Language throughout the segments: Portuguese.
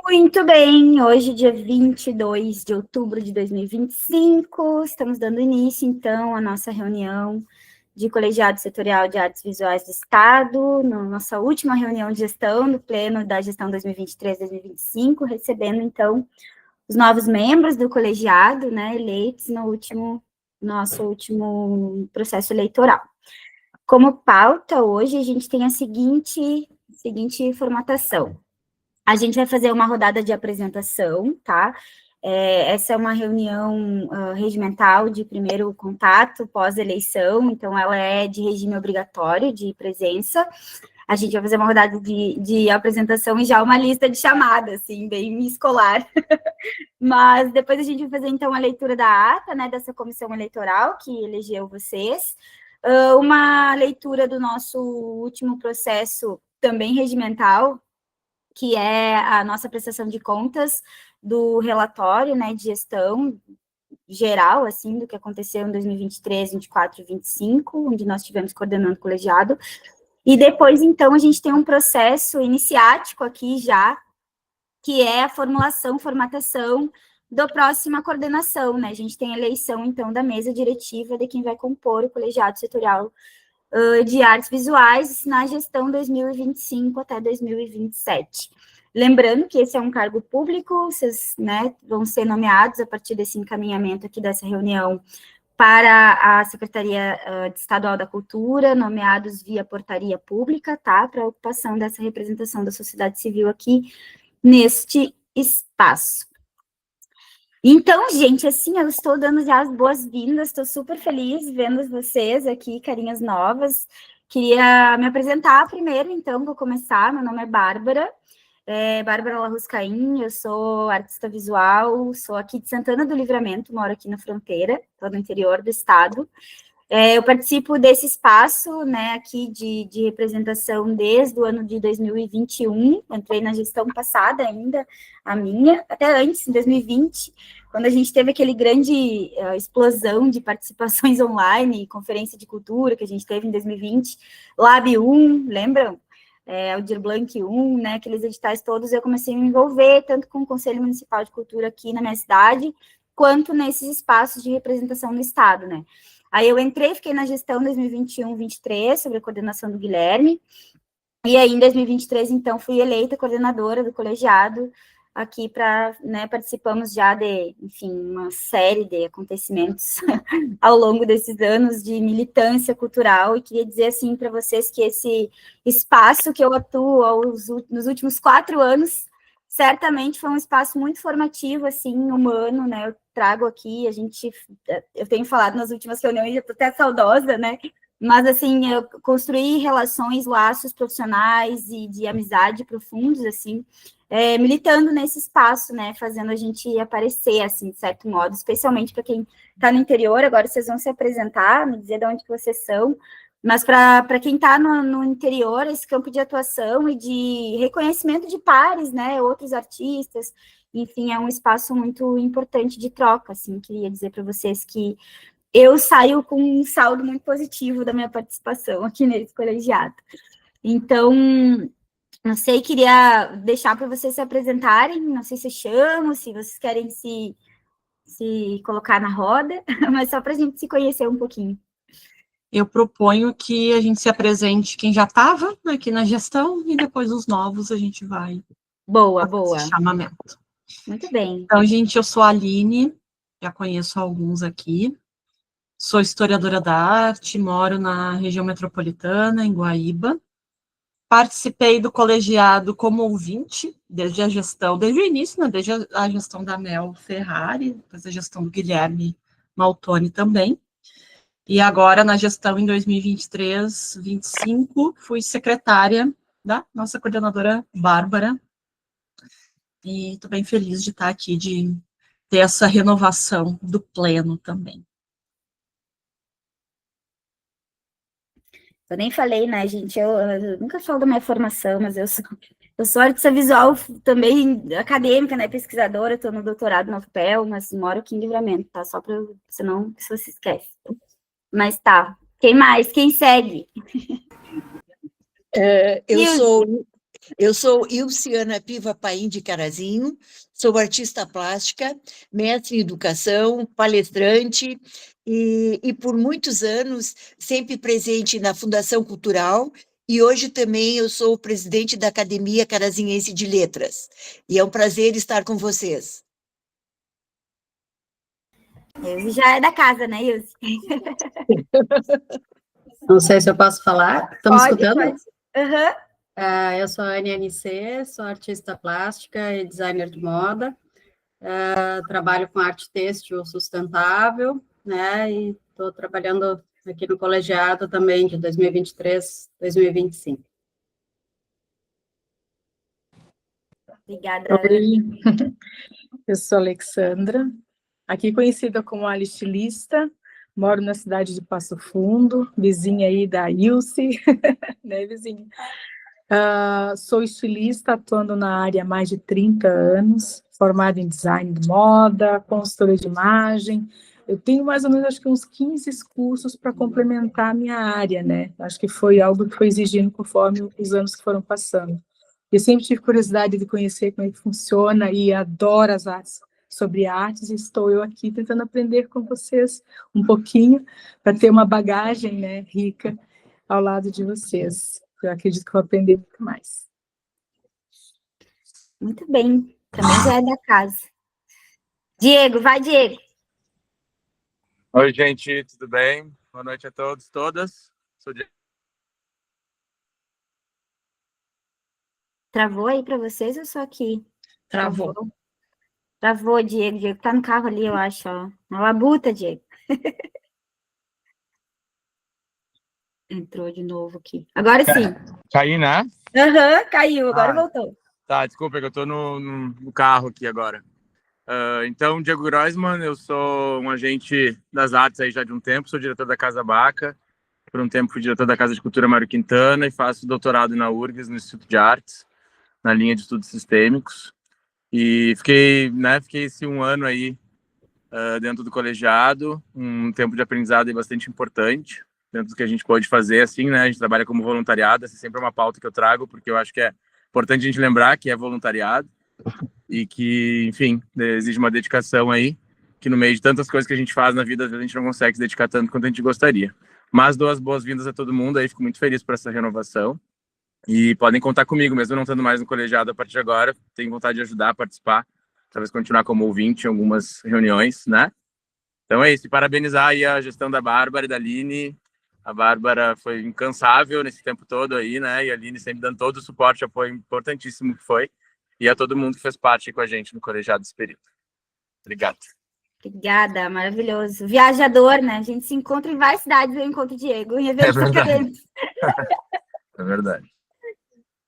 Muito bem, hoje, dia 22 de outubro de 2025, estamos dando início, então, à nossa reunião de colegiado setorial de artes visuais do Estado, na nossa última reunião de gestão, no pleno da gestão 2023-2025, recebendo, então, os novos membros do colegiado, né, eleitos no nosso último processo eleitoral. Como pauta, hoje, a gente tem a seguinte formatação. A gente vai fazer uma rodada de apresentação, tá? Essa é uma reunião regimental de primeiro contato pós-eleição, então ela é de regime obrigatório de presença. A gente vai fazer uma rodada de apresentação e já uma lista de chamadas, assim, bem escolar. Mas depois a gente vai fazer, então, a leitura da ata, né, dessa comissão eleitoral que elegeu vocês, uma leitura do nosso último processo também regimental, que é a nossa prestação de contas do relatório, né, de gestão geral, assim, do que aconteceu em 2023, 24 e 25, onde nós tivemos coordenando o colegiado. E depois, então, a gente tem um processo iniciático aqui já, que é a formatação da próxima coordenação, né? A gente tem a eleição, então, da mesa diretiva de quem vai compor o colegiado setorial de artes visuais na gestão 2025 até 2027. Lembrando que esse é um cargo público, vocês, né, vão ser nomeados a partir desse encaminhamento aqui dessa reunião para a Secretaria Estadual da Cultura, nomeados via portaria pública, tá, para a ocupação dessa representação da sociedade civil aqui neste espaço. Então, gente, assim, eu estou dando já as boas-vindas, estou super feliz vendo vocês aqui, carinhas novas. Queria me apresentar primeiro, então, vou começar. Meu nome é Bárbara, Bárbara Larruscaim, eu sou artista visual, sou aqui de Santana do Livramento, moro aqui na fronteira, estou no interior do estado. Eu participo desse espaço, né, aqui de representação desde o ano de 2021, entrei na gestão passada ainda, a minha, até antes, em 2020, quando a gente teve aquele grande explosão de participações online, conferência de cultura que a gente teve em 2020, Lab 1, lembram? Aldir Blanc 1, né, aqueles editais todos, eu comecei a me envolver, tanto com o Conselho Municipal de Cultura aqui na minha cidade, quanto nesses espaços de representação no Estado, né. Aí eu entrei, fiquei na gestão 2021-23, sobre a coordenação do Guilherme, e aí em 2023, então, fui eleita coordenadora do colegiado, aqui para, né, participamos já de, enfim, uma série de acontecimentos ao longo desses anos de militância cultural, e queria dizer, assim, para vocês que esse espaço que eu atuo nos últimos 4 anos, certamente foi um espaço muito formativo, assim, humano, né, eu trago aqui, eu tenho falado nas últimas reuniões, eu estou até saudosa, né, mas, assim, eu construí relações, laços profissionais e de amizade profundos, assim, militando nesse espaço, né, fazendo a gente aparecer, assim, de certo modo, especialmente para quem está no interior. Agora vocês vão se apresentar, me dizer de onde que vocês são, mas para quem está no interior, esse campo de atuação e de reconhecimento de pares, né, outros artistas, enfim, é um espaço muito importante de troca, assim, queria dizer para vocês que eu saio com um saldo muito positivo da minha participação aqui nesse colegiado. Então, não sei, queria deixar para vocês se apresentarem, não sei se chamo, se vocês querem se colocar na roda, mas só para a gente se conhecer um pouquinho. Eu proponho que a gente se apresente quem já estava aqui na gestão e depois os novos a gente vai. Boa. Esse chamamento. Muito bem. Então, gente, eu sou a Aline, já conheço alguns aqui. Sou historiadora da arte, moro na região metropolitana, em Guaíba. Participei do colegiado como ouvinte, desde o início, né, desde a gestão da Mel Ferrari, depois a gestão do Guilherme Maltoni também. E agora, na gestão em 2023-25, fui secretária da nossa coordenadora Bárbara. E estou bem feliz de estar aqui, de ter essa renovação do pleno também. Eu nem falei, né, gente? Eu nunca falo da minha formação, mas eu sou artista visual também acadêmica, né, pesquisadora, estou no doutorado na UFPEL, mas moro aqui em Livramento, tá? Só para, senão você se esquece. Mas tá. Quem mais? Quem segue? Eu sou Eu sou Ilciana Piva Paim de Carazinho, sou artista plástica, mestre em educação, palestrante e por muitos anos sempre presente na Fundação Cultural e hoje também eu sou presidente da Academia Carazinhense de Letras. E é um prazer estar com vocês. Ilse já é da casa, né, Ilse? Não sei se eu posso falar. Estão me escutando? Pode. Uhum. Eu sou a NNC, sou artista plástica e designer de moda. Trabalho com arte têxtil sustentável, né? E estou trabalhando aqui no colegiado também de 2023, 2025. Obrigada. Oi, eu sou Alexandra, aqui conhecida como Ali Estilista, moro na cidade de Passo Fundo, vizinha aí da Ilse, né, vizinha? Sou estilista, atuando na área há mais de 30 anos, formada em design de moda, consultora de imagem. Eu tenho mais ou menos, acho que uns 15 cursos para complementar a minha área, né? Acho que foi algo que foi exigindo conforme os anos que foram passando. Eu sempre tive curiosidade de conhecer como é que funciona e adoro as artes, sobre artes, e estou eu aqui tentando aprender com vocês um pouquinho, para ter uma bagagem, né, rica ao lado de vocês. Eu acredito que vou aprender muito mais. Muito bem, também já é da casa. Diego, vai, Diego. Oi, gente, tudo bem? Boa noite a todos, todas. Sou Diego. Travou aí para vocês ou só aqui? Travou. Travou, Diego. Diego tá no carro ali, eu acho, ó. Na labuta, Diego. Entrou de novo aqui. Agora sim. Caí, né? Aham, caiu, agora voltou. Tá, desculpa, que eu tô no carro aqui agora. Então, Diego Groisman, eu sou um agente das artes aí já de um tempo, sou diretor da Casa Baca, por um tempo fui diretor da Casa de Cultura Mário Quintana e faço doutorado na URGS, no Instituto de Artes, na linha de estudos sistêmicos. E fiquei esse um ano aí dentro do colegiado, um tempo de aprendizado aí bastante importante, dentro do que a gente pode fazer, assim, né? A gente trabalha como voluntariado, essa é sempre uma pauta que eu trago, porque eu acho que é importante a gente lembrar que é voluntariado e que, enfim, exige uma dedicação aí, que no meio de tantas coisas que a gente faz na vida, às vezes a gente não consegue se dedicar tanto quanto a gente gostaria. Mas dou as boas-vindas a todo mundo aí, fico muito feliz por essa renovação. E podem contar comigo, mesmo não estando mais no colegiado a partir de agora, tenho vontade de ajudar, participar, talvez continuar como ouvinte em algumas reuniões, né? Então é isso, e parabenizar aí a gestão da Bárbara e da Aline. A Bárbara foi incansável nesse tempo todo aí, né? E a Aline sempre dando todo o suporte, apoio importantíssimo que foi. E a todo mundo que fez parte com a gente no colegiado desse período. Obrigado. Obrigada, maravilhoso. Viajador, né? A gente se encontra em várias cidades, eu encontro o Diego, em eventos acadêmicos. É verdade.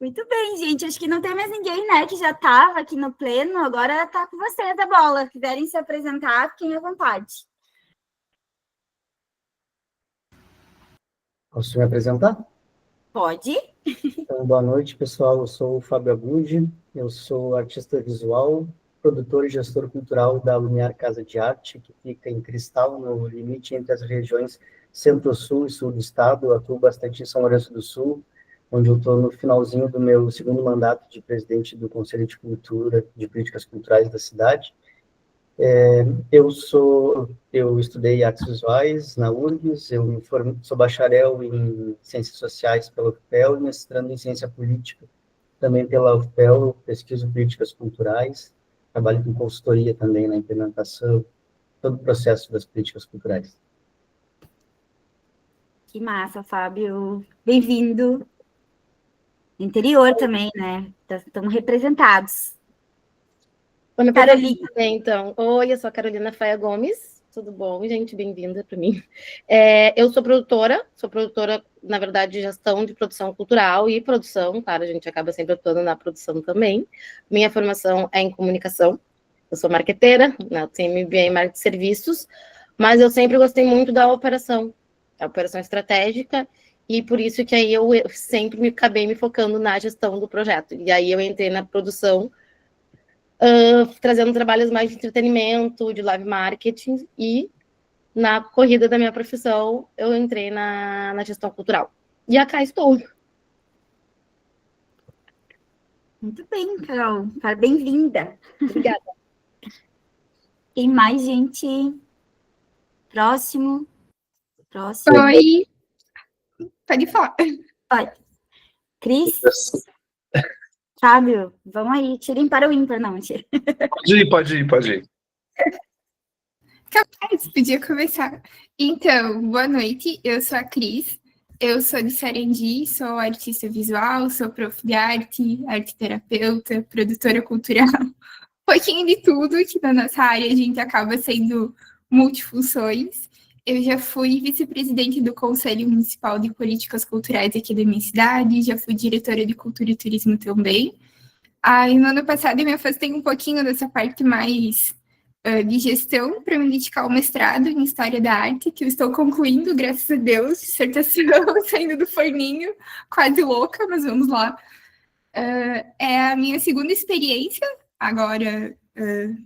Muito bem, gente. Acho que não tem mais ninguém, né, que já estava aqui no pleno. Agora está com vocês a bola. Se quiserem se apresentar, fiquem à vontade. Posso me apresentar? Pode. Então, boa noite, pessoal. Eu sou o Fábio Abud, eu sou artista visual, produtor e gestor cultural da Lumiar Casa de Arte, que fica em Cristal, no limite entre as regiões Centro-Sul e Sul do Estado. Eu atuo bastante em São Lourenço do Sul, onde eu estou no finalzinho do meu segundo mandato de presidente do Conselho de Cultura, de Políticas Culturais da cidade. Eu estudei artes visuais na URGS, sou bacharel em ciências sociais pela UFPEL e mestrando em ciência política também pela UFPEL, pesquiso políticas culturais, trabalho com consultoria também na implementação, todo o processo das políticas culturais. Que massa, Fábio. Bem-vindo. Interior também, né? Estamos representados. Vou me Carolina. também, então. Oi, eu sou a Carolina Faia Gomes. Tudo bom, gente? Bem-vinda para mim. Eu sou produtora, na verdade, de gestão de produção cultural e produção, claro, a gente acaba sempre atuando na produção também. Minha formação é em comunicação, eu sou marqueteira, né? Tenho MBA em marketing de serviços, mas eu sempre gostei muito da operação, a operação estratégica, e por isso que aí eu sempre acabei me focando na gestão do projeto. E aí eu entrei na produção, trazendo trabalhos mais de entretenimento, de live marketing, e na corrida da minha profissão, eu entrei na gestão cultural. E cá estou. Muito bem, Carol. Bem-vinda. Obrigada. Tem mais gente? Próximo. Próximo. Oi, pode falar. Olha, Cris, Fábio, vamos aí. Tirem para o ímpar, não, tira. Pode ir. Capaz, podia começar. Então, boa noite, eu sou a Cris, eu sou de Sarandi, sou artista visual, sou prof de arte, arte terapeuta, produtora cultural, um pouquinho de tudo, que na nossa área a gente acaba sendo multifunções. Eu já fui vice-presidente do Conselho Municipal de Políticas Culturais aqui da minha cidade, já fui diretora de Cultura e Turismo também. Aí, no ano passado, eu me afastei um pouquinho dessa parte mais de gestão para me dedicar ao mestrado em História da Arte, que eu estou concluindo, graças a Deus, dissertação saindo do forninho, quase louca, mas vamos lá. É a minha segunda experiência agora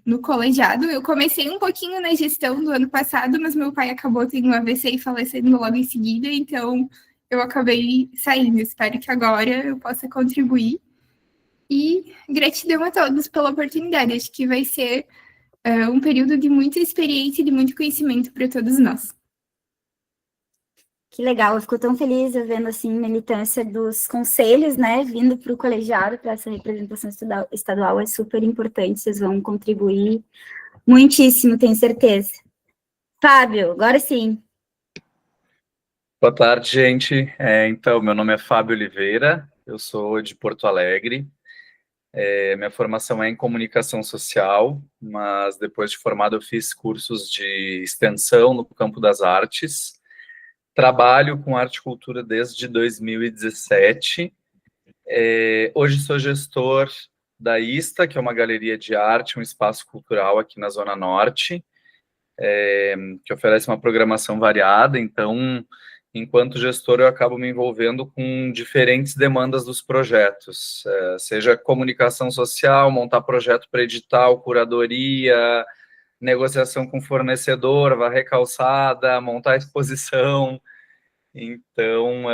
no colegiado. Eu comecei um pouquinho na gestão do ano passado, mas meu pai acabou tendo um AVC e falecendo logo em seguida, então eu acabei saindo. Espero que agora eu possa contribuir. E gratidão a todos pela oportunidade. Acho que vai ser um período de muita experiência e de muito conhecimento para todos nós. Que legal, eu fico tão feliz vendo, assim, militância dos conselhos, né, vindo para o colegiado, para essa representação estadual, é super importante, vocês vão contribuir muitíssimo, tenho certeza. Fábio, agora sim. Boa tarde, gente. Então, meu nome é Fábio Oliveira, eu sou de Porto Alegre. Minha formação é em comunicação social, mas depois de formado eu fiz cursos de extensão no campo das artes. Trabalho com arte e cultura desde 2017. Hoje sou gestor da ISTA, que é uma galeria de arte, um espaço cultural aqui na Zona Norte, que oferece uma programação variada. Então, enquanto gestor, eu acabo me envolvendo com diferentes demandas dos projetos, seja comunicação social, montar projeto para edital, curadoria, negociação com fornecedor, varrer calçada, montar exposição. Então,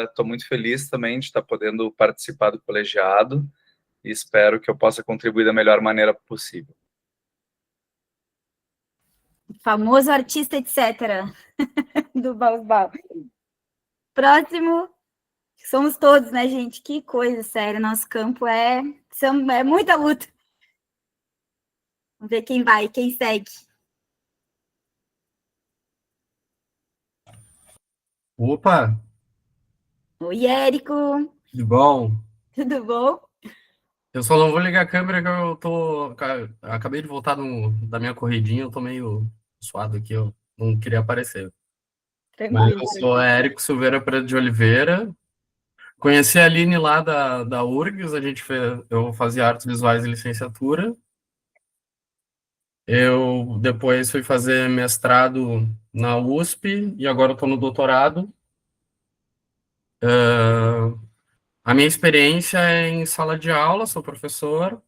estou muito feliz também de estar podendo participar do colegiado e espero que eu possa contribuir da melhor maneira possível. Famoso artista, etc. do Bausbau. Próximo, somos todos, né, gente? Que coisa séria, nosso campo é muita luta. Vamos ver quem vai, quem segue. Opa, Oi, Érico, tudo bom? tudo bom? Eu só não vou ligar a câmera que acabei de voltar da minha corridinha, eu tô meio suado aqui, eu não queria aparecer. Mas Tranquilo. eu sou Érico Silveira Pereira de Oliveira. Conheci a Aline lá da URGS, eu fazia artes visuais e licenciatura. Eu depois fui fazer mestrado na USP e agora estou no doutorado. A minha experiência é em sala de aula, sou professor.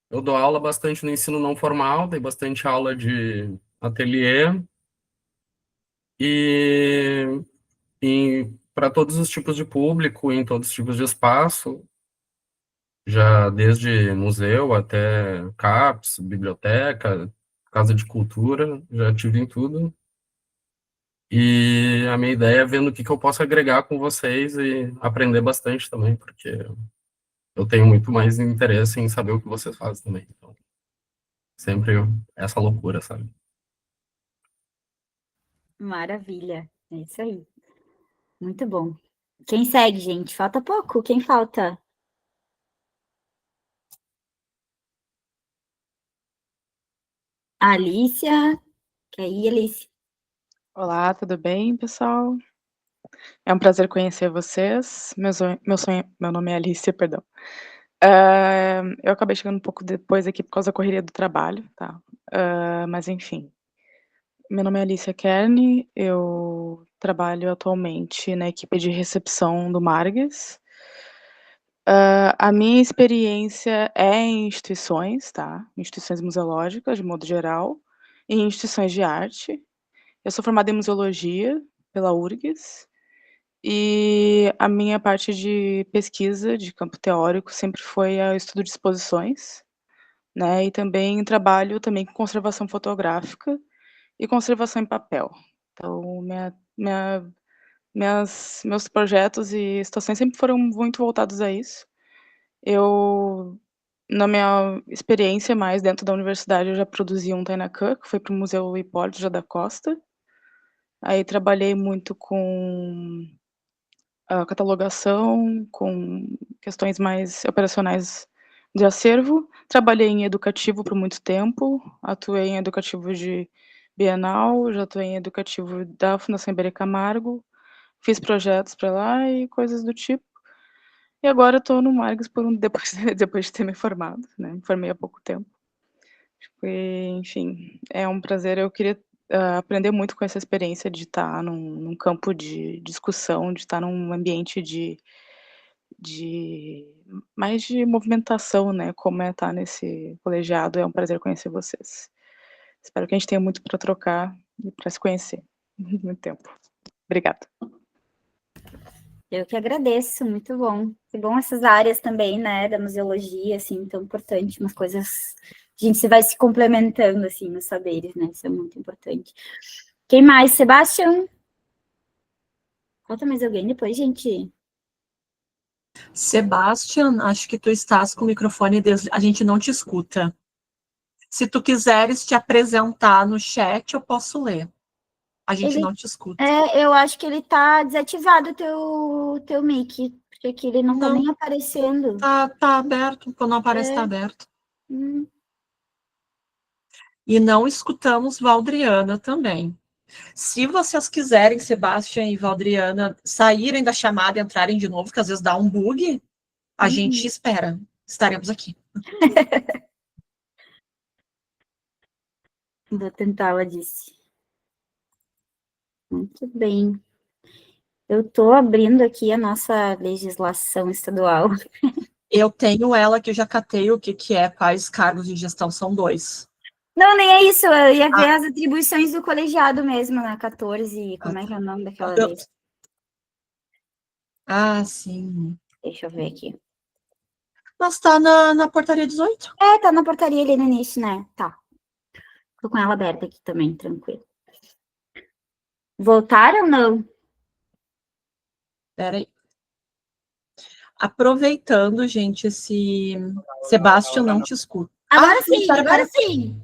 Eu dou aula bastante no ensino não formal, dei bastante aula de ateliê e para todos os tipos de público, em todos os tipos de espaço, já desde museu até CAPS, biblioteca, casa de cultura, já tive em tudo. E a minha ideia é vendo o que eu posso agregar com vocês e aprender bastante também, porque eu tenho muito mais interesse em saber o que vocês fazem também. Então, sempre essa loucura, sabe? Maravilha, é isso aí. Muito bom. Quem segue, gente? Falta pouco. Quem falta? A Alicia. Quer ir, Alicia? Olá, tudo bem, pessoal? É um prazer conhecer vocês. Meu nome é Alicia, perdão. Eu acabei chegando um pouco depois aqui por causa da correria do trabalho, tá? Mas enfim. Meu nome é Alicia Kern, eu trabalho atualmente na equipe de recepção do Margues. A minha experiência é em instituições, tá? Instituições museológicas, de modo geral, e em instituições de arte. Eu sou formada em museologia pela URGS E a minha parte de pesquisa, de campo teórico, sempre foi o estudo de exposições, né, e também trabalho também com conservação fotográfica e conservação em papel. Então meus projetos e situações sempre foram muito voltados a isso. Eu, na minha experiência mais dentro da universidade, eu já produzi um Tainacan, que foi para o Museu Hipólito José da Costa. Aí trabalhei muito com a catalogação, com questões mais operacionais de acervo. Trabalhei em educativo por muito tempo, atuei em educativo de Bienal, já atuei em educativo da Fundação Iberê Camargo, fiz projetos para lá e coisas do tipo. E agora estou no Margs depois de ter me formado, né, me formei há pouco tempo. E, enfim, é um prazer, eu queria, aprender muito com essa experiência de estar num campo de discussão, de estar num ambiente de mais de movimentação, né, como é estar nesse colegiado, é um prazer conhecer vocês. Espero que a gente tenha muito para trocar e para se conhecer muito tempo. Obrigada. Eu que agradeço, muito bom. Que bom essas áreas também, né, da museologia, assim, tão importante, umas coisas, a gente se vai se complementando, assim, nos saberes, né, isso é muito importante. Quem mais? Sebastião? Falta mais alguém depois, gente? Sebastian, acho que tu estás com o microfone, a gente não te escuta. Se tu quiseres te apresentar no chat, eu posso ler. A gente não te escuta. Eu acho que ele tá desativado o teu mic, porque aqui ele não tá nem aparecendo. Tá aberto, quando não aparece tá aberto. Hum. E não escutamos Valdriana também. Se vocês quiserem, Sebastião e Valdriana, saírem da chamada e entrarem de novo, que às vezes dá um bug, a gente espera. Estaremos aqui. Vou tentar, ela disse. Muito bem. Eu estou abrindo aqui a nossa legislação estadual. Eu tenho ela que eu já catei o que é, quais cargos de gestão são 2. Não, nem é isso, eu ia ver as atribuições do colegiado mesmo, né, 14, como é que é o nome daquela lei? Ah, sim. Deixa eu ver aqui. Mas tá na portaria 18. Tá na portaria ali no início, né? Tá. Tô com ela aberta aqui também, tranquilo. Voltaram ou não? Espera aí. Aproveitando, gente, esse Sebastião não te escuta. Agora sim, agora sim.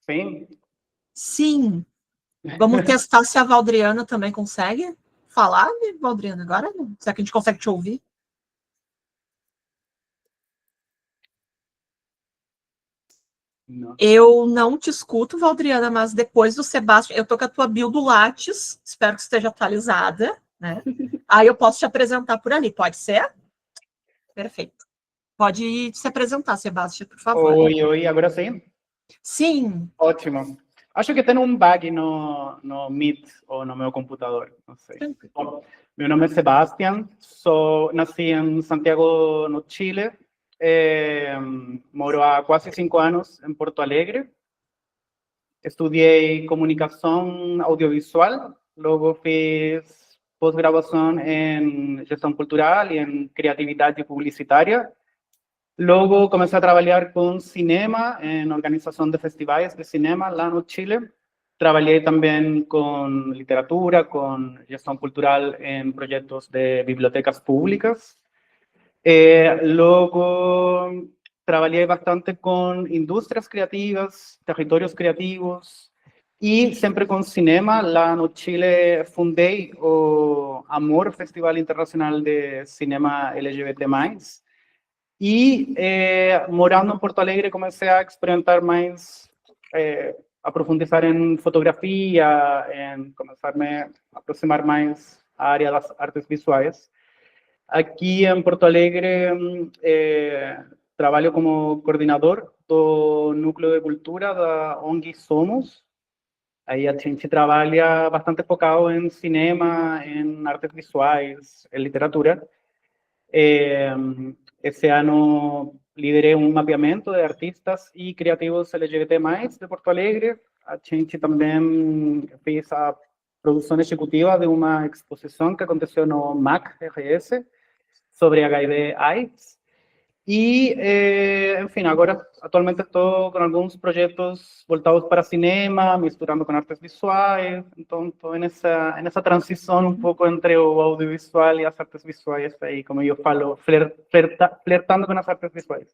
Sim? Sim. Vamos testar se a Valdriana também consegue falar, Valdriana, agora? Será que a gente consegue te ouvir? Não. Eu não te escuto, Valdriana, mas depois do Sebastião, eu tô com a tua bio do Lattes, espero que esteja atualizada, né? Aí eu posso te apresentar por ali, pode ser? Perfeito. Pode se apresentar, Sebastião, por favor. Oi, agora sim? Sim. Ótimo. Acho que tem um bug no Meet ou no meu computador, não sei. Bom, meu nome é Sebastián, nasci em Santiago, no Chile, moro há quase 5 anos em Porto Alegre, estudei comunicação audiovisual, logo fiz pós-graduação em gestão cultural e em criatividade publicitária. Logo comecei a trabalhar com cinema, em organização de festivais de cinema lá no Chile. Trabalhei também com literatura, com gestão cultural em projetos de bibliotecas públicas. Logo trabalhei bastante com indústrias criativas, territórios criativos e sempre com cinema. Lá no Chile fundei o Amor Festival Internacional de Cinema LGBT+. E morando em Porto Alegre comecei a experimentar mais, aprofundar em fotografia, em começar a me aproximar mais à área das artes visuais. Aqui em Porto Alegre trabalho como coordenador do Núcleo de Cultura da ONG Somos. Aí a gente trabalha bastante focado em cinema, em artes visuais, em literatura. Esse ano liderei um mapeamento de artistas e criativos LGBT+, de Porto Alegre. A gente também fez a produção executiva de uma exposição que aconteceu no MAC RS sobre HIV/AIDS. E, enfim, agora, atualmente estou com alguns projetos voltados para cinema, misturando com artes visuais, então estou nessa transição um pouco entre o audiovisual e as artes visuais, aí, como eu falo, flertando com as artes visuais.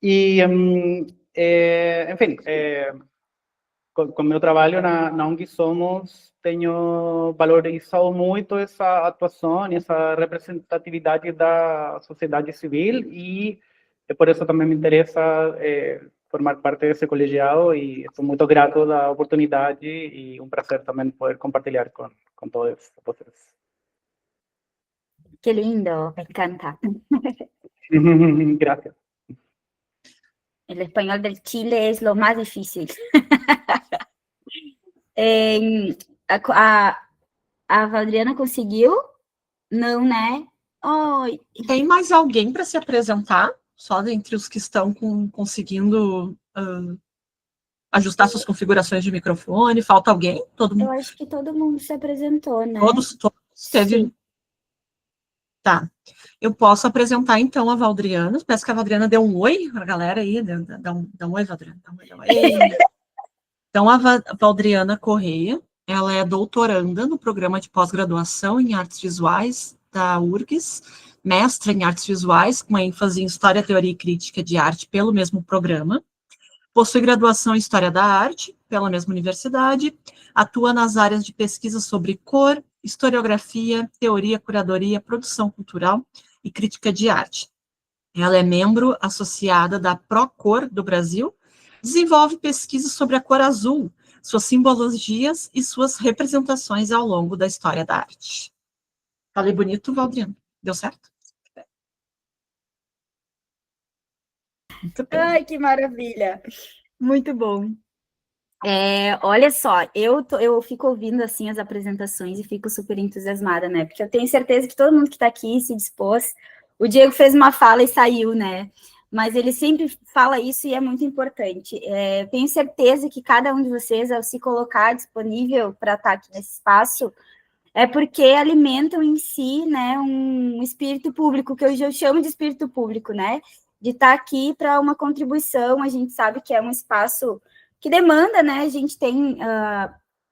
E, enfim, com meu trabalho na ONG Somos, tenho valorizado muito essa atuação e essa representatividade da sociedade civil e por isso também me interessa formar parte desse colegiado e estou muito grato da oportunidade e um prazer também poder compartilhar com todos vocês. Que lindo, me encanta. Gracias. El español del Chile es lo más difícil. A Valdriana conseguiu? Não, né? Oi. Tem mais alguém para se apresentar? Só entre os que estão conseguindo ajustar suas configurações de microfone? Falta alguém? Todo mundo? Eu acho que todo mundo se apresentou, né? Todos teve. Sim. Tá. Eu posso apresentar, então, a Valdriana. Peço que a Valdriana dê um oi para a galera aí. Dá um oi, Valdriana. Dá um oi. Então, a Valdriana Correia, ela é doutoranda no programa de pós-graduação em artes visuais da URGS, mestra em artes visuais, com ênfase em História, Teoria e Crítica de Arte pelo mesmo programa. Possui graduação em História da Arte pela mesma universidade. Atua nas áreas de pesquisa sobre cor, historiografia, teoria, curadoria, produção cultural e crítica de arte. Ela é membro associada da Procor do Brasil, desenvolve pesquisas sobre a cor azul, suas simbologias e suas representações ao longo da história da arte. Falei bonito, Valdriana? Deu certo? Muito bem. Ai, que maravilha! Muito bom. Olha só, eu fico ouvindo, assim, as apresentações e fico super entusiasmada, né? Porque eu tenho certeza que todo mundo que está aqui se dispôs. O Diego fez uma fala e saiu, né? Mas ele sempre fala isso e é muito importante. Tenho certeza que cada um de vocês, ao se colocar disponível para estar aqui nesse espaço, é porque alimentam em si, né, um espírito público, que eu chamo de espírito público, né? De estar aqui para uma contribuição. A gente sabe que é um espaço que demanda, né? A gente tem.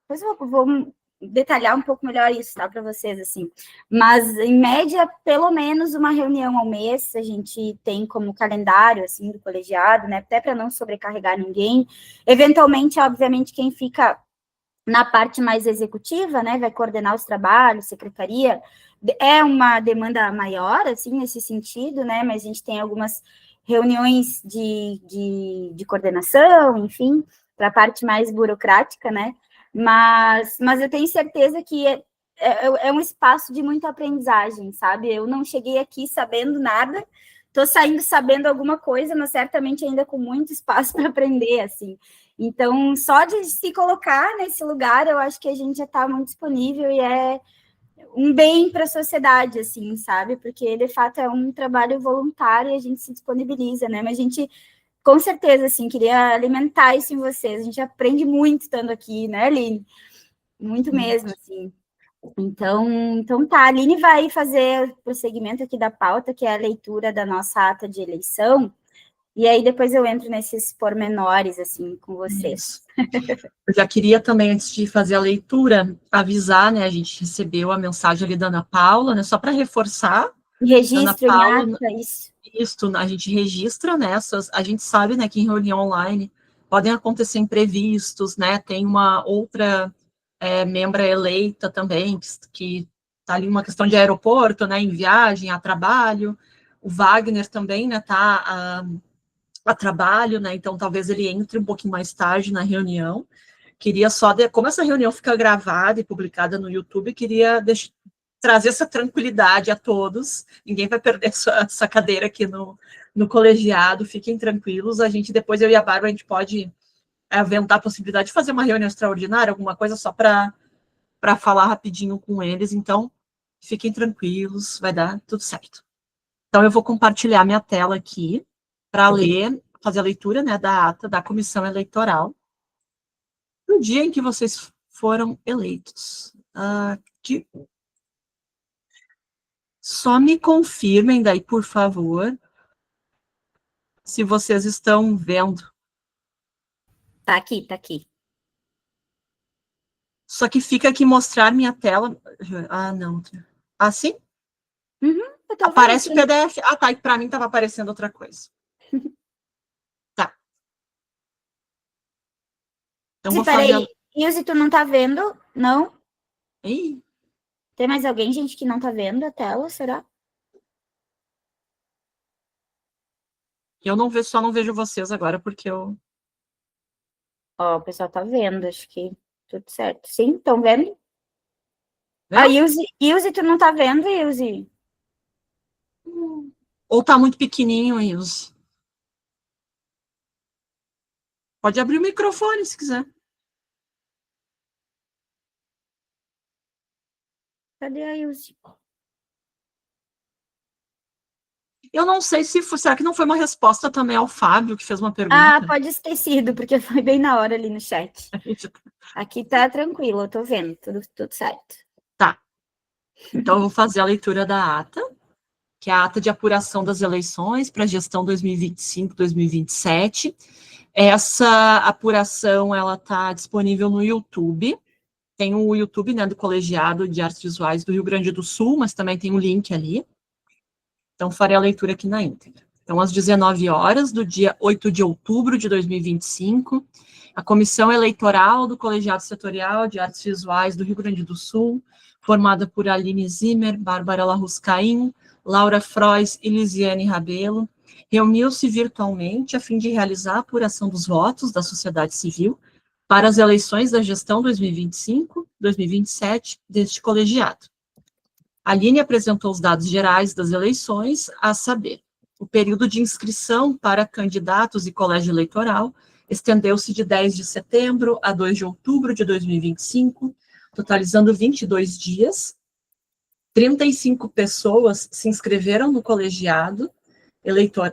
Depois eu vou detalhar um pouco melhor isso, tá, para vocês, assim. Mas, em média, pelo menos uma reunião ao mês, a gente tem como calendário, assim, do colegiado, né? Até para não sobrecarregar ninguém. Eventualmente, obviamente, quem fica na parte mais executiva, né? Vai coordenar os trabalhos, secretaria. É uma demanda maior, assim, nesse sentido, né? Mas a gente tem algumas reuniões de coordenação, enfim, para a parte mais burocrática, né? Mas eu tenho certeza que é um espaço de muita aprendizagem, sabe? Eu não cheguei aqui sabendo nada, estou saindo sabendo alguma coisa, mas certamente ainda com muito espaço para aprender, assim. Então, só de se colocar nesse lugar, eu acho que a gente já está muito disponível e é um bem para a sociedade, assim, sabe? Porque, de fato, é um trabalho voluntário e a gente se disponibiliza, né? Mas a gente, com certeza, assim, queria alimentar isso em vocês. A gente aprende muito estando aqui, né, Aline? Muito mesmo, assim. Então tá, a Aline vai fazer o prosseguimento aqui da pauta, que é a leitura da nossa ata de eleição, e aí depois eu entro nesses pormenores, assim, com vocês. Eu já queria também, antes de fazer a leitura, avisar, né, a gente recebeu a mensagem ali da Ana Paula, né, só para reforçar. Registro em ata, isso. Isso, a gente registra, né, a gente sabe, né, que em reunião online podem acontecer imprevistos, né, tem uma outra membra eleita também, que está ali uma questão de aeroporto, né, em viagem, a trabalho, o Wagner também, né, está a trabalho, né, então talvez ele entre um pouquinho mais tarde na reunião. Queria só, como essa reunião fica gravada e publicada no YouTube, queria trazer essa tranquilidade a todos, ninguém vai perder essa cadeira aqui no colegiado, fiquem tranquilos, depois eu e a Bárbara, a gente pode aventar a possibilidade de fazer uma reunião extraordinária, alguma coisa só para falar rapidinho com eles, então fiquem tranquilos, vai dar tudo certo. Então eu vou compartilhar minha tela aqui, para fazer a leitura, né, da ata da comissão eleitoral. No dia em que vocês foram eleitos. Aqui. Só me confirmem daí, por favor, se vocês estão vendo. Tá aqui, tá aqui. Só que fica aqui mostrar minha tela. Ah, não. Assim? Eu tô Aparece o vendo. PDF. Ah, tá. E para mim estava aparecendo outra coisa. Tá. Então vou Peraí, fazer. Ilse, tu não tá vendo? Não? Ih, Tem mais alguém, gente, que não tá vendo a tela, será? eu não vejo, só não vejo vocês agora, porque eu. Ó, o pessoal tá vendo, acho que tudo certo. Sim, estão vendo? Vendo? Ah, Ilse, tu não tá vendo, Ilse? Ou tá muito pequenininho, Ilse? Pode abrir o microfone se quiser. Cadê a Ilse? Eu não sei se foi, será que não foi uma resposta também ao Fábio, que fez uma pergunta? Ah, pode ter sido, porque foi bem na hora ali no chat. Aqui tá tranquilo, eu tô vendo, tudo certo. Tá. Então, eu vou fazer a leitura da ata, que é a ata de apuração das eleições para a gestão 2025-2027. Essa apuração, ela está disponível no YouTube. Tem o YouTube, né, do Colegiado de Artes Visuais do Rio Grande do Sul, mas também tem o link ali. Então, farei a leitura aqui na íntegra. Então, às 19 horas do dia 8 de outubro de 2025, a Comissão Eleitoral do Colegiado Setorial de Artes Visuais do Rio Grande do Sul, formada por Aline Zimmer, Bárbara Larruscaim, Laura Frois e Lisiane Rabelo, reuniu-se virtualmente a fim de realizar a apuração dos votos da sociedade civil para as eleições da gestão 2025-2027 deste colegiado. A Aline apresentou os dados gerais das eleições, a saber, o período de inscrição para candidatos e colégio eleitoral estendeu-se de 10 de setembro a 2 de outubro de 2025, totalizando 22 dias. 35 pessoas se inscreveram no colégio eleitoral,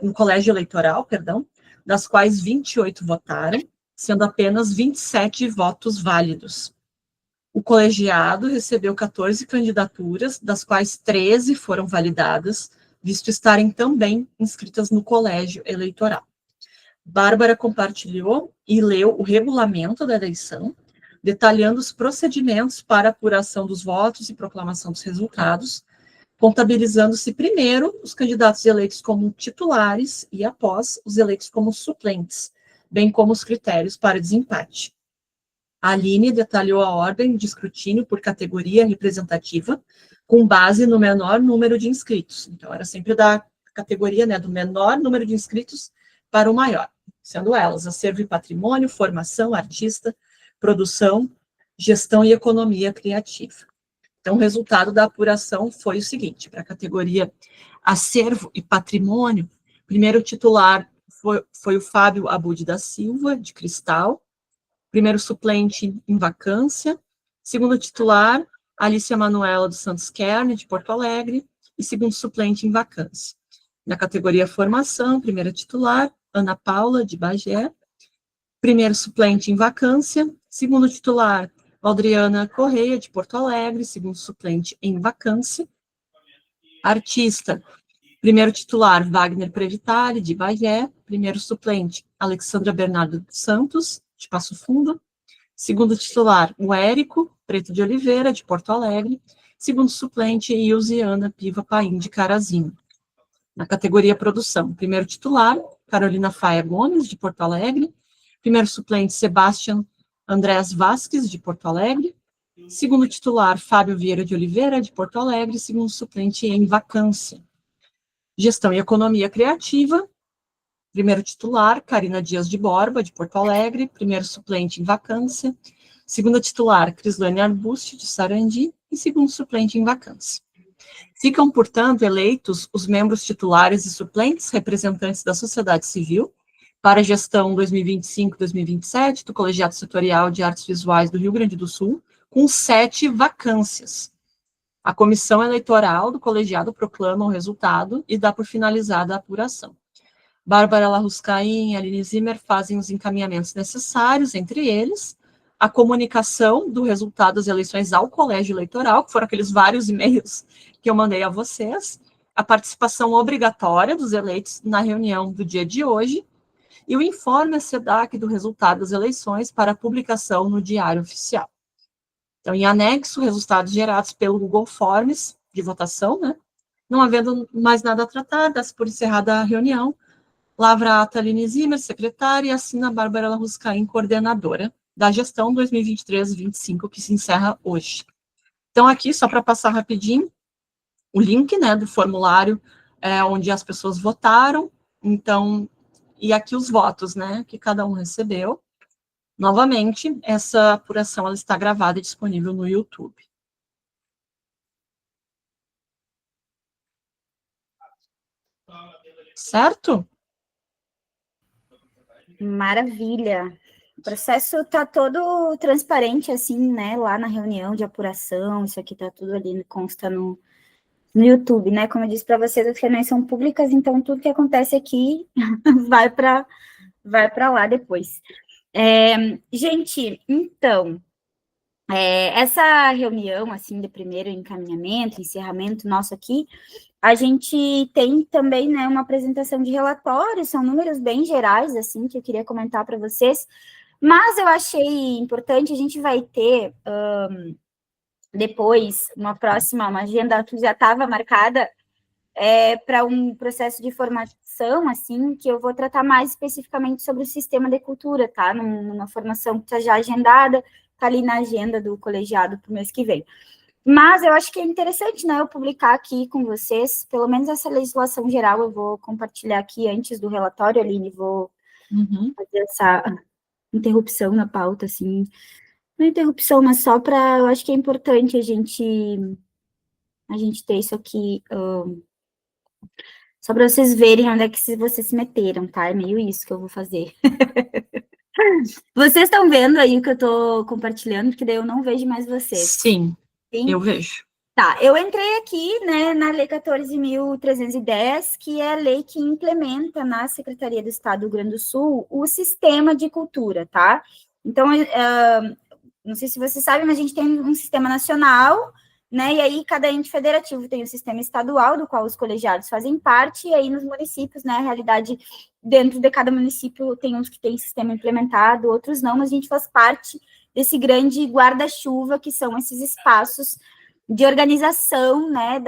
das quais 28 votaram, sendo apenas 27 votos válidos. O colegiado recebeu 14 candidaturas, das quais 13 foram validadas, visto estarem também inscritas no colégio eleitoral. Bárbara compartilhou e leu o regulamento da eleição, detalhando os procedimentos para apuração dos votos e proclamação dos resultados, contabilizando-se primeiro os candidatos eleitos como titulares e, após, os eleitos como suplentes, bem como os critérios para desempate. A Aline detalhou a ordem de escrutínio por categoria representativa, com base no menor número de inscritos. Então, era sempre da categoria, né, do menor número de inscritos para o maior, sendo elas acervo e patrimônio, formação, artista, produção, gestão e economia criativa. Então, o resultado da apuração foi o seguinte: para a categoria acervo e patrimônio, primeiro titular foi o Fábio Abud da Silva, de Cristal, primeiro suplente em vacância, segundo titular, Alicia Manuela dos Santos Kern, de Porto Alegre, e segundo suplente em vacância. Na categoria formação, primeira titular, Ana Paula, de Bagé, primeiro suplente em vacância, segundo titular, Adriana Correia, de Porto Alegre, segundo suplente em vacância. Artista, primeiro titular, Wagner Previtali, de Bagé, primeiro suplente, Alexandra Bernardo dos Santos, de Passo Fundo, segundo titular, o Érico Preto de Oliveira, de Porto Alegre, segundo suplente, Ilziana Piva Paim, de Carazinho. Na categoria produção, primeiro titular, Carolina Faia Gomes, de Porto Alegre, primeiro suplente, Sebastião Andrés Vasques, de Porto Alegre, segundo titular, Fábio Vieira de Oliveira, de Porto Alegre, segundo suplente em vacância. Gestão e economia criativa, primeiro titular, Karina Dias de Borba, de Porto Alegre, primeiro suplente em vacância, segunda titular, Crislane Arbusti, de Sarandi, e segundo suplente em vacância. Ficam, portanto, eleitos os membros titulares e suplentes, representantes da sociedade civil, para a gestão 2025-2027 do Colegiado Setorial de Artes Visuais do Rio Grande do Sul, com 7 vacâncias. A comissão eleitoral do colegiado proclama o resultado e dá por finalizada a apuração. Bárbara Larruscaim e Aline Zimmer fazem os encaminhamentos necessários, entre eles, a comunicação do resultado das eleições ao colégio eleitoral, que foram aqueles vários e-mails que eu mandei a vocês, a participação obrigatória dos eleitos na reunião do dia de hoje, e o informe à SEDAC do resultado das eleições para publicação no Diário Oficial. Então, em anexo, resultados gerados pelo Google Forms de votação, né? Não havendo mais nada a tratar, dá-se por encerrada a reunião, lavra a ata Aline Zimmer, secretária, e assina a Bárbara Larruscaim, coordenadora da gestão 2023-25, que se encerra hoje. Então, aqui, só para passar rapidinho, o link, né, do formulário onde as pessoas votaram, então, e aqui os votos, né, que cada um recebeu. Novamente, essa apuração ela está gravada e disponível no YouTube. Certo? Maravilha. O processo está todo transparente, assim, né, lá na reunião de apuração, isso aqui está tudo ali, consta no YouTube, né, como eu disse para vocês, as reuniões são públicas, então tudo que acontece aqui vai para lá depois. Gente, então, essa reunião, assim, de primeiro encaminhamento, encerramento nosso aqui, a gente tem também, né, uma apresentação de relatórios, são números bem gerais, assim, que eu queria comentar para vocês, mas eu achei importante, a gente vai ter depois uma agenda que já estava marcada para um processo de formação, assim, que eu vou tratar mais especificamente sobre o sistema de cultura, tá? Numa formação que está já agendada, está ali na agenda do colegiado para o mês que vem. Mas eu acho que é interessante, né, eu publicar aqui com vocês, pelo menos essa legislação geral eu vou compartilhar aqui antes do relatório, Aline, vou fazer essa interrupção na pauta, assim, não é interrupção, mas só para, eu acho que é importante a gente ter isso aqui, só para vocês verem onde é que vocês se meteram, tá? É meio isso que eu vou fazer. Vocês estão vendo aí o que eu estou compartilhando, porque daí eu não vejo mais vocês. Sim, eu vejo. Tá, eu entrei aqui, né, na Lei 14.310, que é a lei que implementa na Secretaria do Estado do Rio Grande do Sul o sistema de cultura, tá? Então, não sei se vocês sabem, mas a gente tem um sistema nacional, né, e aí cada ente federativo tem um sistema estadual, do qual os colegiados fazem parte, e aí nos municípios, né, a realidade, dentro de cada município, tem uns que têm sistema implementado, outros não, mas a gente faz parte desse grande guarda-chuva, que são esses espaços de organização, né,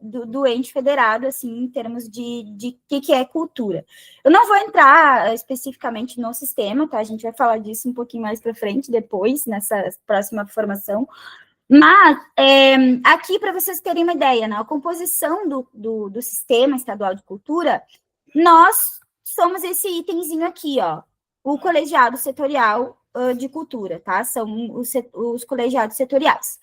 do ente federado, assim, em termos de que é cultura. Eu não vou entrar especificamente no sistema, tá? A gente vai falar disso um pouquinho mais para frente, depois, nessa próxima formação. Mas, aqui, para vocês terem uma ideia, né, a composição do Sistema Estadual de Cultura, nós somos esse itemzinho aqui, ó, o colegiado setorial de cultura, tá? São os colegiados setoriais.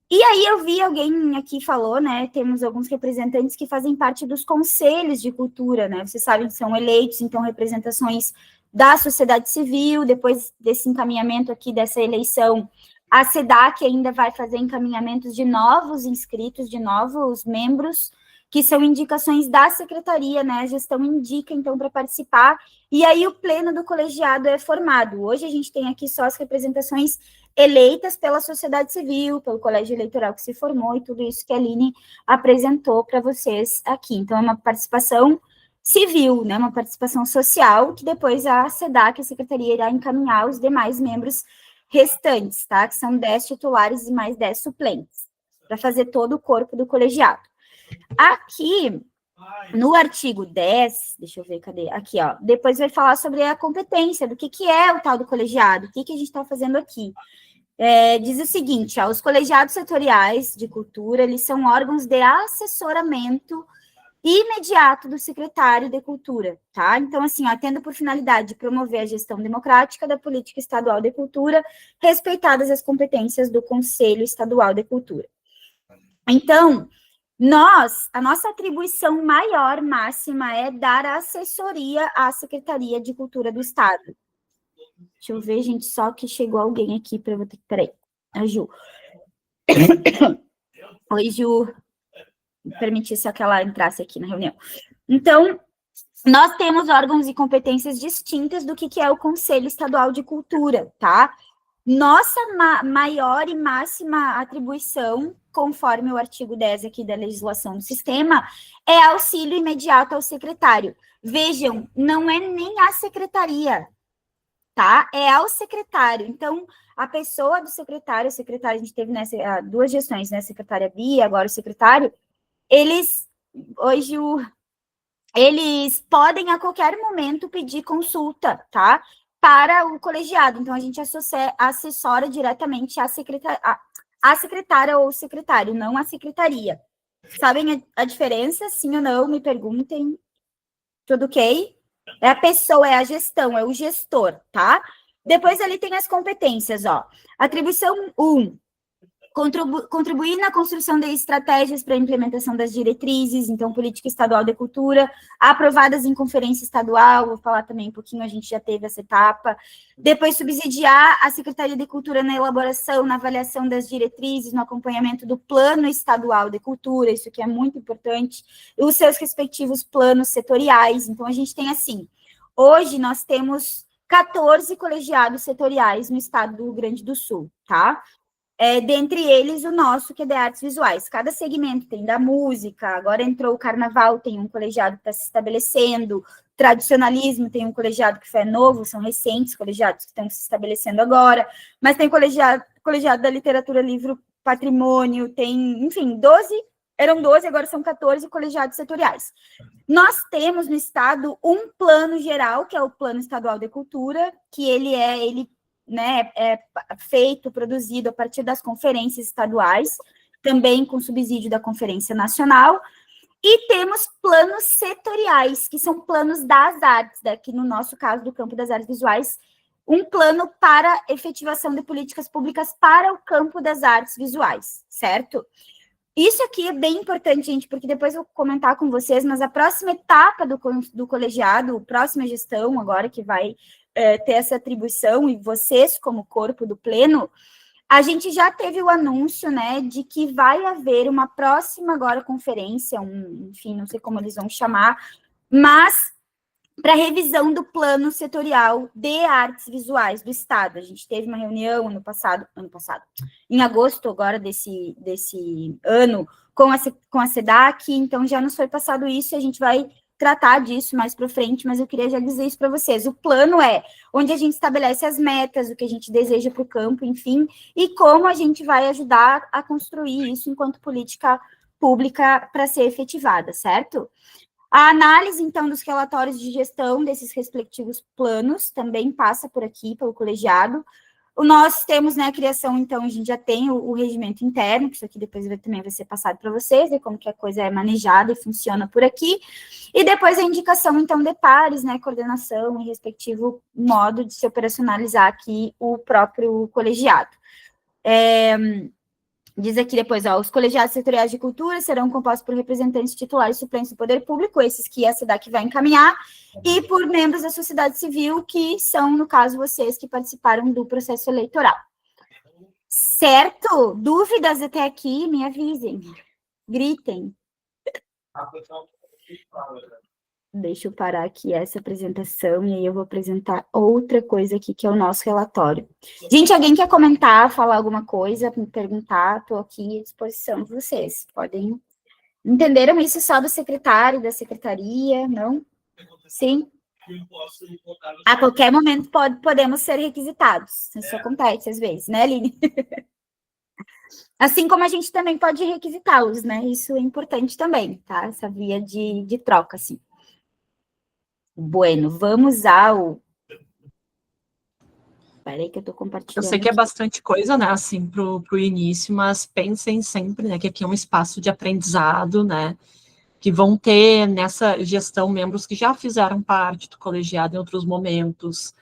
E aí eu vi alguém aqui falou, né, temos alguns representantes que fazem parte dos conselhos de cultura, né, vocês sabem que são eleitos, então, representações da sociedade civil, depois desse encaminhamento aqui, dessa eleição, a SEDAC ainda vai fazer encaminhamentos de novos inscritos, de novos membros, que são indicações da secretaria, né, a gestão indica, então, para participar, e aí o pleno do colegiado é formado. Hoje a gente tem aqui só as representações eleitas pela sociedade civil, pelo colégio eleitoral que se formou, e tudo isso que a Aline apresentou para vocês aqui. Então, é uma participação civil, né, uma participação social, que depois a SEDAC, a secretaria, irá encaminhar os demais membros restantes, tá, que são 10 titulares e mais 10 suplentes, para fazer todo o corpo do colegiado. Aqui, no artigo 10, deixa eu ver, cadê? Aqui, ó, depois vai falar sobre a competência, do que é o tal do colegiado, o que a gente está fazendo aqui. Diz o seguinte, ó, os colegiados setoriais de cultura, eles são órgãos de assessoramento imediato do secretário de cultura, tá? Então, assim, ó, tendo por finalidade de promover a gestão democrática da política estadual de cultura, respeitadas as competências do Conselho Estadual de Cultura. Então, a nossa atribuição maior, máxima, é dar assessoria à Secretaria de Cultura do Estado. Deixa eu ver, gente, só que chegou alguém aqui para eu vou ter que... Peraí, a Ju. Oi, Ju. Permitir só que ela entrasse aqui na reunião. Então, nós temos órgãos e competências distintas do que é o Conselho Estadual de Cultura, tá? Nossa maior e máxima atribuição, conforme o artigo 10 aqui da legislação do sistema, é auxílio imediato ao secretário. Vejam, não é nem a secretaria, tá? É ao secretário. Então, a pessoa do secretário, a gente teve duas gestões, né? Secretária Bia, agora o secretário, eles podem a qualquer momento pedir consulta, tá? Para o colegiado. Então, a gente assessora diretamente a secretária ou o secretário, não a secretaria. Sabem a diferença? Sim ou não? Me perguntem. Tudo ok? É a pessoa, é a gestão, é o gestor, tá? Depois ali tem as competências, ó. Atribuição 1. Contribuir na construção de estratégias para a implementação das diretrizes, então, política estadual de cultura, aprovadas em conferência estadual, vou falar também um pouquinho, a gente já teve essa etapa. Depois, subsidiar a Secretaria de Cultura na elaboração, na avaliação das diretrizes, no acompanhamento do Plano Estadual de Cultura, isso aqui é muito importante, e os seus respectivos planos setoriais. Então, a gente tem assim, hoje nós temos 14 colegiados setoriais no estado do Rio Grande do Sul, tá? Dentre eles, o nosso, que é de artes visuais. Cada segmento tem da música, agora entrou o carnaval, tem um colegiado que está se estabelecendo, tradicionalismo tem um colegiado que foi novo, são recentes colegiados que estão se estabelecendo agora, mas tem colegiado da literatura, livro, patrimônio, tem, enfim, 12, eram 12, agora são 14 colegiados setoriais. Nós temos no estado um plano geral, que é o Plano Estadual de Cultura, que ele é feito, produzido a partir das conferências estaduais, também com subsídio da Conferência Nacional, e temos planos setoriais, que são planos das artes, daqui no nosso caso do campo das artes visuais, um plano para efetivação de políticas públicas para o campo das artes visuais, certo? Isso aqui é bem importante, gente, porque depois eu vou comentar com vocês, mas a próxima etapa do colegiado, a próxima gestão agora que vai ter essa atribuição, e vocês, como corpo do pleno, a gente já teve o anúncio, né, de que vai haver uma próxima agora conferência, enfim, não sei como eles vão chamar, mas para revisão do plano setorial de artes visuais do estado. A gente teve uma reunião ano passado, em agosto agora desse ano, com a SEDAC, então já nos foi passado isso, e a gente vai tratar disso mais para frente, mas eu queria já dizer isso para vocês. O plano é onde a gente estabelece as metas, o que a gente deseja para o campo, enfim, e como a gente vai ajudar a construir isso enquanto política pública para ser efetivada, certo? A análise, então, dos relatórios de gestão desses respectivos planos também passa por aqui, pelo colegiado. Nós temos, né, a criação, então, a gente já tem o regimento interno, que isso aqui depois também vai ser passado para vocês, e como que a coisa é manejada e funciona por aqui, e depois a indicação, então, de pares, né, coordenação e respectivo modo de se operacionalizar aqui o próprio colegiado. Diz aqui depois, ó, os colegiados setoriais de cultura serão compostos por representantes titulares e suplentes do poder público, esses que a SEDAC vai encaminhar, e por membros da sociedade civil, que são, no caso, vocês que participaram do processo eleitoral. Certo? Dúvidas até aqui? Me avisem. Gritem. Deixa eu parar aqui essa apresentação, e aí eu vou apresentar outra coisa aqui, que é o nosso relatório. Gente, alguém quer comentar, falar alguma coisa, me perguntar? Estou aqui à disposição de vocês. Podem... Entenderam isso só do secretário, da secretaria, não? Sim? A qualquer momento podemos ser requisitados. Isso acontece às vezes, né, Aline? Assim como a gente também pode requisitá-los, né? Isso é importante também, tá? Essa via de troca, assim. Bueno, vamos ao... Peraí que eu tô compartilhando. Eu sei que é bastante coisa, né, assim, pro início, mas pensem sempre, né, que aqui é um espaço de aprendizado, né, que vão ter nessa gestão membros que já fizeram parte do colegiado em outros momentos,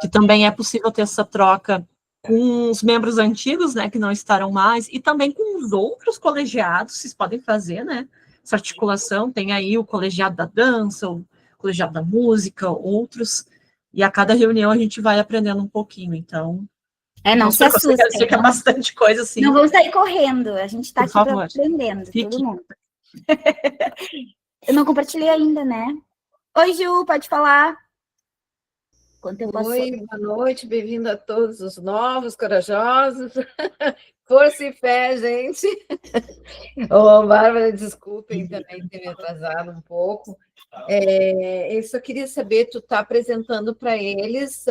que também é possível ter essa troca com os membros antigos, né, que não estarão mais, e também com os outros colegiados, vocês podem fazer, né, essa articulação, tem aí o colegiado da dança, o colegiado da música, outros, e a cada reunião a gente vai aprendendo um pouquinho, então... não se assustem. Eu sei que é bastante coisa, assim. Não vamos sair correndo, a gente está aqui para aprendendo, todo mundo. Eu não compartilhei ainda, né? Oi, Ju, pode falar. Quanto tempo passou? Oi, boa noite, bem-vindo a todos os novos, corajosos. Força e fé, gente. Ô, Bárbara, desculpem também ter me atrasado um pouco. Eu só queria saber, tu está apresentando para eles,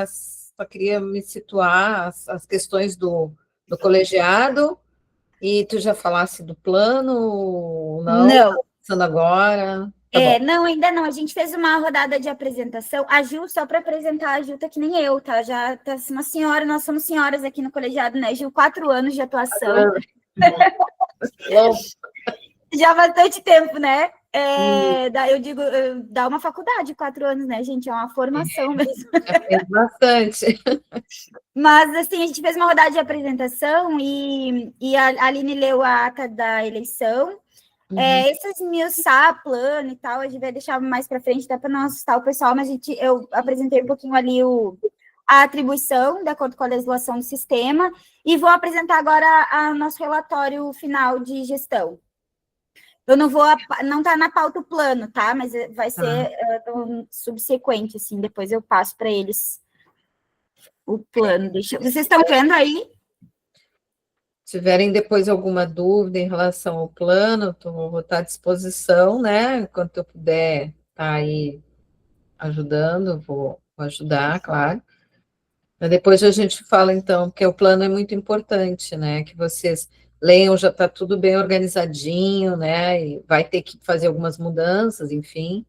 só queria me situar as questões do colegiado, e tu já falasse do plano, não? Não. Tá começando agora? Tá bom. Não, ainda não. A gente fez uma rodada de apresentação. A Gil, só para apresentar, a Gil tá que nem eu, tá? Já tá uma senhora, nós somos senhoras aqui no colegiado, né, Gil? 4 anos de atuação. Já há bastante tempo, né? Eu digo, dá uma faculdade, 4 anos, né, gente? É uma formação mesmo. É bastante. Mas, assim, a gente fez uma rodada de apresentação e a Aline leu a ata da eleição. Esses esmiuçar plano e tal, a gente vai deixar mais para frente, dá para não assustar o pessoal, mas eu apresentei um pouquinho ali a atribuição, de acordo com a legislação do sistema, e vou apresentar agora o nosso relatório final de gestão. Eu não está na pauta o plano, tá? Mas vai ser subsequente, assim, depois eu passo para eles o plano. Vocês estão vendo aí? Se tiverem depois alguma dúvida em relação ao plano, vou estar à disposição, né? Enquanto eu puder estar aí ajudando, vou ajudar, claro. Mas depois a gente fala, então, porque o plano é muito importante, né? Que vocês leiam, já está tudo bem organizadinho, né? E vai ter que fazer algumas mudanças, enfim.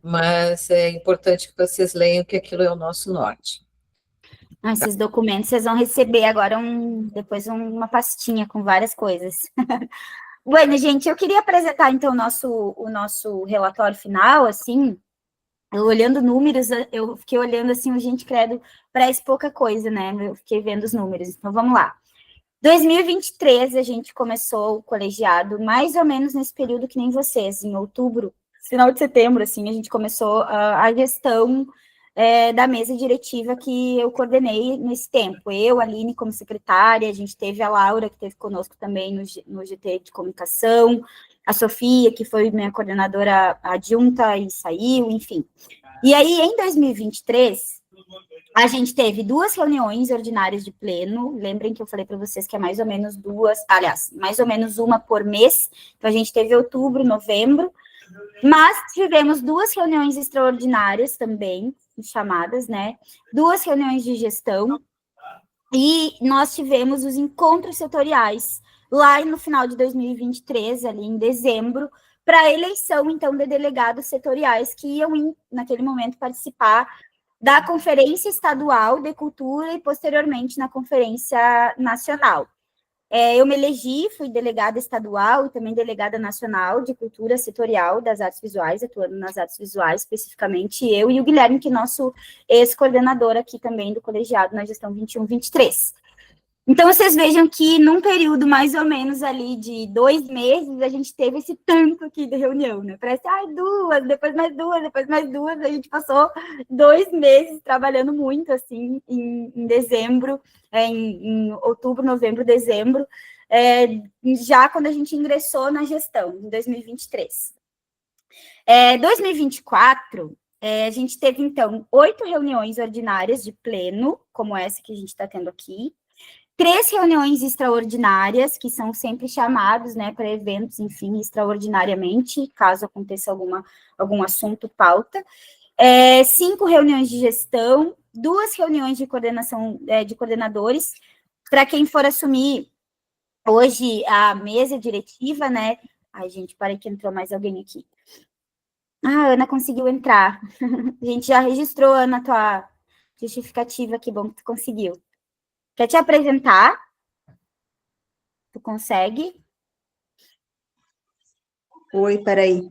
Mas é importante que vocês leiam que aquilo é o nosso norte. Esses documentos vocês vão receber agora depois uma pastinha com várias coisas. Bueno, gente, eu queria apresentar, então, o nosso relatório final, assim, olhando números, eu fiquei olhando, assim, gente, credo, parece pouca coisa, né? Eu fiquei vendo os números, então vamos lá. 2023, a gente começou o colegiado, mais ou menos nesse período que nem vocês, em outubro, final de setembro, assim, a gente começou a gestão da mesa diretiva que eu coordenei nesse tempo. Eu, a Aline, como secretária, a gente teve a Laura, que esteve conosco também no GT de comunicação, a Sofia, que foi minha coordenadora adjunta e saiu, enfim. E aí, em 2023, a gente teve 2 reuniões ordinárias de pleno, lembrem que eu falei para vocês que é mais ou menos mais ou menos uma por mês, então a gente teve outubro, novembro, mas tivemos 2 reuniões extraordinárias também, chamadas, né? 2 reuniões de gestão, e nós tivemos os encontros setoriais lá no final de 2023, ali em dezembro, para a eleição, então, de delegados setoriais que iam, naquele momento, participar da Conferência Estadual de Cultura e, posteriormente, na Conferência Nacional. Eu me elegi, fui delegada estadual e também delegada nacional de cultura setorial das artes visuais, atuando nas artes visuais, especificamente eu e o Guilherme, que é nosso ex-coordenador aqui também do colegiado na gestão 21-23. Então, vocês vejam que num período mais ou menos ali de 2 meses, a gente teve esse tanto aqui de reunião, né? Parece, 2, depois mais 2, depois mais 2, a gente passou 2 meses trabalhando muito, assim, em dezembro, em outubro, novembro, dezembro, já quando a gente ingressou na gestão, em 2023. 2024, a gente teve, então, 8 reuniões ordinárias de pleno, como essa que a gente está tendo aqui, 3 reuniões extraordinárias, que são sempre chamados, né, para eventos, enfim, extraordinariamente, caso aconteça algum assunto, pauta. 5 reuniões de gestão, 2 reuniões de coordenação, de coordenadores, para quem for assumir hoje a mesa diretiva, né? Ai, gente, parei que entrou mais alguém aqui. A Ana conseguiu entrar. A gente já registrou, Ana, tua justificativa, que bom que tu conseguiu. Quer te apresentar? Tu consegue? Oi, peraí.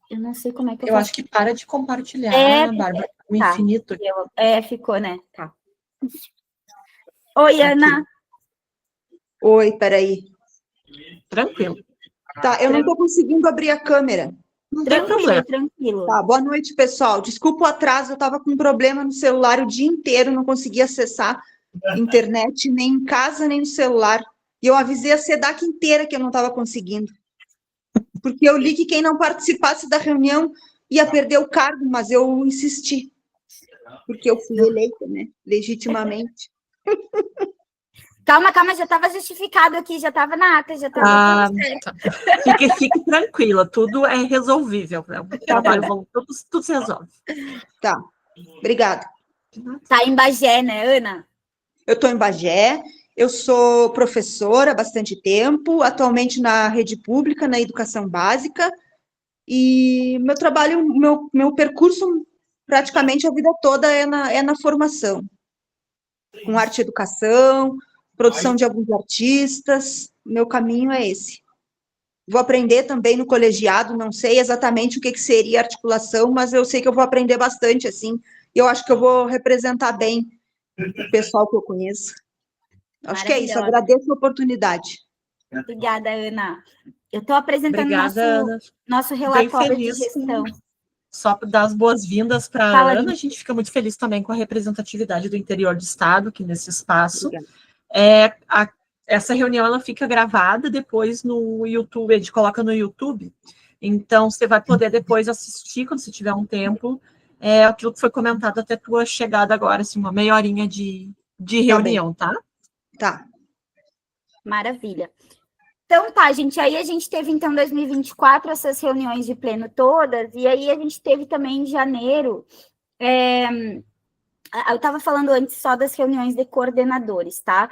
Eu não sei como é que eu Eu faço. acho que para de compartilhar, Bárbara. O Tá. infinito. Ficou, né? Tá. Oi, Ana. Oi, peraí. Tranquilo. Tá, eu não estou conseguindo abrir a câmera. Não tem problema. Tranquilo. Tá, boa noite, pessoal. Desculpa o atraso, eu estava com um problema no celular o dia inteiro, não conseguia acessar internet nem em casa, nem no celular. E eu avisei a SEDAC inteira que eu não estava conseguindo. Porque eu li que quem não participasse da reunião ia perder o cargo, mas eu insisti. porque eu fui eleita, né, legitimamente. Calma, já estava justificado aqui, já estava na ata, já estava tudo certo. Fique tranquila, tudo é resolvível. O trabalho, tudo se resolve. Tá, obrigada. Tá em Bagé, né, Ana? Eu estou em Bagé, eu sou professora há bastante tempo, atualmente na rede pública, na educação básica, e meu trabalho, meu percurso, praticamente a vida toda é na formação, com arte e educação, produção de alguns artistas, meu caminho é esse. Vou aprender também no colegiado, não sei exatamente o que seria articulação, mas eu sei que eu vou aprender bastante, assim, e eu acho que eu vou representar bem o pessoal que eu conheço. Acho que é isso, agradeço a oportunidade. Obrigada, Ana. Eu estou apresentando nosso relatório de gestão. Só para dar as boas-vindas para a Ana, a gente fica muito feliz também com a representatividade do interior do estado aqui nesse espaço. Essa reunião ela fica gravada depois no YouTube, a gente coloca no YouTube, então você vai poder depois assistir, quando você tiver um tempo, aquilo que foi comentado até a tua chegada agora, assim, uma meia horinha de reunião, tá? Tá. Maravilha. Então, tá, gente, aí a gente teve, então, 2024, essas reuniões de pleno todas, e aí a gente teve também em janeiro, eu estava falando antes só das reuniões de coordenadores, tá?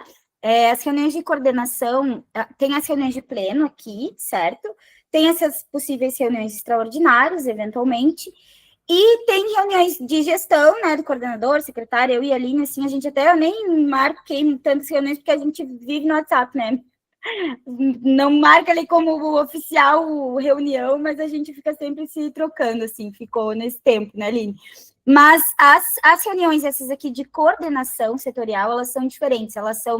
As reuniões de coordenação, tem as reuniões de pleno aqui, certo? Tem essas possíveis reuniões extraordinárias, eventualmente, e tem reuniões de gestão, né, do coordenador, secretário, eu e a Aline, assim, eu nem marquei tantas reuniões, porque a gente vive no WhatsApp, né? Não marca ali como oficial reunião, mas a gente fica sempre se trocando, assim, ficou nesse tempo, né, Aline? Mas as reuniões, essas aqui de coordenação setorial, elas são diferentes, elas são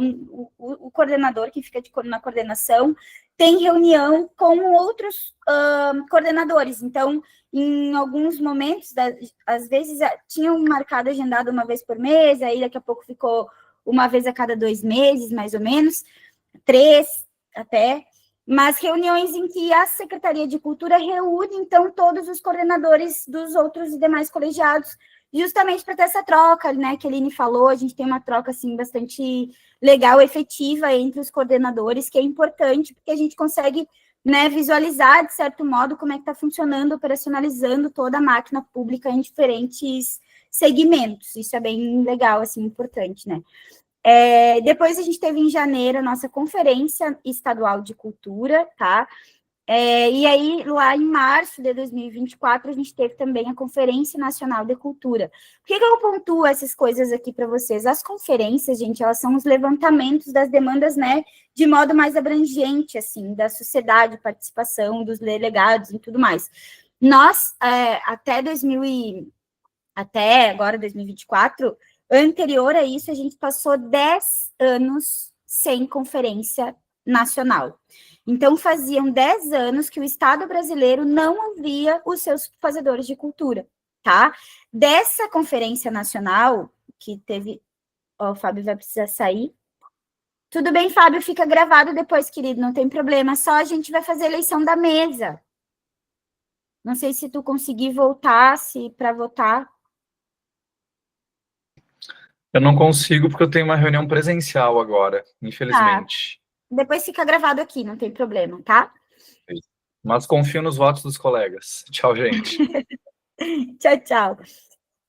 o coordenador que fica na coordenação tem reunião com outros coordenadores, então, em alguns momentos, às vezes, tinham marcado, agendado uma vez por mês, aí daqui a pouco ficou uma vez a cada 2 meses, mais ou menos, 3 até, mas reuniões em que a Secretaria de Cultura reúne, então, todos os coordenadores dos outros e demais colegiados, justamente para ter essa troca, né, que a Aline falou, a gente tem uma troca, assim, bastante legal, efetiva entre os coordenadores, que é importante, porque a gente consegue, né, visualizar, de certo modo, como é que está funcionando, operacionalizando toda a máquina pública em diferentes segmentos, isso é bem legal, assim, importante, né. Depois a gente teve em janeiro a nossa Conferência Estadual de Cultura, tá? E aí, lá em março de 2024, a gente teve também a Conferência Nacional de Cultura. Por que eu pontuo essas coisas aqui para vocês? As conferências, gente, elas são os levantamentos das demandas, né, de modo mais abrangente, assim, da sociedade, participação dos delegados e tudo mais. Nós, até agora, 2024, anterior a isso, a gente passou 10 anos sem conferência nacional. Então, faziam 10 anos que o Estado brasileiro não ouvia os seus fazedores de cultura, tá? Dessa conferência nacional, que teve... Ó, o Fábio vai precisar sair. Tudo bem, Fábio, fica gravado depois, querido, não tem problema. Só a gente vai fazer a eleição da mesa. Não sei se tu conseguir voltar, para votar. Eu não consigo porque eu tenho uma reunião presencial agora, infelizmente. Depois fica gravado aqui, não tem problema, tá? Mas confio nos votos dos colegas. Tchau, gente. Tchau, tchau.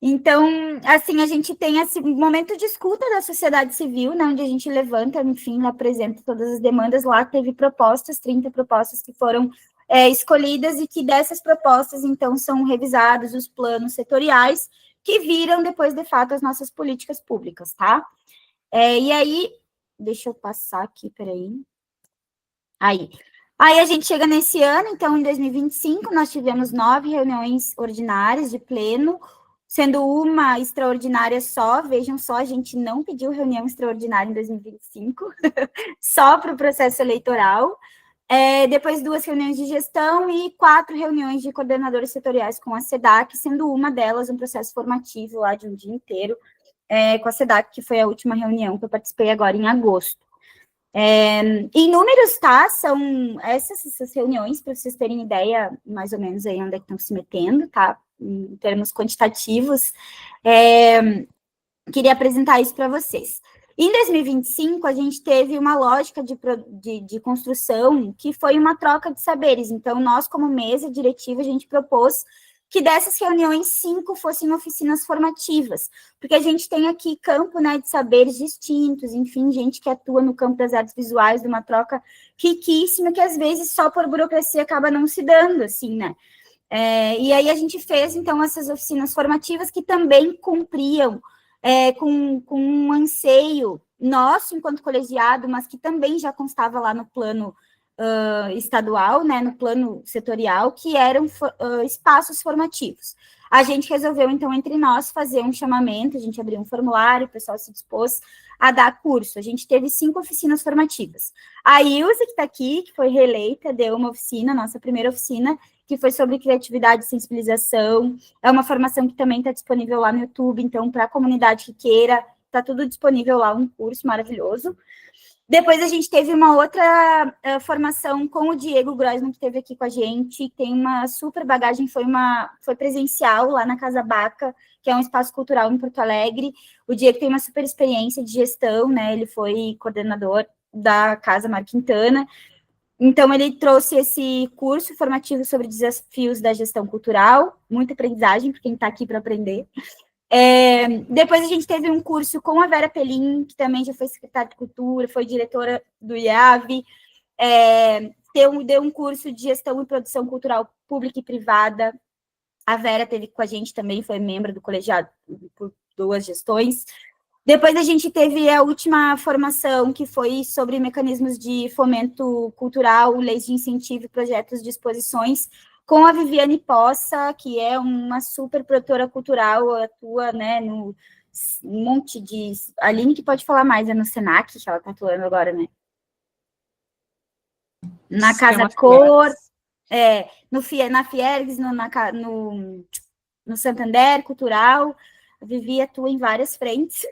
Então, assim, a gente tem esse momento de escuta da sociedade civil, né, onde a gente levanta, enfim, apresenta todas as demandas. Lá teve propostas, 30 propostas que foram escolhidas, e que dessas propostas, então, são revisados os planos setoriais, que viram depois, de fato, as nossas políticas públicas, tá? E aí, deixa eu passar aqui, peraí. Aí a gente chega nesse ano, então, em 2025, nós tivemos 9 reuniões ordinárias de pleno, sendo uma extraordinária só. Vejam só, a gente não pediu reunião extraordinária em 2025, só para o processo eleitoral. Depois 2 reuniões de gestão e 4 reuniões de coordenadores setoriais com a SEDAC, sendo uma delas um processo formativo lá de um dia inteiro com a SEDAC, que foi a última reunião que eu participei agora em agosto. Em números, tá? São essas reuniões, para vocês terem ideia, mais ou menos, aí onde é que estão se metendo, tá? Em termos quantitativos, Queria apresentar isso para vocês. Em 2025, a gente teve uma lógica de construção que foi uma troca de saberes. Então, nós, como mesa diretiva, a gente propôs que dessas reuniões, 5 fossem oficinas formativas, porque a gente tem aqui campo, né, de saberes distintos, enfim, gente que atua no campo das artes visuais, de uma troca riquíssima, que às vezes só por burocracia acaba não se dando, assim, né. E aí a gente fez, então, essas oficinas formativas que também cumpriam com um anseio nosso, enquanto colegiado, mas que também já constava lá no plano estadual, né, no plano setorial, que eram espaços formativos. A gente resolveu, então, entre nós, fazer um chamamento, a gente abriu um formulário, o pessoal se dispôs a dar curso. A gente teve 5 oficinas formativas. A Ilza, que está aqui, que foi reeleita, deu uma oficina, nossa primeira oficina, que foi sobre criatividade e sensibilização. É uma formação que também está disponível lá no YouTube, então, para a comunidade que queira, está tudo disponível lá, um curso maravilhoso. Depois a gente teve uma outra formação com o Diego Groisman, que esteve aqui com a gente, tem uma super bagagem, foi presencial lá na Casa Baca, que é um espaço cultural em Porto Alegre. O Diego tem uma super experiência de gestão, né? Ele foi coordenador da Casa Mar Quintana. Então, ele trouxe esse curso formativo sobre desafios da gestão cultural, muita aprendizagem para quem está aqui para aprender. Depois a gente teve um curso com a Vera Pelim, que também já foi secretária de Cultura, foi diretora do IAV, deu um curso de gestão e produção cultural pública e privada. A Vera esteve com a gente também, foi membro do colegiado por 2 gestões. Depois a gente teve a última formação, que foi sobre mecanismos de fomento cultural, leis de incentivo e projetos de exposições, com a Viviane Poça, que é uma super produtora cultural, atua, né, no monte de... A Aline que pode falar mais, é no Senac, que ela está atuando agora, né? Na Casa Cor, na Fiergs, no Santander Cultural. A Vivi atua em várias frentes,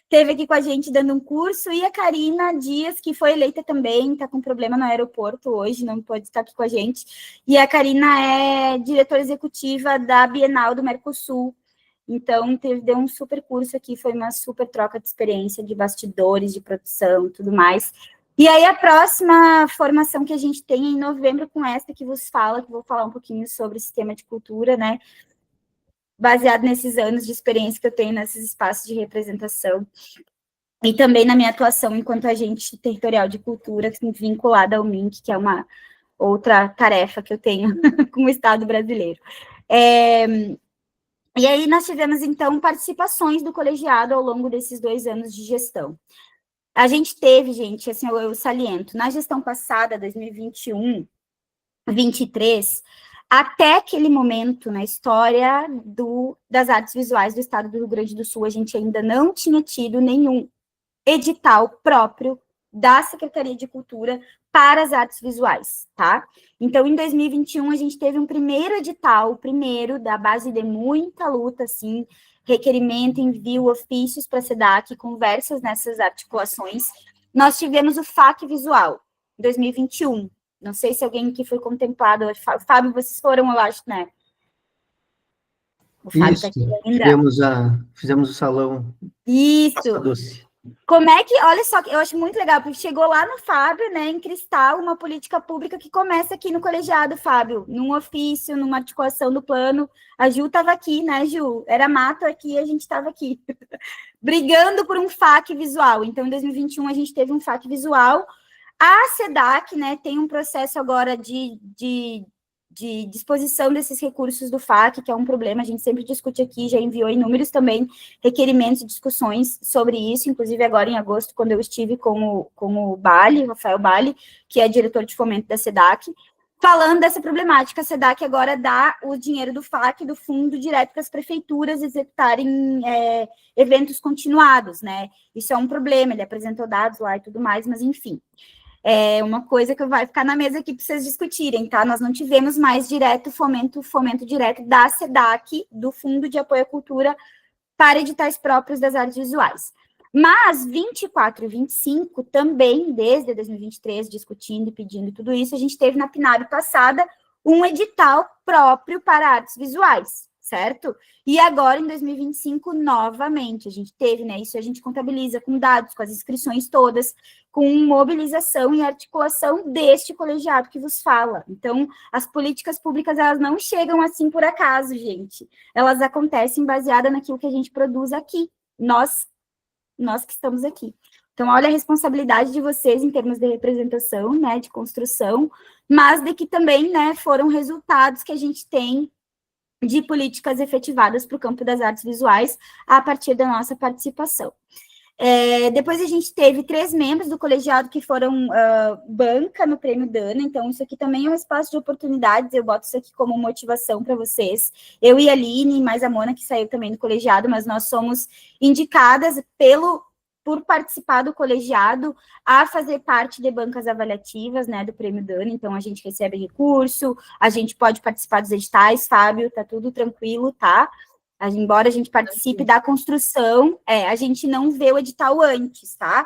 esteve aqui com a gente dando um curso, e a Karina Dias, que foi eleita também, está com problema no aeroporto hoje, não pode estar aqui com a gente, e a Karina é diretora executiva da Bienal do Mercosul, então deu um super curso aqui, foi uma super troca de experiência, de bastidores, de produção, tudo mais. E aí a próxima formação que a gente tem é em novembro, com esta que vos fala, que vou falar um pouquinho sobre o sistema de cultura, né, baseado nesses anos de experiência que eu tenho nesses espaços de representação, e também na minha atuação enquanto agente territorial de cultura, vinculada ao MINC, que é uma outra tarefa que eu tenho com o Estado brasileiro. E aí nós tivemos, então, participações do colegiado ao longo desses 2 anos de gestão. A gente teve, gente, assim, eu saliento, na gestão passada, 2021, 23, até aquele momento na história das artes visuais do estado do Rio Grande do Sul, a gente ainda não tinha tido nenhum edital próprio da Secretaria de Cultura para as artes visuais, tá? Então, em 2021, a gente teve um primeiro edital, da base de muita luta, assim, requerimento, envio, ofícios para a SEDAC, conversas nessas articulações. Nós tivemos o FAC Visual, em 2021, não sei se alguém que foi contemplado. Fábio, vocês foram, eu acho, né? O Fábio está aqui ainda. Fizemos o salão. Isso. Doce. Como é que... Olha só, eu acho muito legal, porque chegou lá no Fábio, né, em Cristal, uma política pública que começa aqui no colegiado, Fábio, num ofício, numa articulação do plano. A Ju estava aqui, né, Ju? Era mato aqui, a gente estava aqui. Brigando por um FAC visual. Então, em 2021, a gente teve um FAC visual. A SEDAC, né, tem um processo agora de disposição desses recursos do FAC, que é um problema, a gente sempre discute aqui, já enviou inúmeros também requerimentos e discussões sobre isso, inclusive agora em agosto, quando eu estive com o Bali, Rafael Bali, que é diretor de fomento da SEDAC, falando dessa problemática. A SEDAC agora dá o dinheiro do FAC, do fundo, direto para as prefeituras executarem eventos continuados, né? Isso é um problema, ele apresentou dados lá e tudo mais, mas enfim. É uma coisa que vai ficar na mesa aqui para vocês discutirem, tá? Nós não tivemos mais fomento direto da SEDAC, do Fundo de Apoio à Cultura, para editais próprios das artes visuais. Mas 24 e 25, também, desde 2023, discutindo e pedindo tudo isso, a gente teve na PNAB passada um edital próprio para artes visuais, certo? E agora, em 2025, novamente, a gente teve, né? Isso a gente contabiliza com dados, com as inscrições todas, com mobilização e articulação deste colegiado que vos fala. Então, as políticas públicas, elas não chegam assim por acaso, gente. Elas acontecem baseada naquilo que a gente produz aqui. Nós que estamos aqui. Então, olha a responsabilidade de vocês em termos de representação, né, de construção, mas de que também, né, foram resultados que a gente tem de políticas efetivadas para o campo das artes visuais a partir da nossa participação. Depois a gente teve 3 membros do colegiado que foram banca no Prêmio Dana, então isso aqui também é um espaço de oportunidades, eu boto isso aqui como motivação para vocês. Eu e a Aline, mais a Mona, que saiu também do colegiado, mas nós somos indicadas por participar do colegiado a fazer parte de bancas avaliativas, né, do Prêmio Dana, então a gente recebe recurso, a gente pode participar dos editais, Fábio, tá tudo tranquilo, tá? Embora a gente participe da construção, a gente não vê o edital antes, tá?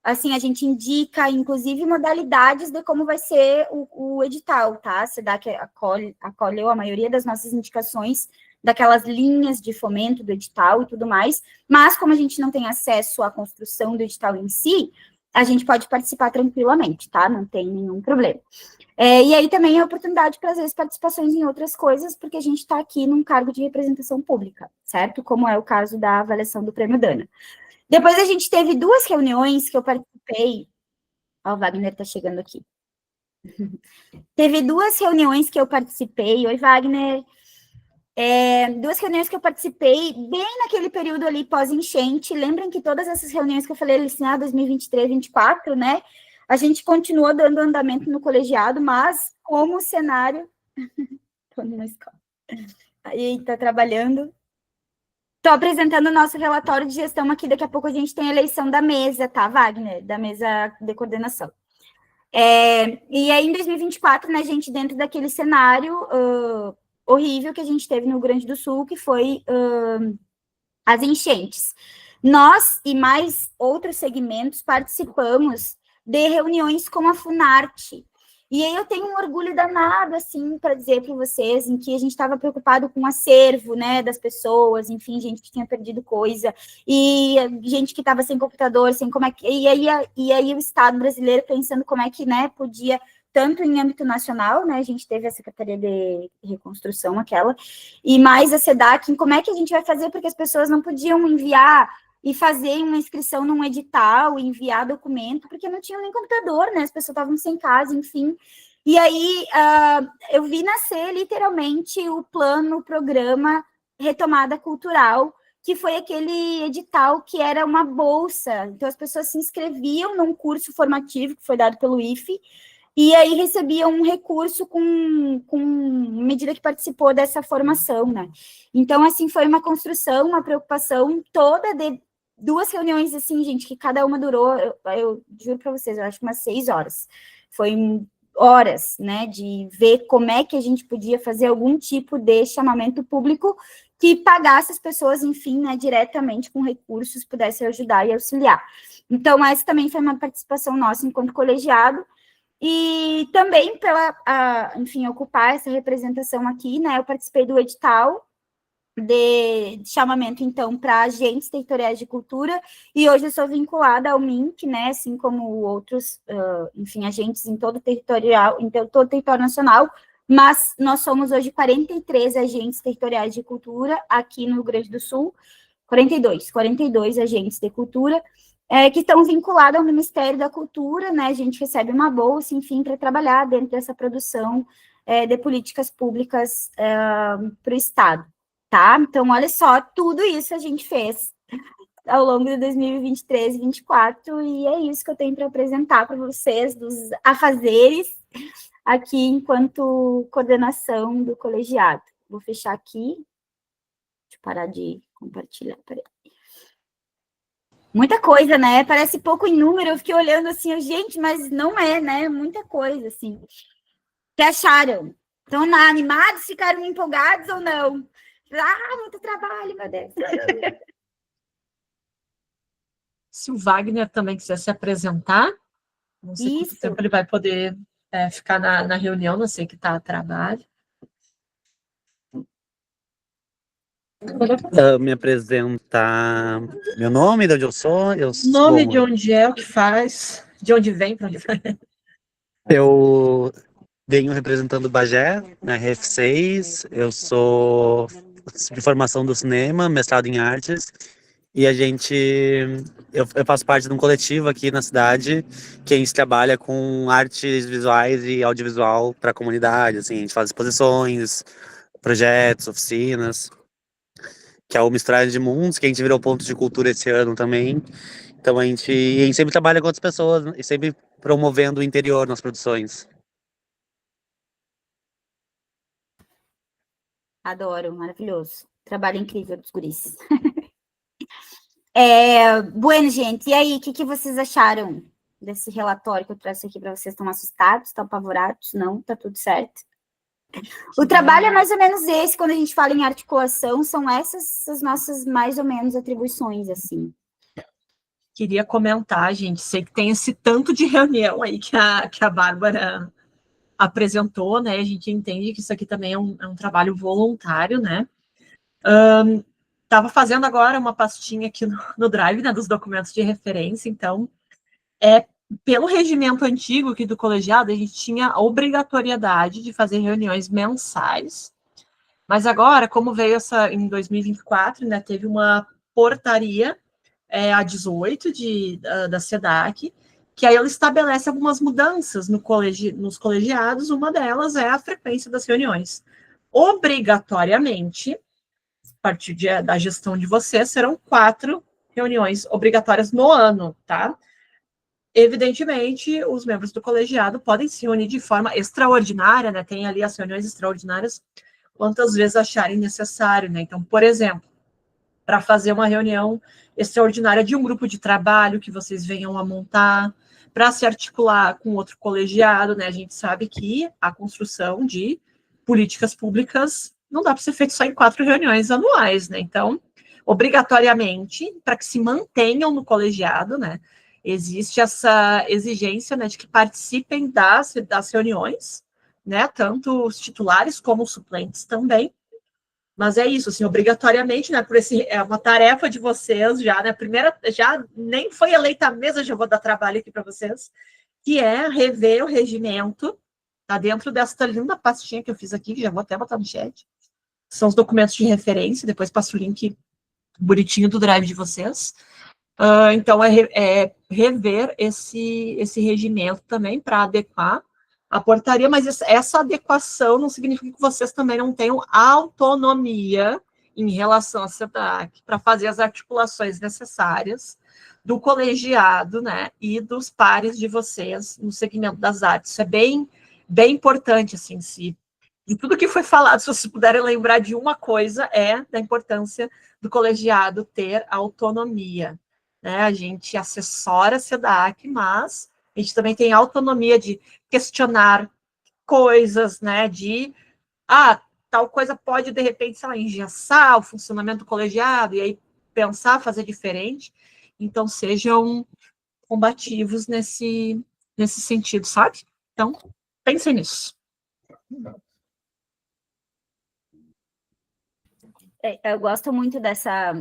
Assim, a gente indica, inclusive, modalidades de como vai ser o edital, tá? A SEDAC acolheu a maioria das nossas indicações daquelas linhas de fomento do edital e tudo mais, mas como a gente não tem acesso à construção do edital em si, a gente pode participar tranquilamente, tá? Não tem nenhum problema. E aí também é oportunidade para, às vezes, participações em outras coisas, porque a gente está aqui num cargo de representação pública, certo? Como é o caso da avaliação do Prêmio Dana. Depois a gente teve 2 reuniões que eu participei. Ó, o Wagner está chegando aqui. Teve 2 reuniões que eu participei. Oi, Wagner. 2 reuniões que eu participei bem naquele período ali pós-enchente. Lembrem que todas essas reuniões que eu falei, 2023, 2024, né? A gente continuou dando andamento no colegiado, mas como o cenário... Estou na escola. Aí está trabalhando. Estou apresentando o nosso relatório de gestão aqui. Daqui a pouco a gente tem a eleição da mesa, tá, Wagner? Da mesa de coordenação. E aí, em 2024, né, gente, dentro daquele cenário horrível que a gente teve no Rio Grande do Sul, que foi as enchentes. Nós e mais outros segmentos participamos de reuniões com a Funarte. E aí eu tenho um orgulho danado, assim, para dizer para vocês, em que a gente estava preocupado com o acervo, né, das pessoas, enfim, gente que tinha perdido coisa, e gente que estava sem computador, sem como é que... E aí o Estado brasileiro pensando como é que, né, podia, tanto em âmbito nacional, né, a gente teve a Secretaria de Reconstrução, aquela, e mais a SEDAC, em como é que a gente vai fazer, porque as pessoas não podiam enviar e fazer uma inscrição num edital, enviar documento, porque não tinham nem computador, né? As pessoas estavam sem casa, enfim. E aí, eu vi nascer, literalmente, o programa Retomada Cultural, que foi aquele edital que era uma bolsa. Então, as pessoas se inscreviam num curso formativo que foi dado pelo IFE, e aí recebiam um recurso com medida que participou dessa formação, né? Então, assim, foi uma construção, uma preocupação toda de 2 reuniões, assim, gente, que cada uma durou, eu juro para vocês, eu acho que umas 6 horas. Foi horas, né, de ver como é que a gente podia fazer algum tipo de chamamento público que pagasse as pessoas, enfim, né, diretamente com recursos, pudesse ajudar e auxiliar. Então, essa também foi uma participação nossa enquanto colegiado, e também enfim, ocupar essa representação aqui, né, eu participei do edital de chamamento, então, para agentes territoriais de cultura, e hoje eu sou vinculada ao MINC, né, assim como outros, enfim, agentes em todo o território nacional, mas nós somos hoje 43 agentes territoriais de cultura aqui no Rio Grande do Sul, 42 agentes de cultura, que estão vinculados ao Ministério da Cultura, né, a gente recebe uma bolsa, enfim, para trabalhar dentro dessa produção de políticas públicas para o Estado. Tá? Então, olha só, tudo isso a gente fez ao longo de 2023 e 2024, e é isso que eu tenho para apresentar para vocês, dos afazeres, aqui enquanto coordenação do colegiado. Vou fechar aqui. Deixa eu parar de compartilhar, peraí. Muita coisa, né? Parece pouco em número, eu fiquei olhando assim, gente, mas não é, né? Muita coisa, assim. O que acharam? Estão animados? Ficaram empolgados ou não? Muito trabalho, meu Deus. Se o Wagner também quiser se apresentar, não sei quanto tempo ele vai poder ficar na reunião, não sei que está a trabalho. Me apresentar meu nome, de onde eu sou. Nome, de onde é, o que faz, de onde vem, para onde vai. Eu venho representando o Bagé, na RF6. Eu sou de formação do cinema, mestrado em artes. E eu faço parte de um coletivo aqui na cidade que a gente trabalha com artes visuais e audiovisual para a comunidade. Assim, a gente faz exposições, projetos, oficinas, que é o Misturado de Mundos, que a gente virou ponto de cultura esse ano também. Então a gente sempre trabalha com outras pessoas, né, e sempre promovendo o interior nas produções. Adoro, maravilhoso. Trabalho incrível dos guris. Bueno, gente, e aí, o que vocês acharam desse relatório que eu trouxe aqui para vocês? Estão assustados? Estão apavorados? Não? Tá tudo certo? O trabalho é mais ou menos esse, quando a gente fala em articulação, são essas as nossas, mais ou menos, atribuições, assim. Queria comentar, gente, sei que tem esse tanto de reunião aí que a Bárbara apresentou, né? A gente entende que isso aqui também é um trabalho voluntário, né? Estava fazendo agora uma pastinha aqui no Drive, né, dos documentos de referência, então, pelo regimento antigo aqui do colegiado, a gente tinha a obrigatoriedade de fazer reuniões mensais, mas agora, como veio em 2024, né, teve uma portaria, a 18 da SEDAC, que aí ela estabelece algumas mudanças nos colegiados, uma delas é a frequência das reuniões. Obrigatoriamente, a partir da gestão de vocês, serão 4 reuniões obrigatórias no ano, tá? Evidentemente, os membros do colegiado podem se reunir de forma extraordinária, né? Tem ali as reuniões extraordinárias quantas vezes acharem necessário, né? Então, por exemplo, para fazer uma reunião extraordinária de um grupo de trabalho que vocês venham a montar, para se articular com outro colegiado, né? A gente sabe que a construção de políticas públicas não dá para ser feito só em 4 reuniões anuais, né? Então, obrigatoriamente, para que se mantenham no colegiado, né? Existe essa exigência, né, de que participem das reuniões, né? Tanto os titulares como os suplentes também. Mas é isso, assim, obrigatoriamente, né, é uma tarefa de vocês já, né, já nem foi eleita a mesa, já vou dar trabalho aqui para vocês, que é rever o regimento, tá dentro dessa linda pastinha que eu fiz aqui, que já vou até botar no chat, são os documentos de referência, depois passo o link bonitinho do Drive de vocês. Então, é rever esse regimento também para adequar a portaria, mas essa adequação não significa que vocês também não tenham autonomia em relação à SEDAC para fazer as articulações necessárias do colegiado, né, e dos pares de vocês no segmento das artes. Isso é bem, bem importante, assim, de tudo que foi falado, se vocês puderem lembrar de uma coisa, é da importância do colegiado ter autonomia, né? A gente assessora a SEDAC, mas a gente também tem autonomia de questionar coisas, né, tal coisa pode, de repente, sei lá, engessar o funcionamento do colegiado, e aí pensar, fazer diferente. Então, sejam combativos nesse sentido, sabe? Então, pensem nisso. Eu gosto muito dessa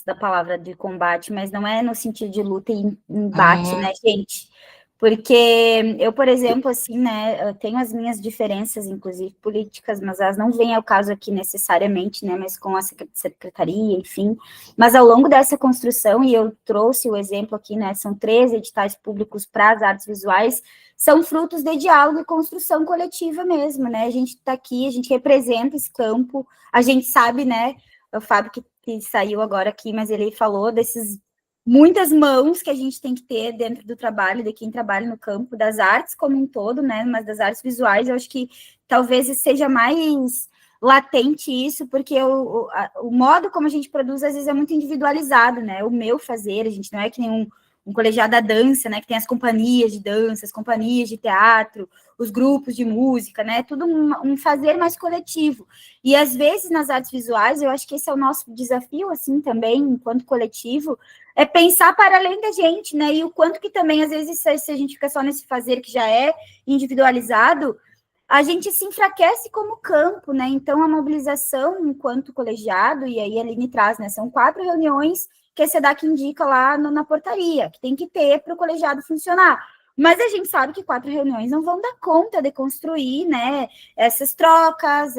da palavra de combate, mas não é no sentido de luta e embate, né, gente? Porque eu, por exemplo, assim, né, eu tenho as minhas diferenças, inclusive políticas, mas elas não vêm ao caso aqui necessariamente, né, mas com a secretaria, enfim. Mas ao longo dessa construção, e eu trouxe o exemplo aqui, né, são 3 editais públicos para as artes visuais, são frutos de diálogo e construção coletiva mesmo, né? A gente está aqui, a gente representa esse campo, a gente sabe, né, o Fábio que saiu agora aqui, mas ele falou desses muitas mãos que a gente tem que ter dentro do trabalho, de quem trabalha no campo das artes como um todo, né, mas das artes visuais, eu acho que talvez seja mais latente isso, porque o modo como a gente produz, às vezes, é muito individualizado, né, o meu fazer, a gente não é que nem um colegiado da dança, né, que tem as companhias de dança, as companhias de teatro, os grupos de música, né, tudo um fazer mais coletivo. E, às vezes, nas artes visuais, eu acho que esse é o nosso desafio, assim, também, enquanto coletivo, é pensar para além da gente, né, e o quanto que também, às vezes, se a gente fica só nesse fazer que já é individualizado, a gente se enfraquece como campo, né? Então, a mobilização enquanto colegiado, e aí a Aline traz, né? São 4 reuniões que a SEDAC indica lá na portaria, que tem que ter para o colegiado funcionar. Mas a gente sabe que 4 reuniões não vão dar conta de construir, né, essas trocas.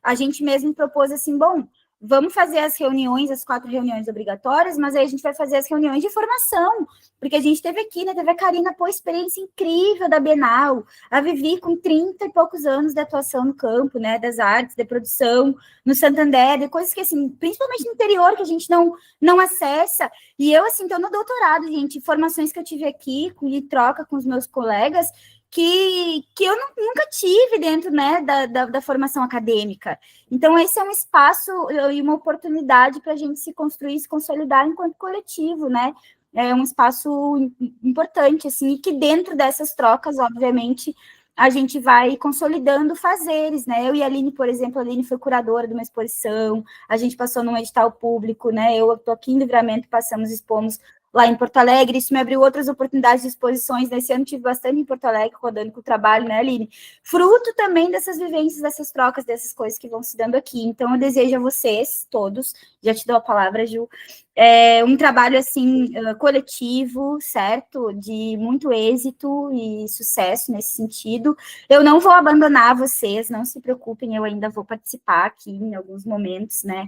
A gente mesmo propôs assim, bom, vamos fazer as reuniões, as 4 reuniões obrigatórias, mas aí a gente vai fazer as reuniões de formação, porque a gente teve aqui, né, teve a Karina, pô, experiência incrível da Bienal, a Vivi com 30 e poucos anos de atuação no campo, né, das artes, de produção, no Santander, de coisas que, assim, principalmente no interior, que a gente não acessa, e eu, assim, tô no doutorado, gente, formações que eu tive aqui, de troca com os meus colegas, que eu nunca tive dentro, né, da formação acadêmica. Então, esse é um espaço e uma oportunidade para a gente se construir, se consolidar enquanto coletivo, né? É um espaço importante, assim, e que dentro dessas trocas, obviamente, a gente vai consolidando fazeres, né? Eu e a Aline, por exemplo, a Aline foi curadora de uma exposição, a gente passou num edital público, né? Eu estou aqui em Livramento, expomos lá em Porto Alegre, isso me abriu outras oportunidades de exposições, nesse ano tive bastante em Porto Alegre, rodando com o trabalho, né, Aline? Fruto também dessas vivências, dessas trocas, dessas coisas que vão se dando aqui. Então, eu desejo a vocês, todos, já te dou a palavra, Ju, um trabalho, assim, coletivo, certo? De muito êxito e sucesso nesse sentido. Eu não vou abandonar vocês, não se preocupem, eu ainda vou participar aqui em alguns momentos, né?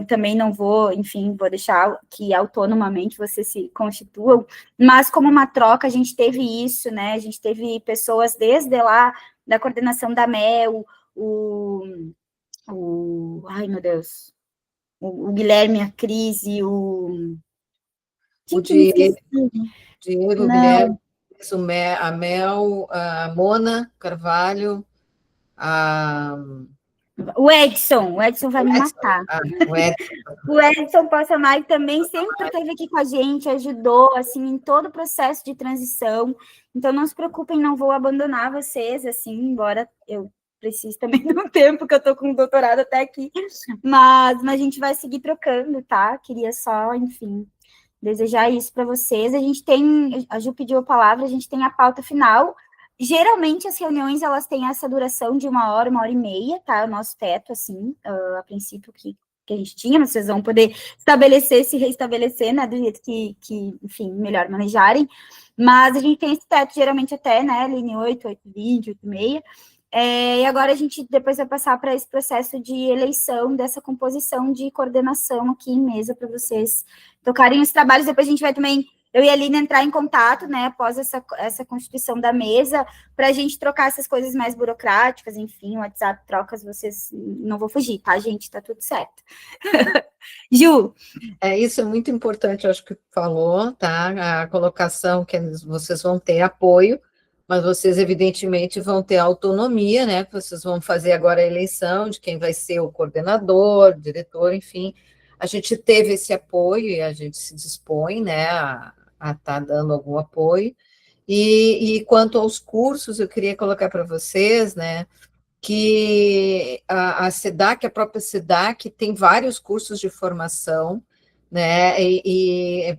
Também não vou, enfim, vou deixar que autonomamente vocês se constituam, mas como uma troca a gente teve isso, né? A gente teve pessoas desde lá da coordenação da MEL, ai meu Deus, o Guilherme, a Cris e o Diego, Não. Guilherme, a Mel, a Mona Carvalho, O Edson vai me matar. O Edson. O Edson Passamag também sempre esteve aqui com a gente, ajudou, assim, em todo o processo de transição. Então, não se preocupem, não vou abandonar vocês, assim, embora eu precise também de um tempo, que eu estou com um doutorado até aqui. Mas a gente vai seguir trocando, tá? Queria só, enfim, desejar isso para vocês. A Ju pediu a palavra, a gente tem a pauta final. Geralmente, as reuniões, elas têm essa duração de 1 hora e meia, tá? O nosso teto, assim, a princípio que a gente tinha, mas vocês vão poder estabelecer, se reestabelecer, né, do jeito que enfim, melhor manejarem. Mas a gente tem esse teto, geralmente até, né, linha 8, 8h20, 8h30. E agora a gente depois vai passar para esse processo de eleição dessa composição de coordenação aqui em mesa para vocês tocarem os trabalhos. Depois a gente vai também, eu e a Aline, entrar em contato, né, após essa constituição da mesa, para a gente trocar essas coisas mais burocráticas, enfim, o WhatsApp, trocas, vocês, não vou fugir, tá, gente? Tá tudo certo. Ju? Isso é muito importante, eu acho que falou, tá? A colocação que vocês vão ter apoio, mas vocês, evidentemente, vão ter autonomia, né? Vocês vão fazer agora a eleição de quem vai ser o coordenador, o diretor, enfim. A gente teve esse apoio e a gente se dispõe, né, a estar dando algum apoio. E quanto aos cursos, eu queria colocar para vocês, né, que a SEDAC, a própria SEDAC, tem vários cursos de formação, né, e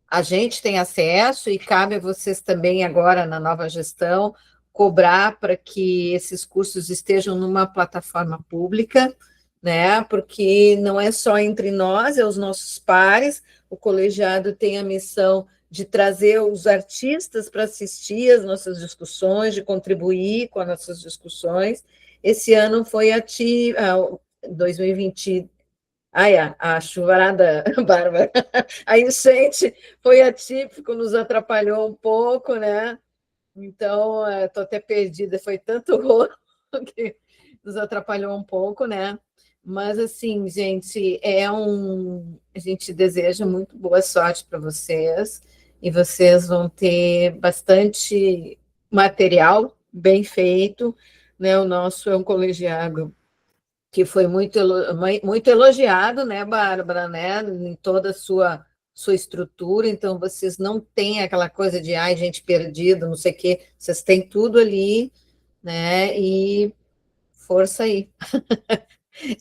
a gente tem acesso e cabe a vocês também agora, na nova gestão, cobrar para que esses cursos estejam numa plataforma pública, né, porque não é só entre nós, é os nossos pares, o colegiado tem a missão de trazer os artistas para assistir às nossas discussões, de contribuir com as nossas discussões. Esse ano foi 2020, a chuvarada, Bárbara, a enchente foi atípico, nos atrapalhou um pouco, né? Então, estou até perdida, foi tanto rolo que nos atrapalhou um pouco, né? Mas, assim, gente, a gente deseja muito boa sorte para vocês, e vocês vão ter bastante material bem feito, né? O nosso é um colegiado que foi muito elogiado, né, Bárbara, né, em toda a sua estrutura, então vocês não têm aquela coisa de, gente perdida, não sei o quê, vocês têm tudo ali, né, e força aí.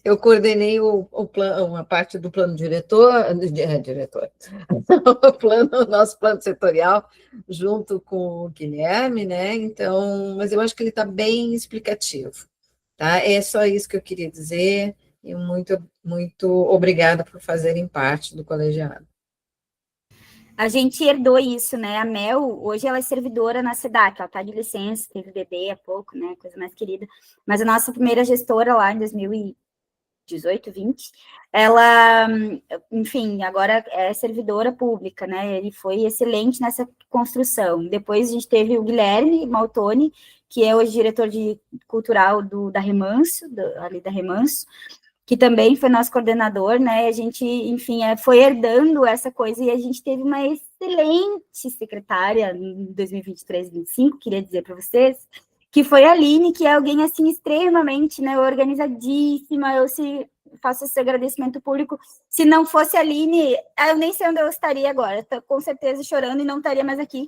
Eu coordenei uma parte do plano diretor, o nosso plano setorial, junto com o Guilherme, né? Então, mas eu acho que ele está bem explicativo, tá? É só isso que eu queria dizer, e muito, muito obrigada por fazerem parte do colegiado. A gente herdou isso, né? A Mel, hoje ela é servidora na SEDAC, ela está de licença, teve bebê há pouco, né? Coisa mais querida. Mas a nossa primeira gestora lá em 2018, 20, ela, enfim, agora é servidora pública, né? Ele foi excelente nessa construção. Depois a gente teve o Guilherme Maltoni, que é hoje diretor cultural da Remanso, ali da Remanso, que também foi nosso coordenador, né? A gente, enfim, foi herdando essa coisa e a gente teve uma excelente secretária em 2023, 2025, queria dizer para vocês, que foi a Aline, que é alguém, assim, extremamente, né, organizadíssima. Eu faço esse agradecimento público. Se não fosse a Aline, eu nem sei onde eu estaria agora. Estou com certeza chorando e não estaria mais aqui.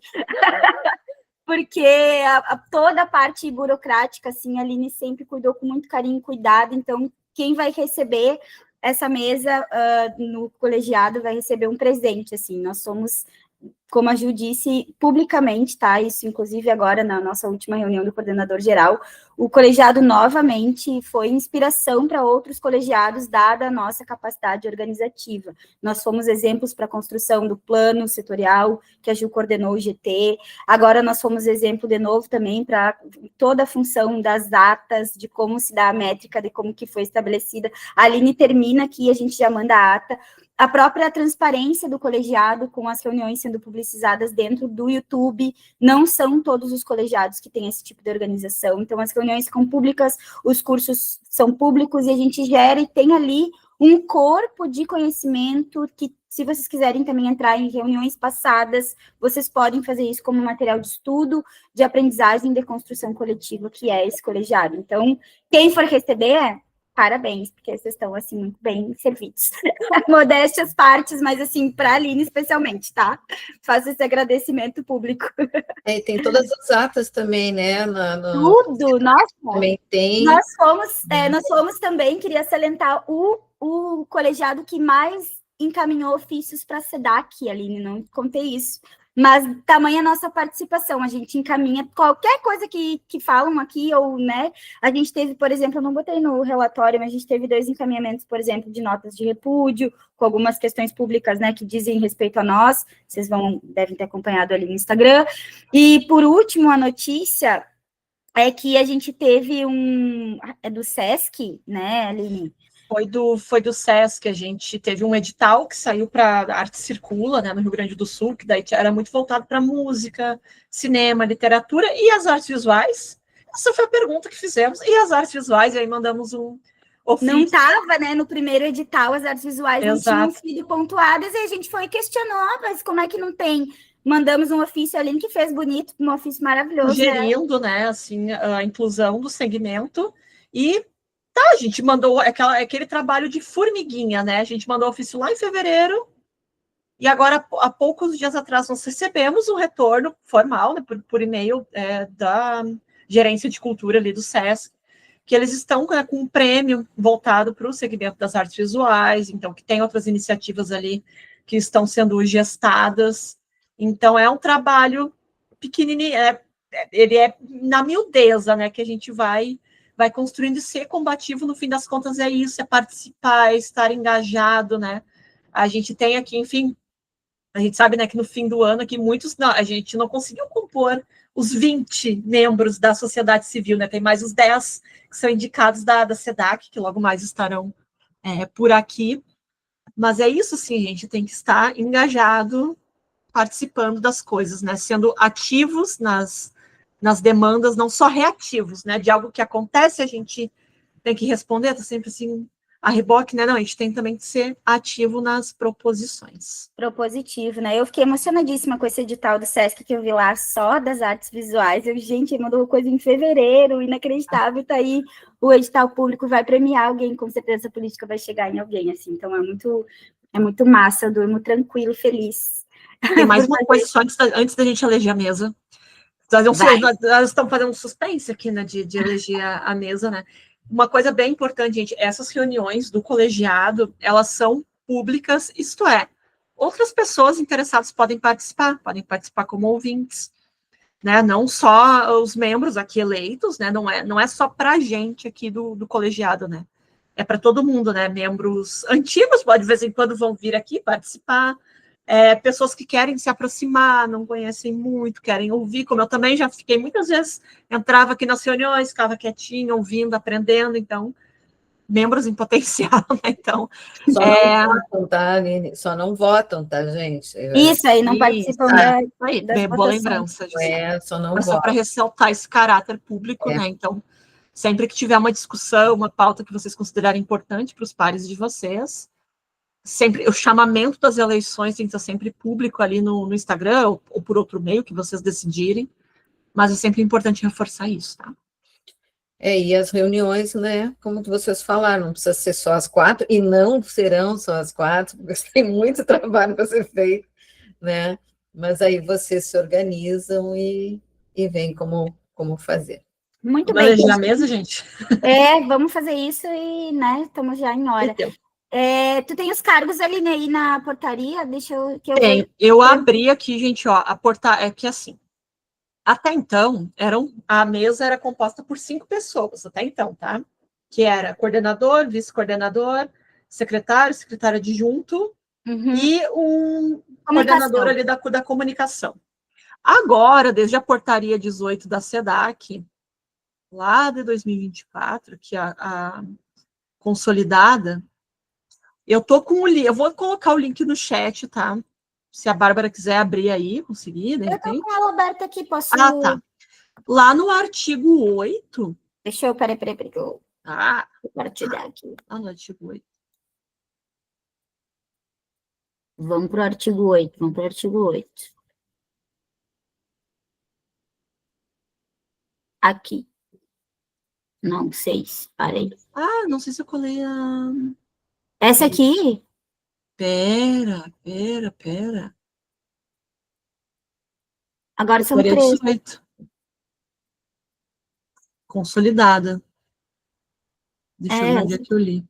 Porque toda a parte burocrática, assim, a Aline sempre cuidou com muito carinho e cuidado. Então, quem vai receber essa mesa no colegiado vai receber um presente, assim. Nós somos, como a Ju disse, publicamente, tá? Isso, inclusive, agora na nossa última reunião do coordenador geral, o colegiado novamente foi inspiração para outros colegiados, dada a nossa capacidade organizativa. Nós fomos exemplos para a construção do plano setorial, que a Ju coordenou o GT. Agora nós fomos exemplo de novo também para toda a função das atas, de como se dá a métrica, de como que foi estabelecida. A Aline termina aqui, a gente já manda a ata. A própria transparência do colegiado, com as reuniões sendo publicizadas dentro do YouTube, não são todos os colegiados que têm esse tipo de organização. Então, as reuniões são públicas, os cursos são públicos, e a gente gera e tem ali um corpo de conhecimento que, se vocês quiserem também entrar em reuniões passadas, vocês podem fazer isso como material de estudo, de aprendizagem, de construção coletiva, que é esse colegiado. Então, quem for receber, parabéns, porque vocês estão, assim, muito bem servidos. Modéstias partes, mas, assim, para a Aline especialmente, tá? Faço esse agradecimento público. Tem todas as atas também, né? Tudo, nossa! Também tem. Nós fomos também, queria salientar, o colegiado que mais encaminhou ofícios para a SEDAC, Aline, não contei isso. Mas tamanha a nossa participação, a gente encaminha qualquer coisa que falam aqui, ou, né, a gente teve, por exemplo, eu não botei no relatório, mas a gente teve 2 encaminhamentos, por exemplo, de notas de repúdio, com algumas questões públicas, né, que dizem respeito a nós, vocês devem ter acompanhado ali no Instagram. E, por último, a notícia é que a gente teve é do SESC, né, Aline? Foi do SESC, a gente teve um edital que saiu para Arte Circula, né, no Rio Grande do Sul, que daí era muito voltado para música, cinema, literatura e as artes visuais. Essa foi a pergunta que fizemos. E as artes visuais, e aí mandamos um ofício. Não estava, né, no primeiro edital, as artes visuais Exato. Não tinham sido pontuadas, e a gente foi questionar, mas como é que não tem? Mandamos um ofício ali que fez bonito, um ofício maravilhoso. Sugerindo, né, assim, a inclusão do segmento, e a gente mandou aquele trabalho de formiguinha, né? A gente mandou o ofício lá em fevereiro, e agora, há poucos dias atrás, nós recebemos um retorno formal, né, por e-mail da Gerência de Cultura ali do SESC, que eles estão, né, com um prêmio voltado para o segmento das artes visuais, então, que tem outras iniciativas ali que estão sendo gestadas. Então, é um trabalho pequenininho, ele é na miudeza, né, que a gente vai construindo, e ser combativo, no fim das contas, é isso, é participar, é estar engajado, né? A gente tem aqui, enfim, a gente sabe, né, que no fim do ano aqui a gente não conseguiu compor os 20 membros da sociedade civil, né? Tem mais os 10 que são indicados da SEDAC, que logo mais estarão por aqui. Mas é isso, sim, a gente tem que estar engajado, participando das coisas, né? Sendo ativos nas demandas, não só reativos, né, de algo que acontece, a gente tem que responder, tá sempre assim, a reboque, né, não, a gente tem também que ser ativo nas proposições. Propositivo, né, eu fiquei emocionadíssima com esse edital do SESC que eu vi lá, só das artes visuais, gente, mandou coisa em fevereiro, inacreditável, tá aí, o edital público vai premiar alguém, com certeza a política vai chegar em alguém, assim, então é muito massa, eu durmo tranquilo, feliz. Tem mais uma coisa só antes da gente eleger a mesa. Nós estamos fazendo um suspense aqui, né, de eleger a mesa, né? uma coisa bem importante, gente, essas reuniões do colegiado, elas são públicas, isto é, outras pessoas interessadas podem participar como ouvintes, né, não só os membros aqui eleitos, né, não é só para a gente aqui do colegiado, né, é para todo mundo, né, membros antigos, pode de vez em quando vão vir aqui participar, pessoas que querem se aproximar, não conhecem muito, querem ouvir, como eu também já fiquei muitas vezes, entrava aqui nas reuniões, ficava quietinha, ouvindo, aprendendo, então, membros em potencial, né, então... Só não votam, tá, Aline? Só não votam, tá, gente? Isso, aí não participam das boa votações. lembrança. Só não Mas só para votam. ressaltar esse caráter público, né, então, sempre que tiver uma discussão, uma pauta que vocês considerarem importante para os pares de vocês, sempre o chamamento das eleições tem que estar sempre público ali no Instagram ou por outro meio que vocês decidirem, mas é sempre importante reforçar isso, tá? E as reuniões, né, como vocês falaram, não precisa ser só às 4, e não serão só às 4, porque tem muito trabalho para ser feito, né, mas aí vocês se organizam e veem como fazer. Muito Vamos bem. eleger a mesa, gente? Vamos fazer isso e, né, estamos já em hora. Então. Tu tem os cargos ali, né, aí na portaria? Deixa eu... Eu abri aqui, gente, ó, é que assim, até então, a mesa era composta por 5 pessoas, até então, tá? Que era coordenador, vice-coordenador, secretário, secretário adjunto e um coordenador ali da comunicação. Agora, desde a portaria 18 da SEDAC, lá de 2024, que a consolidada, eu tô com o link, eu vou colocar o link no chat, tá? Se a Bárbara quiser abrir aí, conseguir, de repente. Eu tô com ela aberta aqui, posso... Tá. Lá no artigo 8... Deixa eu... Peraí, que eu... vou partilhar aqui. Lá no artigo 8. Vamos para o artigo 8. Aqui. Não, 6, parei. Não sei se eu colei a... Essa aqui? Pera. Agora são 3. 18. Consolidada. Deixa eu ver onde é que eu li.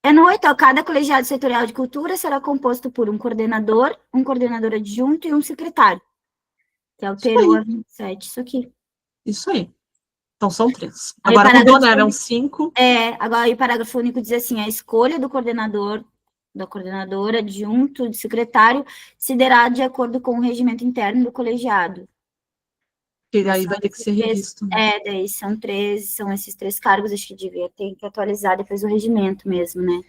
No 8, cada colegiado setorial de cultura será composto por um coordenador adjunto e um secretário. Que alterou a 27, isso aqui. Isso aí. Então, são 3. Agora mudou, né? Eram 5. Agora o parágrafo único diz assim, a escolha do coordenador, da coordenadora, adjunto, de secretário, se dará de acordo com o regimento interno do colegiado. Que aí vai ter que ser revisto. Né? Daí são esses 3 cargos, acho que devia ter que atualizar depois o regimento mesmo, né?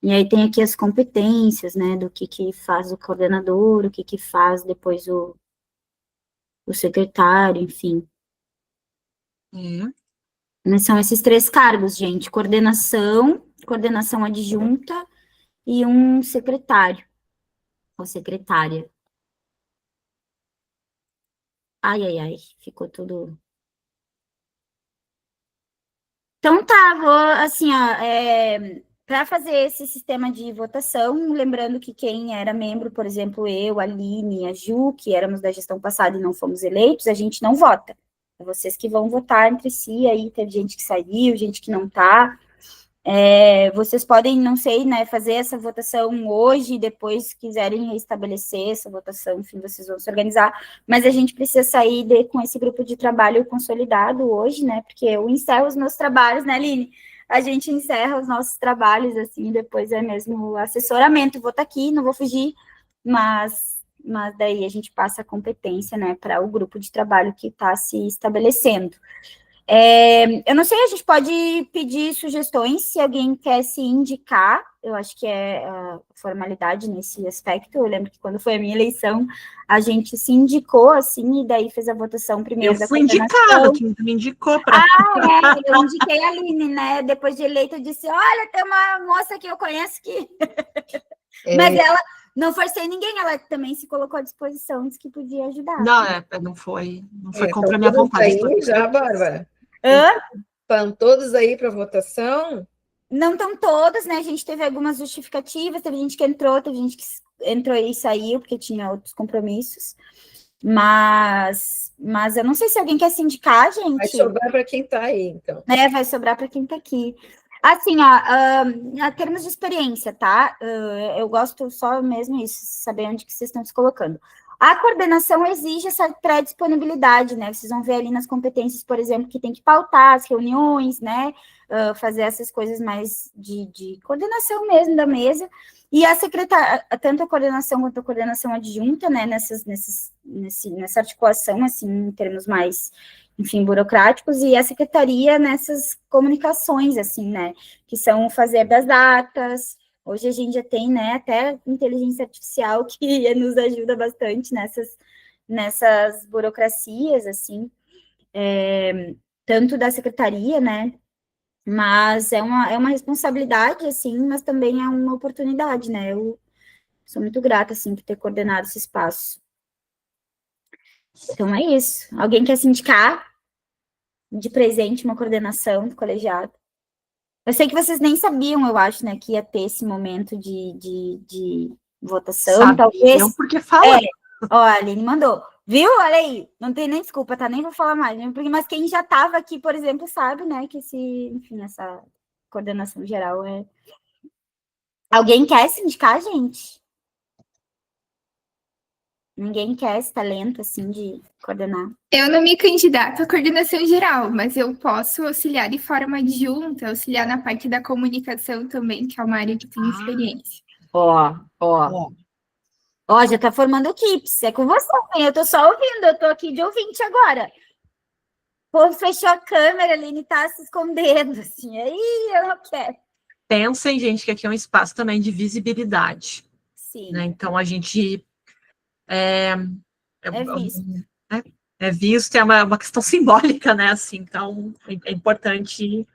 E aí tem aqui as competências, né, do que faz o coordenador, o que faz depois o secretário, enfim. Mas são esses 3 cargos, gente, coordenação adjunta e um secretário, ou secretária. Ai, ficou tudo... Então tá, assim, para fazer esse sistema de votação, lembrando que quem era membro, por exemplo, eu, a Aline, a Ju, que éramos da gestão passada e não fomos eleitos, a gente não vota. É vocês que vão votar entre si, aí teve gente que saiu, gente que não tá. Vocês podem, não sei, né, fazer essa votação hoje, depois quiserem restabelecer essa votação, enfim, vocês vão se organizar, mas a gente precisa sair com esse grupo de trabalho consolidado hoje, né, porque eu encerro os meus trabalhos, né, Aline? A gente encerra os nossos trabalhos, assim, depois é mesmo assessoramento, vou estar aqui, não vou fugir, mas daí a gente passa a competência, né, para o grupo de trabalho que está se estabelecendo. Eu não sei, a gente pode pedir sugestões, se alguém quer se indicar, eu acho que é a formalidade nesse aspecto. Eu lembro que quando foi a minha eleição, a gente se indicou, assim, e daí fez a votação primeiro da coordenação. Eu fui indicada, tu me indicou para... eu indiquei a Aline, né, depois de eleita, eu disse, olha, tem uma moça que eu conheço que... Mas ela... Não forcei ninguém, ela também se colocou à disposição, disse que podia ajudar. Não foi contra a minha vontade. Aí já, Bárbara? Estão todos aí para votação? Não estão todos, né? A gente teve algumas justificativas, teve gente que entrou e saiu, porque tinha outros compromissos. Mas eu não sei se alguém quer se indicar, gente. Vai sobrar para quem está aí, então. Vai sobrar para quem está aqui. Assim, ó, a termos de experiência, tá? Eu gosto só mesmo isso, saber onde que vocês estão se colocando. A coordenação exige essa pré-disponibilidade, né? Vocês vão ver ali nas competências, por exemplo, que tem que pautar as reuniões, né? Fazer essas coisas mais de coordenação mesmo da mesa. E a secretária, tanto a coordenação quanto a coordenação adjunta, né? Nessa articulação, assim, em termos mais, enfim, burocráticos, e a secretaria nessas comunicações, assim, né? Que são fazer das datas. Hoje a gente já tem, né, até inteligência artificial que nos ajuda bastante nessas burocracias, assim, tanto da secretaria, né, mas é uma responsabilidade, assim, mas também é uma oportunidade, né, eu sou muito grata, assim, por ter coordenado esse espaço. Então é isso. Alguém quer se indicar de presente uma coordenação do colegiado? Eu sei que vocês nem sabiam, eu acho, né, que ia ter esse momento de votação, Sabiam, talvez. porque fala. Ó, a Aline mandou. Viu? Olha aí. Não tem nem desculpa, tá? Nem vou falar mais. Né? Mas quem já estava aqui, por exemplo, sabe, né, que essa coordenação geral é... Alguém quer se indicar, gente? Ninguém quer esse talento, assim, de coordenar? Eu não me candidato à coordenação geral, mas eu posso auxiliar de forma adjunta, auxiliar na parte da comunicação também, que é uma área que tem experiência. Ó, já tá formando equipes. É com você, hein? Eu tô só ouvindo, eu tô aqui de ouvinte agora. Pô, fechou a câmera, a Aline tá se escondendo, assim. Aí eu não quero. Pensem, gente, que aqui é um espaço também de visibilidade. Sim. Né? Então, a gente... É visto. É visto, é uma questão simbólica, né? Assim, então, é importante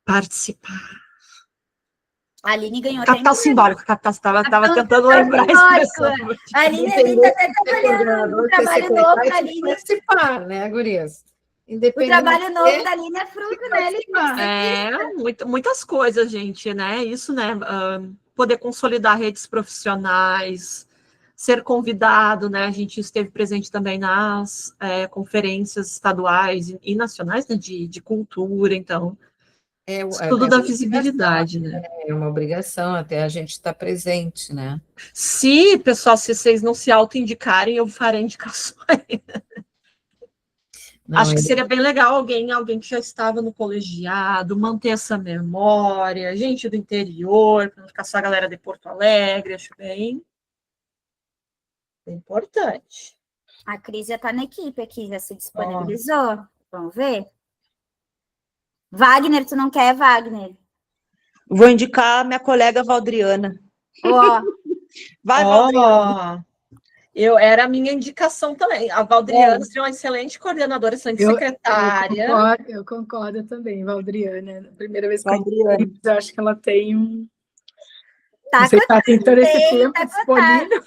participar. A Aline ganhou capital simbólico, estava tentando lembrar a expressão. A Aline está até trabalhando no trabalho novo da Aline. Participar, né, gurias? O trabalho novo da Aline é fruto, né? Muitas coisas, gente, né? Isso, né? Poder consolidar redes profissionais, ser convidado, né? A gente esteve presente também nas conferências estaduais e nacionais, né? De cultura, então... tudo da visibilidade, né? É uma obrigação, até a gente estar presente, né? Se, pessoal, se vocês não se auto-indicarem, eu farei indicações. Acho que seria bem legal alguém que já estava no colegiado, manter essa memória, gente do interior, para não ficar só a galera de Porto Alegre, acho bem importante. A Cris já está na equipe aqui, já se disponibilizou. Vamos ver? Wagner, tu não quer, Wagner? Vou indicar minha colega Valdriana. Vai, Valdriana. Era a minha indicação também. A Valdriana seria uma excelente coordenadora, excelente secretária. Eu concordo também, Valdriana. Primeira vez que eu acho que ela tem um... Você está tentando esse tempo disponível.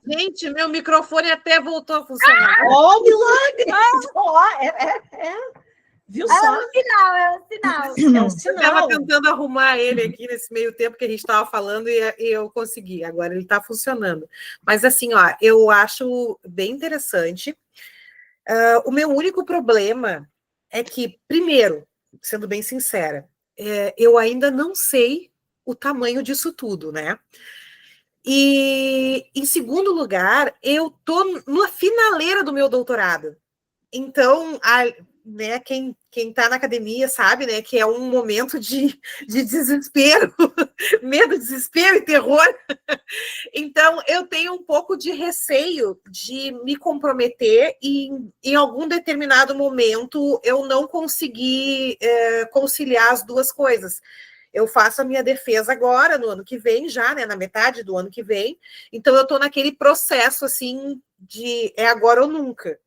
Gente, meu microfone até voltou a funcionar. Milagre! Viu só? É um sinal. Eu estava tentando arrumar ele aqui nesse meio tempo que a gente estava falando e eu consegui. Agora ele está funcionando. Mas assim, ó, eu acho bem interessante. O meu único problema é que, primeiro, sendo bem sincera, eu ainda não sei o tamanho disso tudo, né? E, em segundo lugar, eu tô na finaleira do meu doutorado. Então, né, quem está na academia sabe, né, que é um momento de desespero, medo, desespero e terror. Então, eu tenho um pouco de receio de me comprometer e, em algum determinado momento, eu não conseguir conciliar as duas coisas. Eu faço a minha defesa agora, no ano que vem, já, né, na metade do ano que vem. Então, eu estou naquele processo, assim, de agora ou nunca.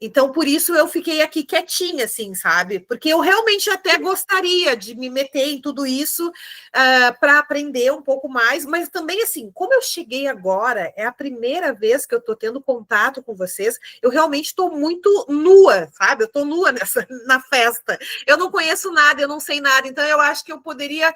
Então, por isso eu fiquei aqui quietinha, assim, sabe? Porque eu realmente até gostaria de me meter em tudo isso para aprender um pouco mais, mas também, assim, como eu cheguei agora, é a primeira vez que eu estou tendo contato com vocês, eu realmente estou muito nua, sabe? Eu estou nua na festa. Eu não conheço nada, eu não sei nada, então eu acho que eu poderia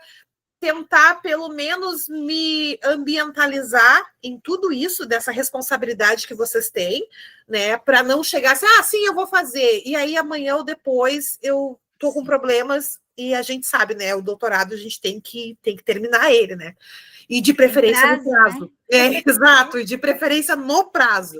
tentar, pelo menos, me ambientalizar em tudo isso, dessa responsabilidade que vocês têm, né? Para não chegar assim, sim, eu vou fazer. E aí, amanhã ou depois, eu tô com problemas e a gente sabe, né? O doutorado, a gente tem que terminar ele, né? E de preferência no prazo. Né? Exato, e de preferência no prazo.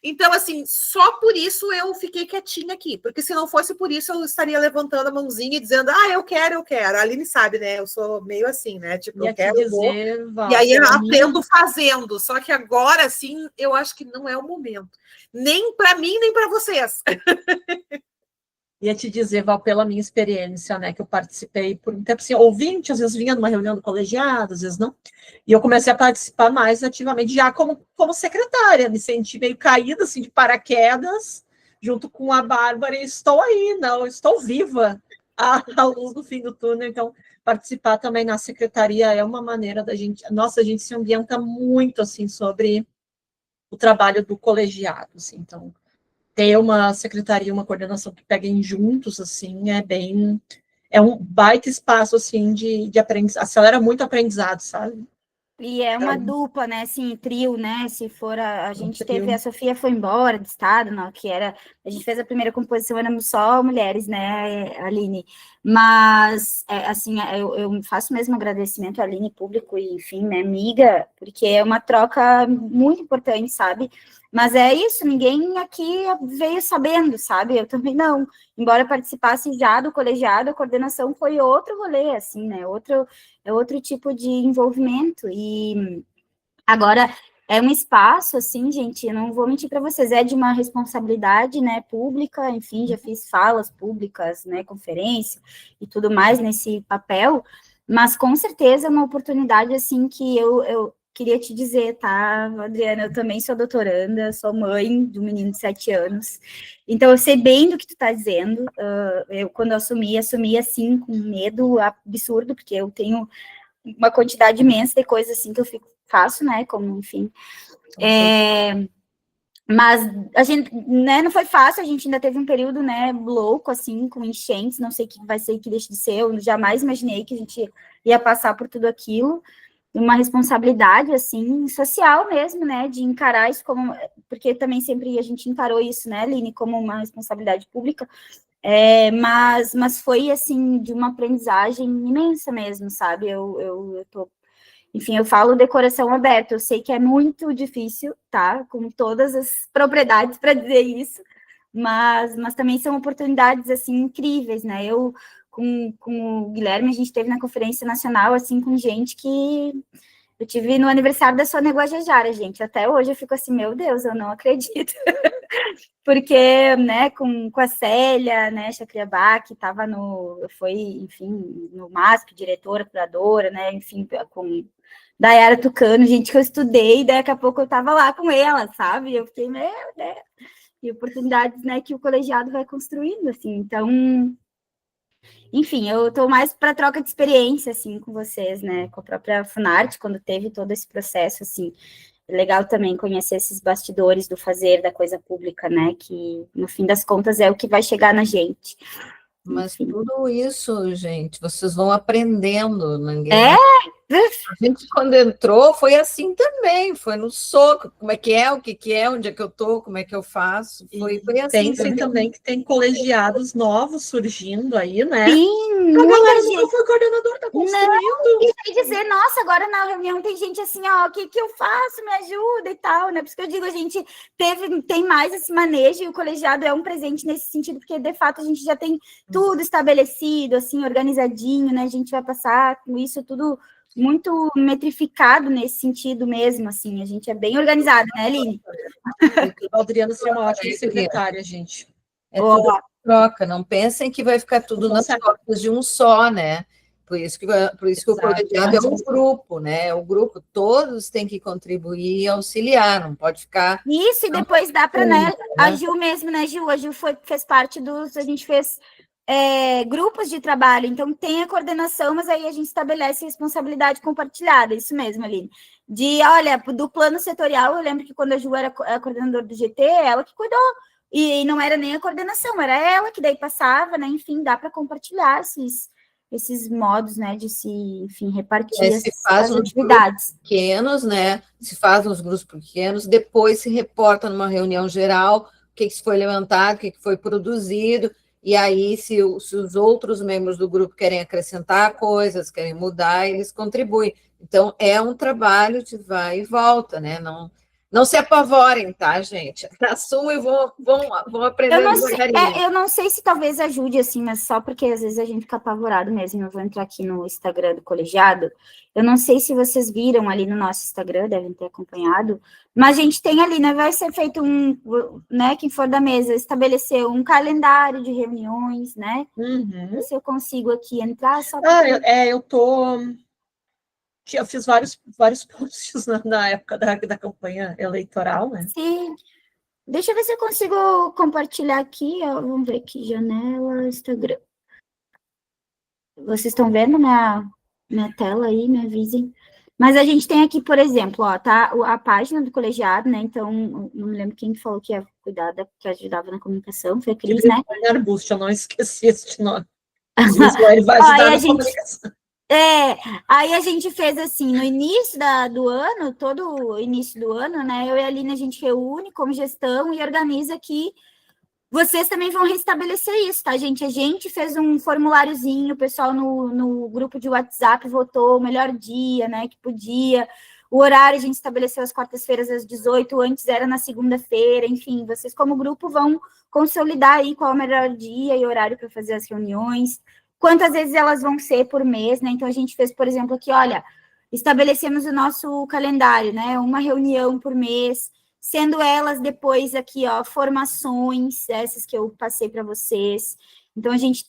Então, assim, só por isso eu fiquei quietinha aqui, porque se não fosse por isso, eu estaria levantando a mãozinha e dizendo, eu quero. A Aline sabe, né? Eu sou meio assim, né? Tipo, eu quero, eu vou. E aí eu aprendo fazendo. Só que agora, assim, eu acho que não é o momento. Nem para mim, nem para vocês. Ia te dizer, Val, pela minha experiência, né, que eu participei por um tempo, assim, ouvinte, às vezes vinha numa reunião do colegiado, às vezes não, e eu comecei a participar mais ativamente, já como secretária, me senti meio caída, assim, de paraquedas, junto com a Bárbara, e estou aí, não, estou viva à luz do fim do túnel, então, participar também na secretaria é uma maneira da gente, nossa, a gente se ambienta muito, assim, sobre o trabalho do colegiado, assim, então, ter uma secretaria, uma coordenação que peguem juntos, assim, é um baita espaço, assim, de aprendizado, acelera muito o aprendizado, sabe? E é uma dupla, né, assim, trio, né, se for a gente trio. teve, a Sofia foi embora do estado, não, que era, a gente fez a primeira composição, éramos só mulheres, né, Aline, mas, assim, eu faço mesmo agradecimento à Aline, público, e enfim, né, amiga, porque é uma troca muito importante, sabe, mas é isso, ninguém aqui veio sabendo, sabe, eu também não, embora participasse já do colegiado, a coordenação foi outro rolê, assim, né, outro tipo de envolvimento, e agora é um espaço, assim, gente, eu não vou mentir para vocês, é de uma responsabilidade, né, pública, enfim, já fiz falas públicas, né, conferência e tudo mais nesse papel, mas com certeza é uma oportunidade, assim, que eu queria te dizer, tá, Adriana, eu também sou doutoranda, sou mãe de um menino de 7 anos, então eu sei bem do que tu tá dizendo, eu quando assumi assim, com medo absurdo, porque eu tenho uma quantidade imensa de coisas assim que eu faço, né, como, enfim, mas a gente, né, não foi fácil, a gente ainda teve um período, né, louco, assim, com enchentes, não sei o que vai ser, que deixe de ser, eu jamais imaginei que a gente ia passar por tudo aquilo, uma responsabilidade, assim, social mesmo, né, de encarar isso como, porque também sempre a gente encarou isso, né, Aline, como uma responsabilidade pública, mas foi, assim, de uma aprendizagem imensa mesmo, sabe, eu tô, enfim, eu falo de coração aberto, eu sei que é muito difícil, tá, com todas as propriedades para dizer isso, mas também são oportunidades, assim, incríveis, né, eu, com o Guilherme, a gente teve na Conferência Nacional, assim, com gente que eu tive no aniversário da Sônia Guajajara, gente, até hoje eu fico assim, meu Deus, eu não acredito, porque, né, com a Célia, né, Chacriabá, que estava enfim, no MASP, diretora, curadora, né, enfim, com Dayara Tucano, gente que eu estudei, e daqui a pouco eu estava lá com ela, sabe, eu fiquei, meu Deus, e oportunidades, né, que o colegiado vai construindo, assim, então, enfim, eu estou mais para troca de experiência, assim, com vocês, né, com a própria Funarte, quando teve todo esse processo, assim, é legal também conhecer esses bastidores do fazer da coisa pública, né, que, no fim das contas, é o que vai chegar na gente. Mas tudo isso, gente, vocês vão aprendendo, ninguém... A gente, quando entrou, foi assim também, foi no soco, como é que é, o que que é, onde é que eu tô, como é que eu faço, foi assim. Pensem também que tem colegiados novos surgindo aí, né? Sim, a galera muita gente. não foi coordenador, tá construindo. Não, e dizer, nossa, agora na reunião tem gente assim, ó, o que eu faço, me ajuda e tal, né? Por isso que eu digo, a gente tem mais esse manejo, e o colegiado é um presente nesse sentido, porque de fato a gente já tem tudo estabelecido, assim, organizadinho, né? A gente vai passar com isso tudo muito metrificado nesse sentido mesmo, assim, a gente é bem organizado, né, Aline? A Adriana seria uma ótima secretária, gente. É tudo troca, não pensem que vai ficar tudo nas costas de um só, né? Por isso que o colegiado é um grupo, né? É um grupo, todos têm que contribuir e auxiliar, não pode ficar... Isso, e depois dá para, né, a Gil mesmo, né, Gil? A Gil fez parte a gente fez grupos de trabalho, então tem a coordenação, mas aí a gente estabelece responsabilidade compartilhada, isso mesmo, Aline. Olha, do plano setorial, eu lembro que quando a Ju era a coordenadora do GT, ela que cuidou, e não era nem a coordenação, era ela que daí passava, né, enfim, dá para compartilhar esses modos, né, de se, enfim, repartir Se faz as uns atividades. grupos pequenos, né? Se faz uns grupos pequenos, depois se reporta numa reunião geral o que foi levantado, o que foi produzido, e aí, se os outros membros do grupo querem acrescentar coisas, querem mudar, eles contribuem. Então, é um trabalho de vai e volta, né? Não se apavorem, tá, gente? Assumam e vão aprender devagarinho. Eu não sei se talvez ajude, assim, mas só porque às vezes a gente fica apavorado mesmo. Eu vou entrar aqui no Instagram do colegiado. Eu não sei se vocês viram ali no nosso Instagram, devem ter acompanhado, mas a gente tem ali, né? Vai ser feito né? Quem for da mesa, estabelecer um calendário de reuniões, né? Uhum. Se eu consigo aqui entrar, só eu fiz vários posts na época da campanha eleitoral, né? Sim. Deixa eu ver se eu consigo compartilhar aqui. Ó, vamos ver aqui, janela, Instagram. Vocês estão vendo minha tela aí? Me avisem. Mas a gente tem aqui, por exemplo, ó, tá a página do colegiado, né? Então, não me lembro quem falou que ia cuidar, que ajudava na comunicação, foi a Cris, né? Arbusto, eu não esqueci esse nome. Ele vai ajudar na comunicação. Aí a gente fez assim, no início do ano, todo o início do ano, né, eu e a Aline, a gente reúne como gestão e organiza aqui. Vocês também vão restabelecer isso, tá, gente? A gente fez um formuláriozinho, o pessoal no grupo de WhatsApp votou o melhor dia, né, que podia. O horário a gente estabeleceu às quartas-feiras às 18, antes era na segunda-feira, enfim, vocês como grupo vão consolidar aí qual é o melhor dia e horário para fazer as reuniões. Quantas vezes elas vão ser por mês, né? Então, a gente fez, por exemplo, aqui, olha, estabelecemos o nosso calendário, né? Uma reunião por mês, sendo elas depois aqui, ó, formações, essas que eu passei para vocês. Então, a gente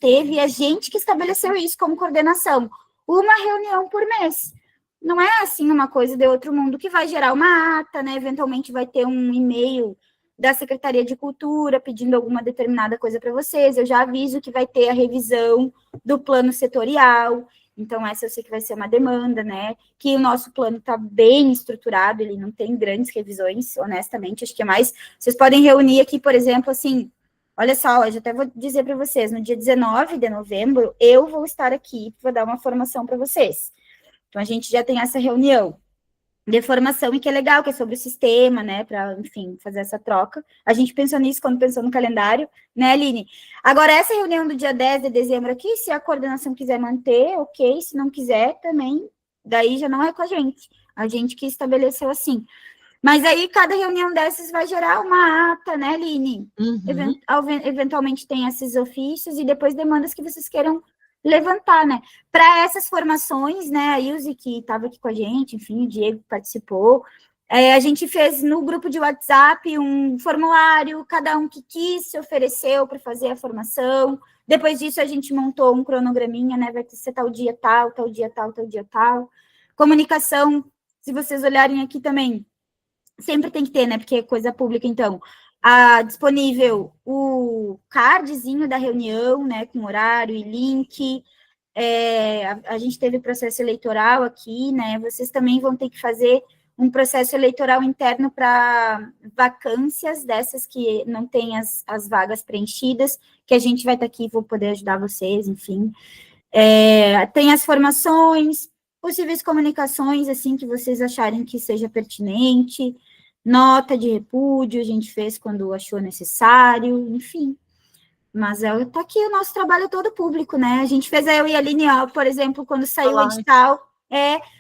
que estabeleceu isso como coordenação. Uma reunião por mês. Não é assim uma coisa de outro mundo que vai gerar uma ata, né? Eventualmente vai ter um e-mail da Secretaria de Cultura, pedindo alguma determinada coisa para vocês. Eu já aviso que vai ter a revisão do plano setorial, então essa eu sei que vai ser uma demanda, né? Que o nosso plano está bem estruturado, ele não tem grandes revisões, honestamente, acho que é mais... Vocês podem reunir aqui, por exemplo, assim, olha só, eu já até vou dizer para vocês, no dia 19 de novembro, eu vou estar aqui, vou dar uma formação para vocês. Então, a gente já tem essa reunião de formação, e que é legal, que é sobre o sistema, né, para, enfim, fazer essa troca. A gente pensou nisso quando pensou no calendário, né, Aline? Agora, essa reunião do dia 10 de dezembro aqui, se a coordenação quiser manter, ok, se não quiser, também, daí já não é com a gente que estabeleceu assim. Mas aí, cada reunião dessas vai gerar uma ata, né, Aline? Eventualmente tem esses ofícios e depois demandas que vocês queiram levantar, né? Para essas formações, né, a Ilse, que estava aqui com a gente, enfim, o Diego participou, a gente fez no grupo de WhatsApp um formulário, cada um que quis se ofereceu para fazer a formação. Depois disso, a gente montou um cronograminha, né? Vai ser tal dia tal, tal dia tal, tal dia tal. Comunicação, se vocês olharem aqui também, sempre tem que ter, né? Porque é coisa pública, então. Disponível o cardzinho da reunião, né, com horário e link. A gente teve processo eleitoral aqui, né? Vocês também vão ter que fazer um processo eleitoral interno para vacâncias dessas que não tem as vagas preenchidas, que a gente vai estar aqui, vou poder ajudar vocês, enfim. Tem as formações, possíveis comunicações, assim, que vocês acharem que seja pertinente. Nota de repúdio, a gente fez quando achou necessário, enfim. Mas tá aqui o nosso trabalho todo público, né? A gente fez, eu e a Aline, por exemplo, quando saiu o edital,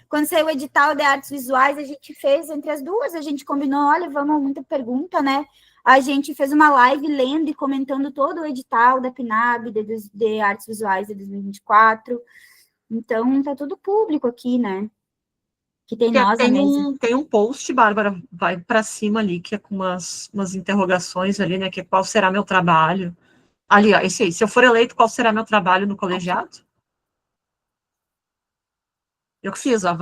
quando saiu o edital de artes visuais, a gente fez entre as duas, a gente combinou, olha, vamos, muita pergunta, né? A gente fez uma live lendo e comentando todo o edital da PNAB, de artes visuais de 2024. Então, tá tudo público aqui, né? Que tem um post, Bárbara, vai para cima ali, que é com umas interrogações ali, né, que é qual será meu trabalho. Ali, ó, esse aí, se eu for eleito, qual será meu trabalho no colegiado? Eu que fiz, ó.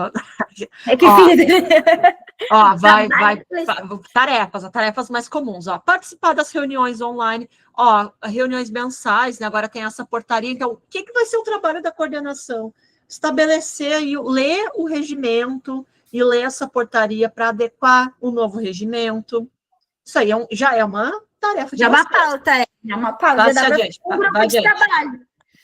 Tarefas mais comuns, ó. Participar das reuniões online, ó, reuniões mensais, né, agora tem essa portaria, então, o que vai ser o trabalho da coordenação? Estabelecer e ler o regimento e ler essa portaria para adequar o novo regimento. Isso aí já é uma tarefa de já é uma pauta, já é uma pauta. Vai adiante.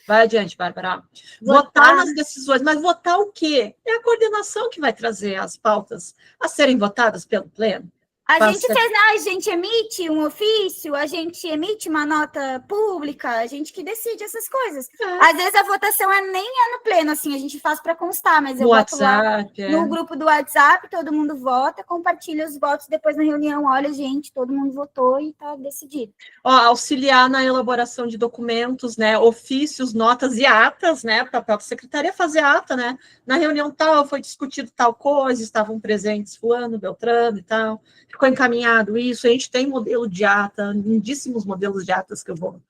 Vai adiante, Bárbara. Votar nas decisões, mas votar o quê? É a coordenação que vai trazer as pautas a serem votadas pelo Pleno. A gente emite um ofício, a gente emite uma nota pública, a gente que decide essas coisas. Às vezes a votação nem é no Pleno, assim, a gente faz para constar, mas eu boto lá no grupo do WhatsApp, todo mundo vota, compartilha os votos, depois na reunião, olha, gente, todo mundo votou e está decidido. Auxiliar na elaboração de documentos, né, ofícios, notas e atas, né, para a própria secretaria fazer ata, né, na reunião tal, foi discutido tal coisa, estavam presentes fulano, Beltrano e tal, ficou encaminhado isso, a gente tem modelo de ata, lindíssimos modelos de atas que eu vou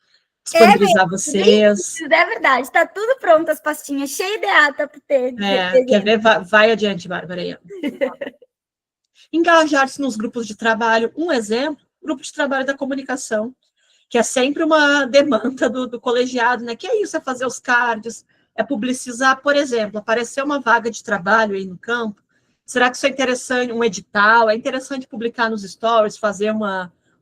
disponibilizar vocês. É verdade, está tudo pronto, as pastinhas, cheias de ata para ter. Quer ver? Vai adiante, Bárbara. Engajar-se nos grupos de trabalho, um exemplo, grupo de trabalho da comunicação, que é sempre uma demanda do colegiado, né? Que é isso, é fazer os cards, é publicizar, por exemplo, apareceu uma vaga de trabalho aí no campo, será que isso é interessante, um edital, é interessante publicar nos stories, fazer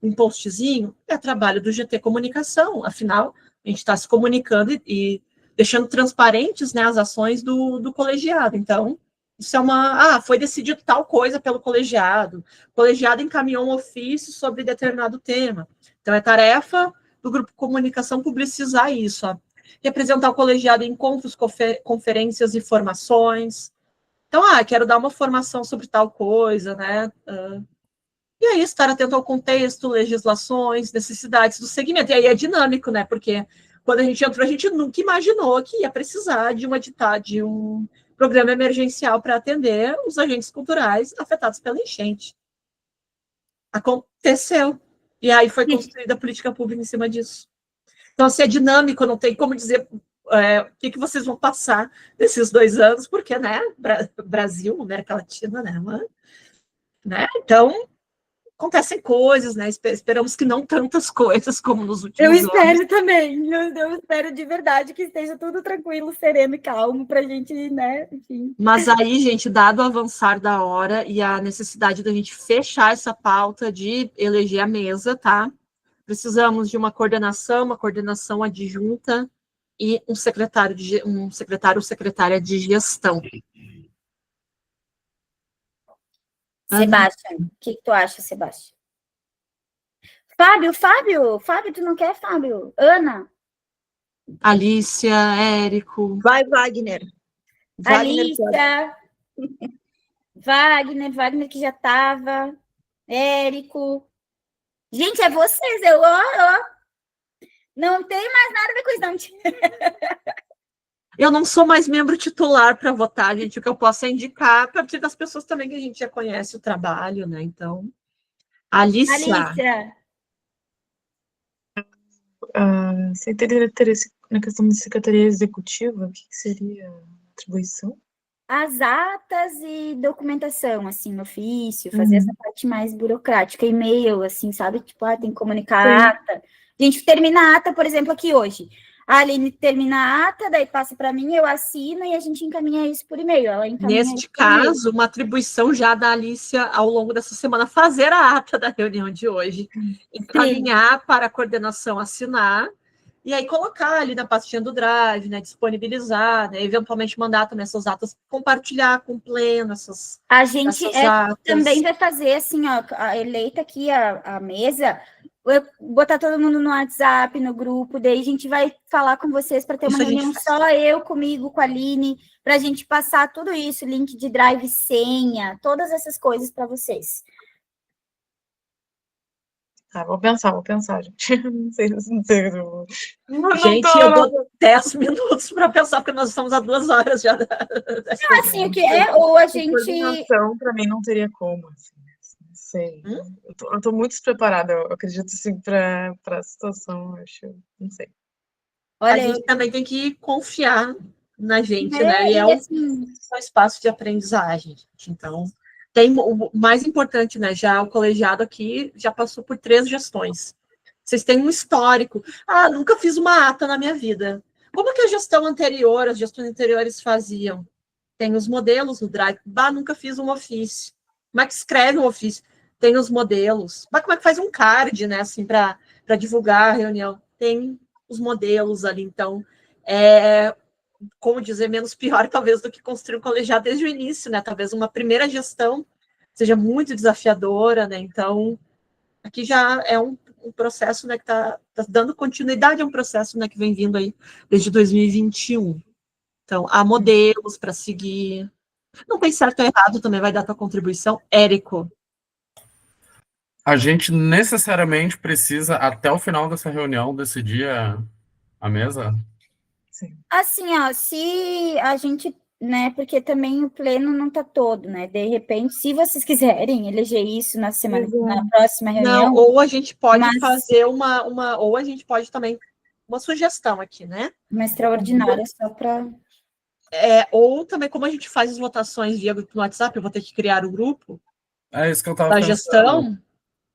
um postzinho? É trabalho do GT Comunicação, afinal, a gente está se comunicando e deixando transparentes, né, as ações do colegiado. Então, isso é foi decidido tal coisa pelo colegiado, o colegiado encaminhou um ofício sobre determinado tema. Então, é tarefa do grupo Comunicação publicizar isso, representar o colegiado em encontros, conferências e formações. Então, quero dar uma formação sobre tal coisa, né? E aí, estar atento ao contexto, legislações, necessidades do segmento. E aí é dinâmico, né? Porque quando a gente entrou, a gente nunca imaginou que ia precisar de um programa emergencial para atender os agentes culturais afetados pela enchente. Aconteceu. E aí foi construída a política pública em cima disso. Então, se é dinâmico, não tem como dizer o que vocês vão passar nesses 2 anos, porque, né, Brasil, América Latina, né? Então, acontecem coisas, né? Esperamos que não tantas coisas como nos últimos anos. Eu espero também, eu espero de verdade que esteja tudo tranquilo, sereno e calmo para a gente, né, enfim. Mas aí, gente, dado o avançar da hora e a necessidade da gente fechar essa pauta de eleger a mesa, tá? Precisamos de uma coordenação adjunta e um secretário ou secretária de gestão. Sebastião, o que tu acha, Sebastião? Fábio, tu não quer, Fábio? Ana? Alícia, Érico. Vai, Wagner. Alícia. Wagner que já estava. Érico. Gente, é vocês, não tem mais nada a ver com isso, não. Eu não sou mais membro titular para votar, gente. O que eu posso é indicar a partir das pessoas também que a gente já conhece o trabalho, né? Então, Alícia. Você teria interesse na questão de secretaria executiva? O que seria a atribuição? As atas e documentação, assim, ofício, fazer essa parte mais burocrática, e-mail, assim, sabe? Tipo, tem que comunicar a ata. A gente termina a ata, por exemplo, aqui hoje. A Aline termina a ata, daí passa para mim, eu assino e a gente encaminha isso por e-mail. Neste caso, uma atribuição já da Alícia ao longo dessa semana, fazer a ata da reunião de hoje, encaminhar para a coordenação assinar, e aí colocar ali na pastinha do Drive, né, disponibilizar, né, eventualmente mandar também essas atas, compartilhar com o Pleno essas A gente atas. Também vai fazer assim, eleita aqui a mesa, botar todo mundo no WhatsApp, no grupo, daí a gente vai falar com vocês para ter uma reunião só eu, comigo, com a Aline, para a gente passar tudo isso, link de Drive, senha, todas essas coisas para vocês. Vou pensar, gente. Não sei. Gente, eu dou 10 minutos para pensar, porque nós estamos há 2 horas já. Assim, o que é, ou a gente... Coordenação, para mim, não teria como, assim. Não sei. Eu tô muito despreparada, eu acredito, assim, para a situação, acho. Não sei. Olha, a gente também tem que confiar na gente, né? E é um espaço de aprendizagem, gente. Então... Tem o mais importante, né? Já o colegiado aqui já passou por 3 gestões. Vocês têm um histórico. Nunca fiz uma ata na minha vida. Como que a gestão anterior, as gestões anteriores faziam? Tem os modelos no Drive. Nunca fiz um ofício. Como é que escreve um ofício? Tem os modelos. Como é que faz um card, né? Assim, para divulgar a reunião? Tem os modelos ali. Então, como dizer, menos pior, talvez, do que construir um colegiado desde o início, né? Talvez uma primeira gestão seja muito desafiadora, né? Então, aqui já é um processo, né, que está dando continuidade a um processo, né, que vem vindo aí desde 2021. Então, há modelos para seguir. Não tem certo ou errado, também vai dar tua contribuição. Érico. A gente necessariamente precisa, até o final dessa reunião, decidir a mesa? Assim, ó, se a gente, né, porque também o pleno não tá todo, né, de repente, se vocês quiserem eleger isso na semana, na próxima reunião... Não, ou a gente pode fazer ou a gente pode também, uma sugestão aqui, né? Uma extraordinária, só para... Ou também, como a gente faz as votações via grupo no WhatsApp, eu vou ter que criar o grupo É isso que eu estava da pensando. gestão,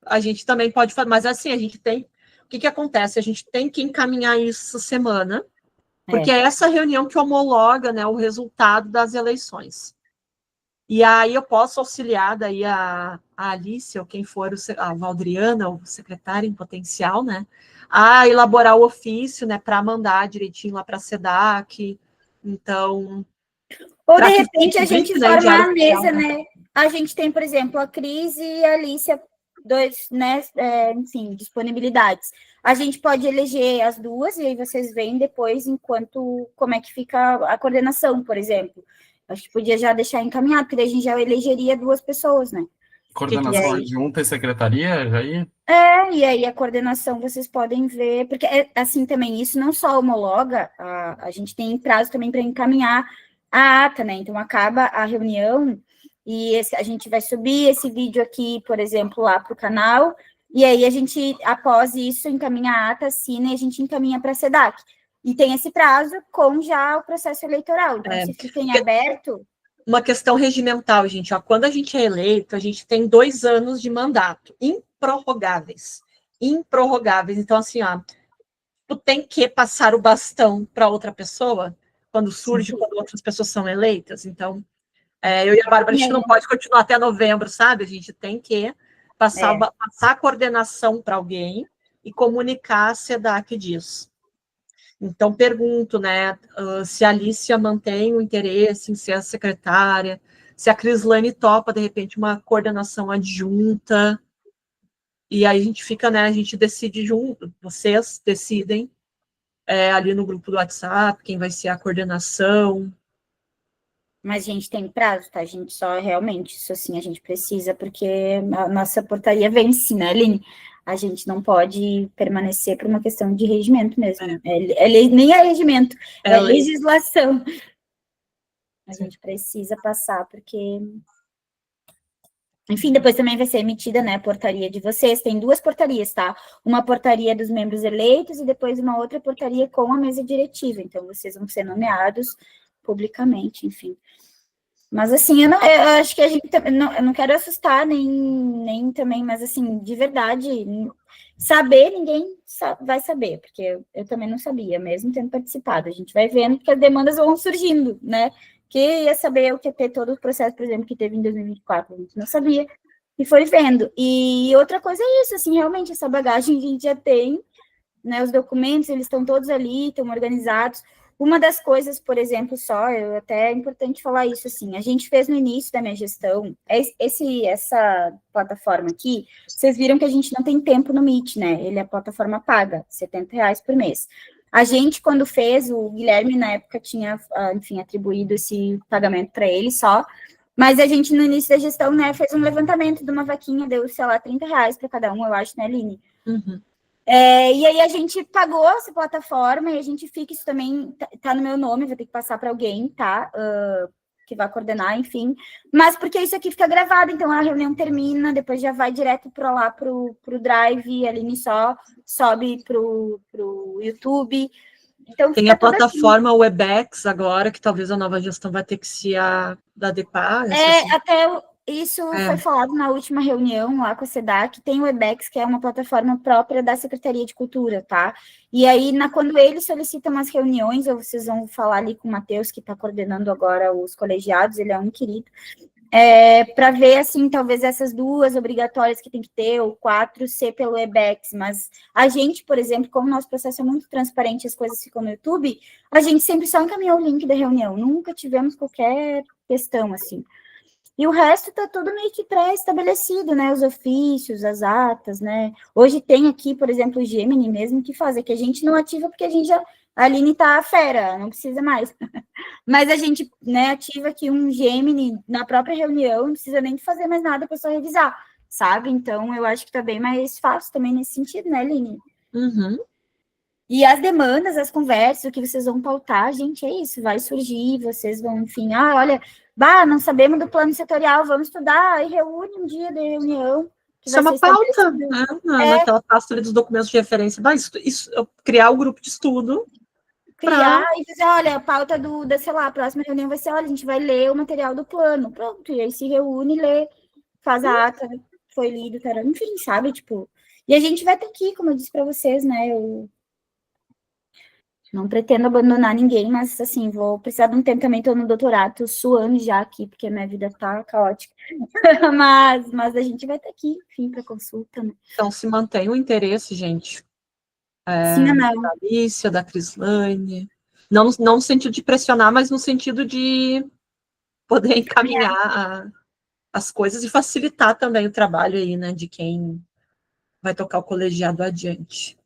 a gente também pode fazer, mas assim, a gente tem... O que acontece? A gente tem que encaminhar isso essa semana, porque é essa reunião que homologa, né, o resultado das eleições. E aí eu posso auxiliar daí a Alice, ou quem for, a Valdriana, o secretário em potencial, né, a elaborar o ofício, né, para mandar direitinho lá para a SEDAC. Então... Ou, de repente, a gente né, forma a mesa, né? A gente tem, por exemplo, a Cris e a Alicia, dois, né, enfim, disponibilidades. A gente pode eleger as duas, e aí vocês veem depois, como é que fica a coordenação, por exemplo. Acho que podia já deixar encaminhado, porque daí a gente já elegeria duas pessoas, né? Coordenação adjunta e secretaria, Jair? E aí a coordenação vocês podem ver, porque assim também, isso não só homologa, a gente tem prazo também para encaminhar a ata, né? Então acaba a reunião e a gente vai subir esse vídeo aqui, por exemplo, lá para o canal, e aí a gente, após isso, encaminha a ata, assina e a gente encaminha para a SEDAC. E tem esse prazo com já o processo eleitoral. Então, se fica em aberto... Uma questão regimental, gente. Ó, quando a gente é eleito, a gente tem 2 anos de mandato, improrrogáveis. Improrrogáveis. Então, assim, ó, tu tem que passar o bastão para outra pessoa quando surge, quando outras pessoas são eleitas. Então, eu e a Bárbara, a gente não pode continuar até novembro, sabe? A gente tem que passar a coordenação para alguém e comunicar a SEDAC disso. Então, pergunto, né, se a Alicia mantém o interesse em ser a secretária, se a Crislane topa, de repente, uma coordenação adjunta, e aí a gente fica, né, a gente decide junto, vocês decidem ali no grupo do WhatsApp, quem vai ser a coordenação. Mas a gente tem prazo, tá? A gente só realmente, isso assim, a gente precisa, porque a nossa portaria vence, né, Aline? A gente não pode permanecer por uma questão de regimento mesmo. Nem é regimento, é legislação. A gente precisa passar, porque... Enfim, depois também vai ser emitida, né, a portaria de vocês. Tem 2 portarias, tá? Uma portaria dos membros eleitos e depois uma outra portaria com a mesa diretiva. Então, vocês vão ser nomeados publicamente, enfim. Mas, assim, eu acho que a gente... eu não quero assustar, nem também, mas, assim, de verdade, saber, ninguém vai saber, porque eu também não sabia, mesmo tendo participado. A gente vai vendo que as demandas vão surgindo, né? Que ia saber o que ter todo o processo, por exemplo, que teve em 2024, a gente não sabia, e foi vendo. E outra coisa é isso, assim, realmente, essa bagagem a gente já tem, né? Os documentos, eles estão todos ali, estão organizados. Uma das coisas, por exemplo, até é importante falar isso, assim, a gente fez no início da minha gestão, essa plataforma aqui, vocês viram que a gente não tem tempo no Meet, né? Ele é a plataforma paga, R$70 por mês. A gente, quando fez, o Guilherme, na época, tinha, enfim, atribuído esse pagamento para ele só, mas a gente, no início da gestão, né, fez um levantamento de uma vaquinha, deu, sei lá, R$30 para cada um, eu acho, né, Aline? Uhum. E aí a gente pagou essa plataforma e a gente fica, isso também tá no meu nome, vou ter que passar para alguém, tá? Que vai coordenar, enfim. Mas porque isso aqui fica gravado, então a reunião termina, depois já vai direto para pro Drive, a Aline só sobe pro YouTube. Então, tem a plataforma assim. Webex agora, que talvez a nova gestão vai ter que se adequar. Até isso foi falado na última reunião lá com a SEDAC, tem o Webex, que é uma plataforma própria da Secretaria de Cultura, tá? E aí, quando eles solicitam as reuniões, ou vocês vão falar ali com o Matheus, que está coordenando agora os colegiados, ele é um querido, para ver, assim, talvez essas 2 obrigatórias que tem que ter, ou 4, ser pelo EBEX, mas a gente, por exemplo, como o nosso processo é muito transparente, as coisas ficam no YouTube, a gente sempre só encaminhou o link da reunião, nunca tivemos qualquer questão, assim. E o resto tá tudo meio que pré-estabelecido, né, os ofícios, as atas, né, hoje tem aqui, por exemplo, o Gemini mesmo que faz, é que a gente não ativa porque a gente já, a Aline tá fera, não precisa mais. Mas a gente, né, ativa aqui um Gemini na própria reunião, não precisa nem fazer mais nada para só revisar, sabe? Então, eu acho que tá bem mais fácil também nesse sentido, né, Aline? Uhum. E as demandas, as conversas, o que vocês vão pautar, gente, é isso, vai surgir, vocês vão, enfim, olha, não sabemos do plano setorial, vamos estudar, aí reúne um dia de reunião. Isso é uma pauta, né? Naquela pasta ali dos documentos de referência. Criar o grupo de estudo. Criar e dizer, olha, a pauta sei lá, a próxima reunião vai ser, olha, a gente vai ler o material do plano, pronto, e aí se reúne, lê, faz a ata, foi lido, enfim, sabe, tipo, e a gente vai estar aqui, como eu disse para vocês, né, eu não pretendo abandonar ninguém, mas, assim, vou precisar de um tempo também, tô no doutorado, tô suando já aqui, porque minha vida tá caótica, mas a gente vai estar aqui, enfim, para consulta, né. Então, se mantém o interesse, gente, Sim, da Alicia, da Crislane, não no sentido de pressionar, mas no sentido de poder encaminhar as coisas e facilitar também o trabalho aí, né, de quem vai tocar o colegiado adiante.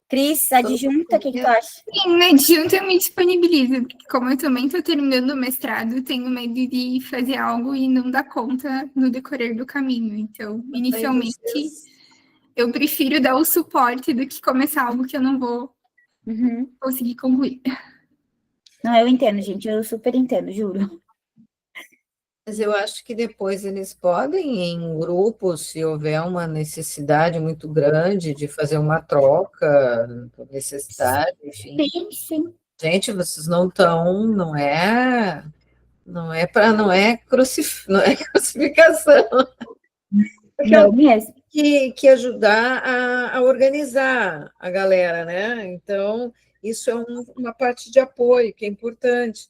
Cris, adjunta, o que tu acha? Sim, na adjunta eu me disponibilizo, porque como eu também estou terminando o mestrado, tenho medo de fazer algo e não dar conta no decorrer do caminho. Então, inicialmente, eu prefiro dar o suporte do que começar algo que eu não vou conseguir concluir. Não, eu entendo, gente, eu super entendo, juro. Mas eu acho que depois eles podem, em grupos, se houver uma necessidade muito grande de fazer uma troca, necessidade, enfim. Sim, sim. Gente, vocês não estão, não é crucificação. Não mesmo. Que ajudar a organizar a galera, né? Então, isso é uma parte de apoio que é importante.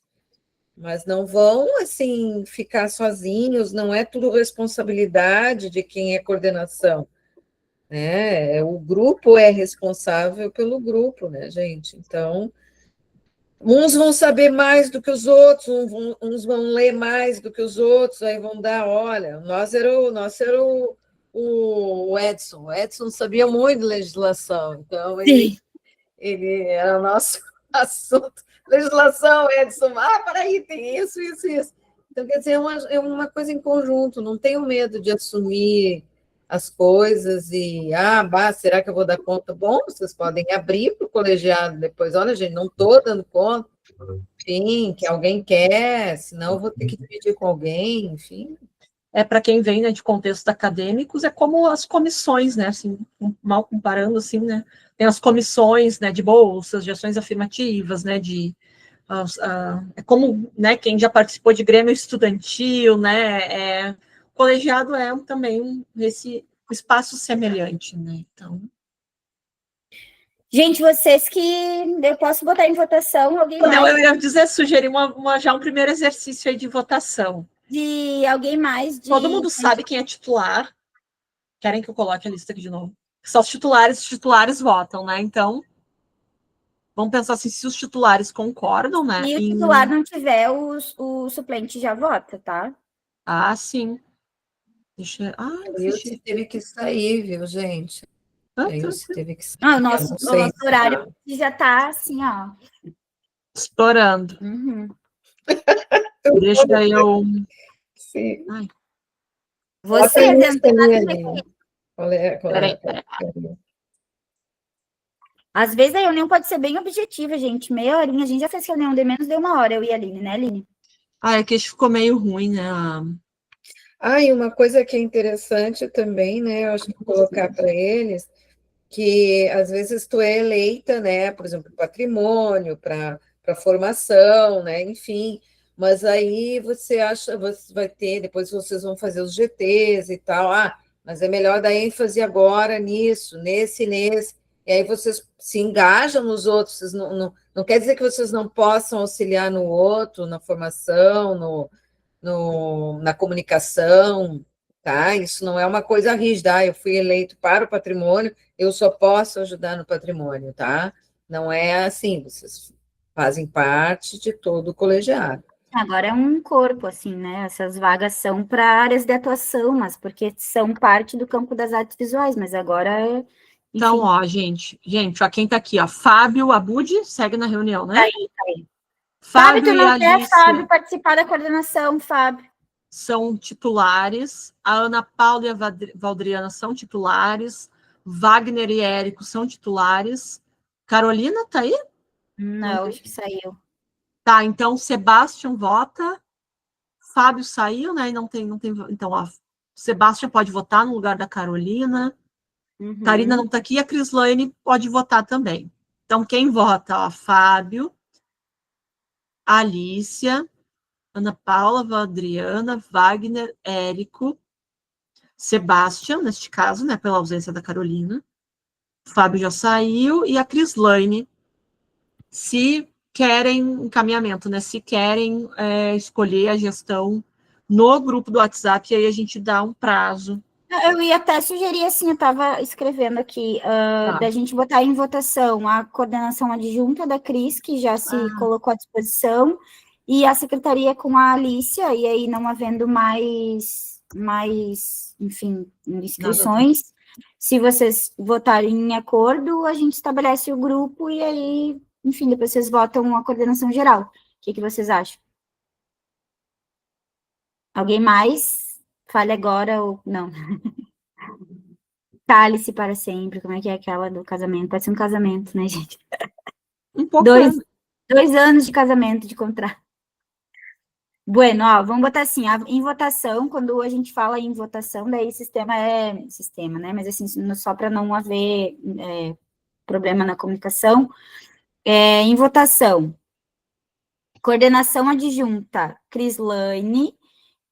Mas não vão, assim, ficar sozinhos, não é tudo responsabilidade de quem é coordenação, né? O grupo é responsável pelo grupo, né, gente? Então, uns vão saber mais do que os outros, uns vão ler mais do que os outros, aí vão dar, olha, nós era o Edson. O Edson sabia muito de legislação, então ele era o nosso assunto. Legislação, Edson, peraí, tem isso. Então, quer dizer, é uma coisa em conjunto, não tenho medo de assumir as coisas e, será que eu vou dar conta? Bom, vocês podem abrir para o colegiado depois, olha, gente, não estou dando conta, enfim, que alguém quer, senão eu vou ter que dividir com alguém, enfim. Para quem vem, né, de contextos acadêmicos, é como as comissões, né, assim, mal comparando, assim, né, tem as comissões, né, de bolsas, de ações afirmativas, né, é como, né, quem já participou de grêmio estudantil, né, colegiado é também esse espaço semelhante, né, então... Gente, vocês que eu posso botar em votação, alguém mais? Não, eu ia dizer, sugerir já um primeiro exercício aí de votação. De alguém mais? Todo mundo sabe quem é titular. Querem que eu coloque a lista aqui de novo? Só os titulares votam, né? Então, vamos pensar assim, se os titulares concordam, né? Se o titular não tiver, o suplente já vota, tá? Sim. Você teve que sair, viu, gente? Você teve que sair. O nosso horário já tá assim, ó. Estourando. Deixa eu... Sim. Você Peraí. Às vezes a reunião pode ser bem objetiva, gente. Meia horinha. A gente já fez reunião de menos de 1 hora, eu e a Aline, né, Aline? É que ficou meio ruim, né? E uma coisa que é interessante também, né? Eu acho que colocar para eles que às vezes tu é eleita, né? Por exemplo, patrimônio, para formação, né? Enfim, mas aí você vai ter, depois vocês vão fazer os GTs e tal, mas é melhor dar ênfase agora nisso, nesse. e aí vocês se engajam nos outros, vocês não quer dizer que vocês não possam auxiliar no outro, na formação, na comunicação, tá? Isso não é uma coisa rígida, eu fui eleito para o patrimônio, eu só posso ajudar no patrimônio, tá? Não é assim, vocês fazem parte de todo o colegiado. Agora é um corpo, assim, né? Essas vagas são para áreas de atuação, mas porque são parte do campo das artes visuais, mas agora é. Então, ó, gente, ó, quem tá aqui, ó, Fábio Abud, segue na reunião, né? Tá aí. Fábio Fábio, tu e não quer, Alice Fábio, participar da coordenação, Fábio. são titulares, a Ana Paula e a Valdriana são titulares, Wagner e Érico são titulares, Carolina tá aí? Não, acho que saiu. Tá, então Sebastião vota, Fábio saiu, né, e não tem, então, ó, Sebastião pode votar no lugar da Carolina, Karina não tá aqui, a Crislaine pode votar também. Então, quem vota, ó, Fábio, Alícia, Ana Paula, Adriana, Wagner, Érico, Sebastião, neste caso, né, pela ausência da Carolina, Fábio já saiu, e a Crislaine, se querem encaminhamento, né, se querem escolher a gestão no grupo do WhatsApp, e aí a gente dá um prazo. Eu ia até sugerir, assim, eu estava escrevendo aqui, da gente botar em votação a coordenação adjunta da Cris, que já se colocou à disposição, e a secretaria com a Alícia, e aí não havendo mais enfim, inscrições. Se vocês votarem em acordo, a gente estabelece o grupo, e aí, enfim, depois vocês votam a coordenação geral. O que vocês acham? Alguém mais? Fale agora ou não. Cálice para sempre, como é que é aquela do casamento? Parece um casamento, né, gente? Um pouco. 2 anos de casamento, de contrato. Bueno, ó, vamos botar assim, em votação, quando a gente fala em votação, daí sistema, né? Mas assim, só para não haver problema na comunicação. Em votação, coordenação adjunta, Crislaine,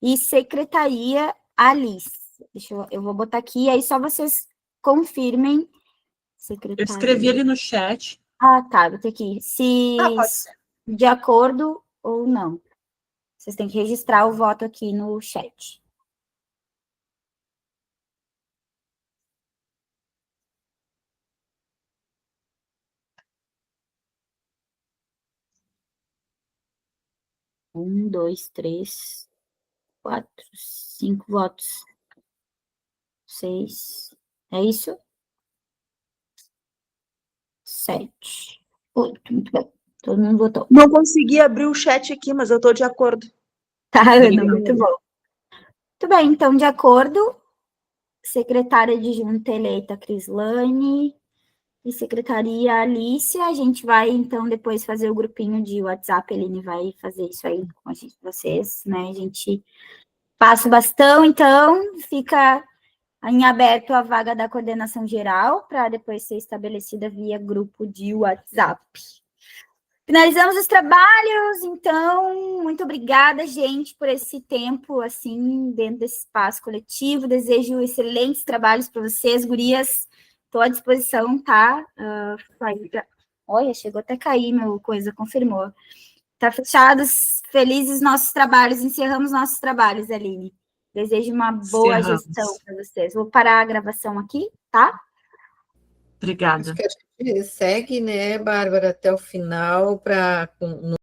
e secretaria, Alice. Eu vou botar aqui, aí só vocês confirmem. Secretaria. Eu escrevi ali no chat. Ah, tá, vou ter aqui. Se pode ser. De acordo ou não. Vocês têm que registrar o voto aqui no chat. Um, 2, 3, 4, 5 votos. 6. É isso? 7, 8. Muito bem. Todo mundo votou. Não consegui abrir o chat aqui, mas eu estou de acordo. Tá, Ana, muito bom. Muito bem, então, de acordo, secretária adjunta eleita Crislaine e secretaria Alícia, a gente vai, então, depois fazer o grupinho de WhatsApp, a Eline vai fazer isso aí com vocês, né, a gente passa o bastão, então, fica em aberto a vaga da coordenação geral, para depois ser estabelecida via grupo de WhatsApp. Finalizamos os trabalhos, então, muito obrigada, gente, por esse tempo, assim, dentro desse espaço coletivo. Desejo excelentes trabalhos para vocês, gurias. Estou à disposição, tá? Olha, chegou até a cair, meu coisa, confirmou. Tá fechados, felizes nossos trabalhos, encerramos nossos trabalhos, Aline. Desejo uma boa gestão para vocês. Vou parar a gravação aqui, tá? Obrigada. Acho que a gente segue, né, Bárbara, até o final para